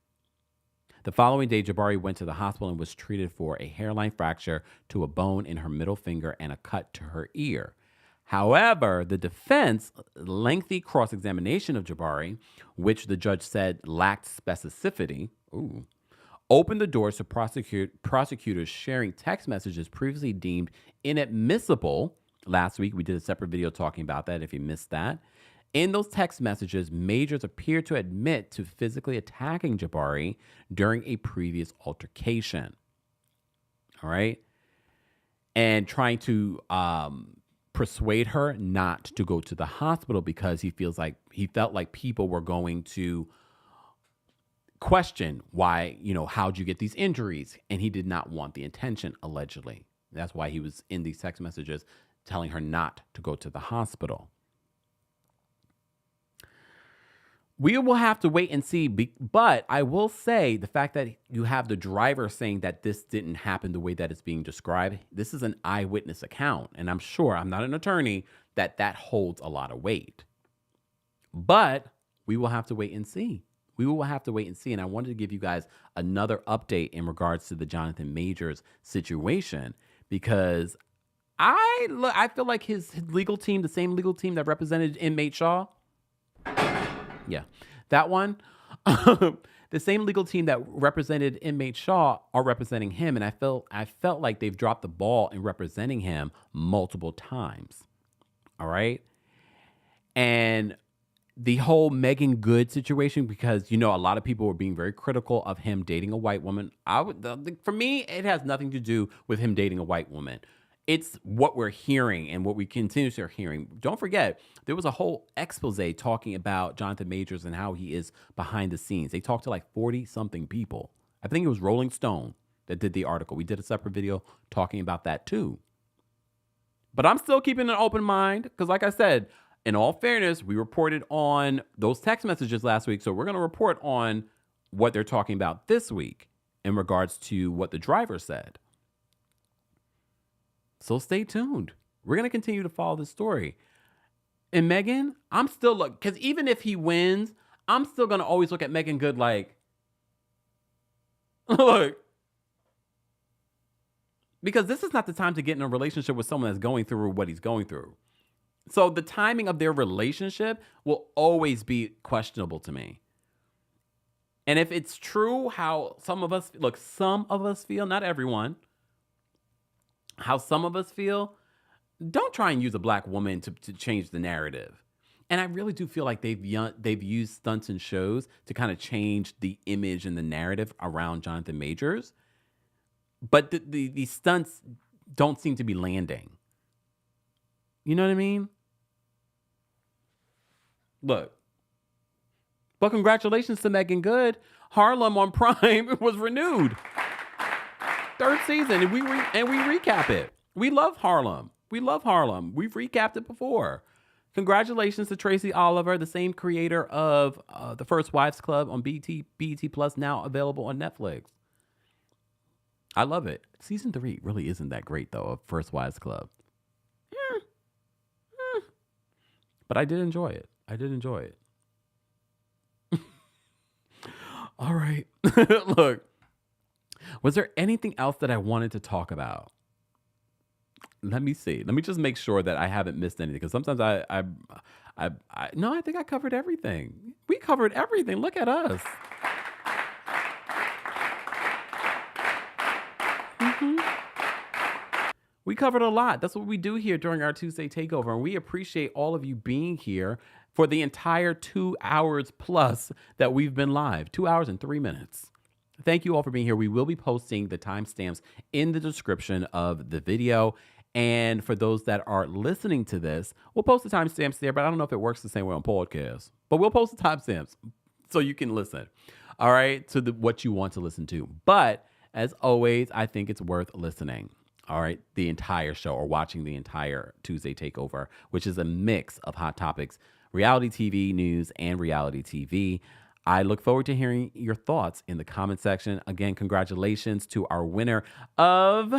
The following day, Jabari went to the hospital and was treated for a hairline fracture to a bone in her middle finger and a cut to her ear. However, the defense lengthy cross-examination of Jabari, which the judge said lacked specificity, opened the doors to prosecutors sharing text messages previously deemed inadmissible. Last week, we did a separate video talking about that if you missed that. In those text messages, Majors appeared to admit to physically attacking Jabari during a previous altercation. All right. And trying to persuade her not to go to the hospital because he felt like people were going to question why, how'd you get these injuries? And he did not want the attention, allegedly. That's why he was in these text messages telling her not to go to the hospital. We will have to wait and see, but I will say the fact that you have the driver saying that this didn't happen the way that it's being described, this is an eyewitness account, and I'm sure, I'm not an attorney, that holds a lot of weight. But we will have to wait and see. We will have to wait and see, and I wanted to give you guys another update in regards to the Jonathan Majors situation because I feel like his legal team, the same legal team that represented inmate Shaw. Yeah, that one. The same legal team that represented inmate Shaw are representing him, and I felt like they've dropped the ball in representing him multiple times. All right, and the whole Megan Good situation, because a lot of people were being very critical of him dating a white woman. For me, it has nothing to do with him dating a white woman. It's what we're hearing and what we continuously are hearing. Don't forget, there was a whole expose talking about Jonathan Majors and how he is behind the scenes. They talked to like 40-something people. I think it was Rolling Stone that did the article. We did a separate video talking about that too. But I'm still keeping an open mind because, like I said, in all fairness, we reported on those text messages last week. So we're going to report on what they're talking about this week in regards to what the driver said. So stay tuned. We're going to continue to follow this story. And Megan, I'm still because even if he wins, I'm still going to always look at Megan Good like, look, because this is not the time to get in a relationship with someone that's going through what he's going through. So the timing of their relationship will always be questionable to me. And if it's true how some of us feel, not everyone, how some of us feel, don't try and use a black woman to change the narrative. And I really do feel like they've used stunts and shows to kind of change the image and the narrative around Jonathan Majors. But the stunts don't seem to be landing. You know what I mean? Look. But congratulations to Megan Good. Harlem on Prime was renewed. 3rd season, and we recap it. We love Harlem. We've recapped it before. Congratulations to Tracy Oliver, the same creator of The First Wives Club on BET Plus, now available on Netflix. I love it. Season 3 really isn't that great, though, of First Wives Club. But I did enjoy it. All right. Look, was there anything else that I wanted to talk about? Let me see. Let me just make sure that I haven't missed anything, because sometimes I think I covered everything. We covered everything. Look at us. We covered a lot. That's what we do here during our Tuesday Takeover. And we appreciate all of you being here for the entire 2 hours plus that we've been live. 2 hours and 3 minutes. Thank you all for being here. We will be posting the timestamps in the description of the video. And for those that are listening to this, we'll post the timestamps there, but I don't know if it works the same way on podcasts. But we'll post the timestamps so you can listen. All right, to what you want to listen to. But as always, I think it's worth listening. All right, the entire show, or watching the entire Tuesday Takeover, which is a mix of hot topics, reality TV news, and reality TV. I look forward to hearing your thoughts in the comment section. Again, congratulations to our winner of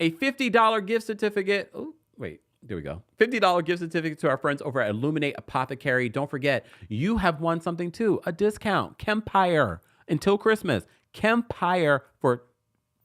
a $50 gift certificate. Oh, wait, there we go. $50 gift certificate to our friends over at Illuminate Apothecary. Don't forget, you have won something too, a discount. Kempire until Christmas. Kempire for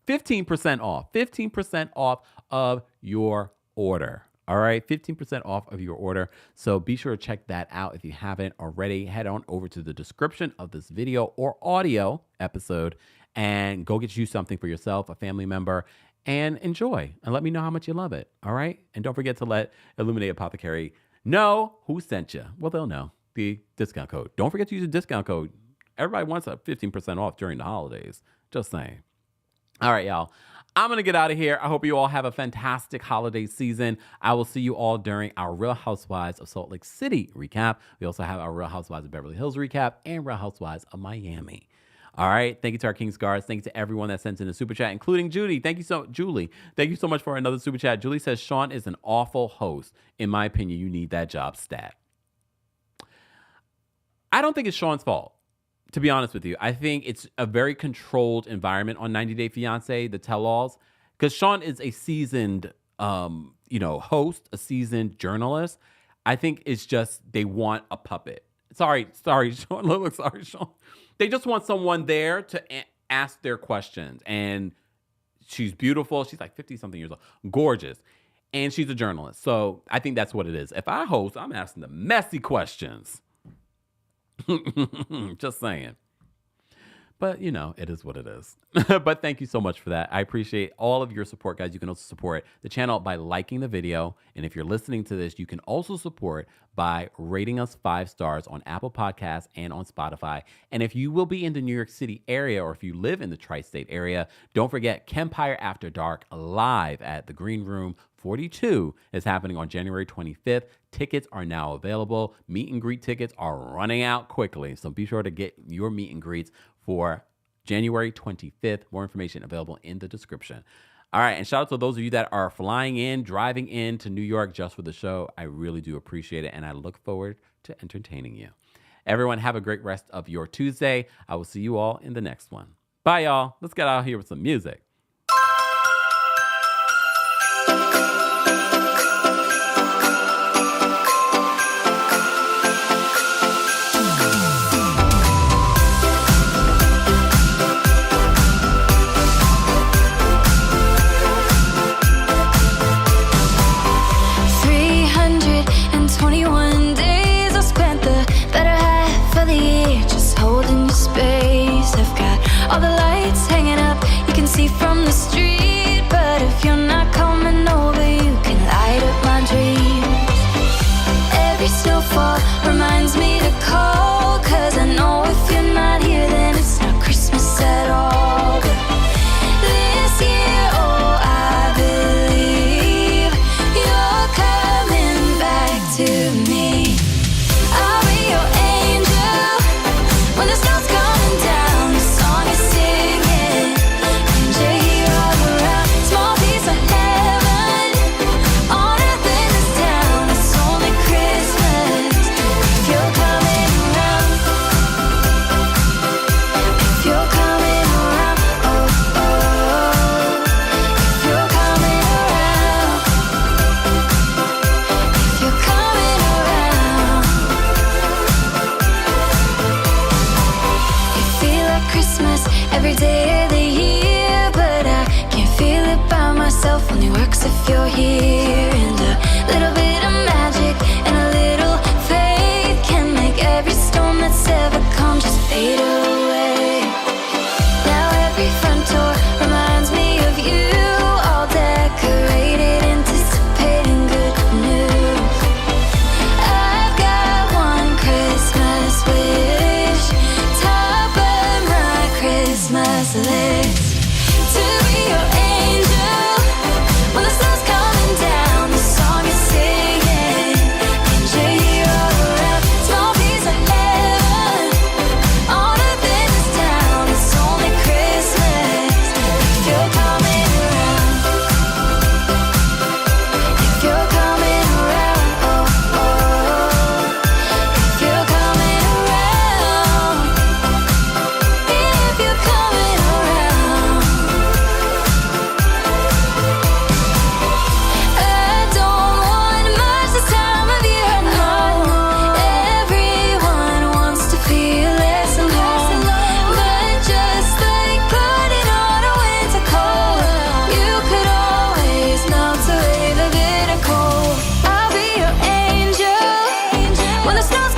15% off. 15% off of your order. All right, 15% off of your order. So be sure to check that out if you haven't already. Head on over to the description of this video or audio episode and go get you something for yourself, a family member, and enjoy. And let me know how much you love it. All right? And don't forget to let Illuminate Apothecary know who sent you. Well, they'll know. The discount code. Don't forget to use the discount code. Everybody wants a 15% off during the holidays. Just saying. All right, y'all. I'm going to get out of here. I hope you all have a fantastic holiday season. I will see you all during our Real Housewives of Salt Lake City recap. We also have our Real Housewives of Beverly Hills recap and Real Housewives of Miami. All right. Thank you to our King's Guards. Thank you to everyone that sent in a super chat, including Judy. Julie. Thank you so much for another super chat. Julie says, Sean is an awful host. In my opinion, you need that job stat. I don't think it's Sean's fault. To be honest with you, I think it's a very controlled environment on 90 Day Fiancé, the tell-alls, because Sean is a seasoned, host, a seasoned journalist. I think it's just they want a puppet. Sorry, Sean. Look, sorry, Sean. They just want someone there to ask their questions, and She's beautiful. She's like 50-something years old. Gorgeous. And she's a journalist. So I think that's what it is. If I host, I'm asking the messy questions. Just saying. But, you know, it is what it is. But thank you so much for that. I appreciate all of your support, guys. You can also support the channel by liking the video. And if you're listening to this, you can also support by rating us 5 stars on Apple Podcasts and on Spotify. And if you will be in the New York City area, or if you live in the tri-state area, don't forget Kempire After Dark live at the Green Room 42 is happening on January 25th. Tickets are now available. Meet and greet tickets are running out quickly. So be sure to get your meet and greets for January 25th. More information available in the description. All right. And shout out to those of you that are flying in, driving in to New York just for the show. I really do appreciate it. And I look forward to entertaining you. Everyone, have a great rest of your Tuesday. I will see you all in the next one. Bye, y'all. Let's get out here with some music. All the lights hanging up, you can see from the street. But if you're not coming over, you can light up my dreams. Every snowfall reminds me to call, 'cause I know if you're not here, then it's not Christmas at all. But this year, oh, I believe you're coming back to me. I'll be your angel when the snow's coming down. Every day of the year, but I can't feel it by myself. Only works if you're here. And a little bit of magic and a little faith can make every storm that's ever come just fade away. Now every front door reminds me of you, all decorated, anticipating good news. I've got one Christmas wish, top of my Christmas list, to be your angel when the sun's coming down. The song is singing, and you're here all around. Small piece of heaven on earth in this town. It's only Christmas if you're coming around. If you're coming around, oh, oh. If you're coming around, if you're coming around. I don't want much this time of year, I know. Everyone wants to feel less alone, but just like putting on a winter coat, you could always melt away the bitter cold. I'll be your angel when the snow's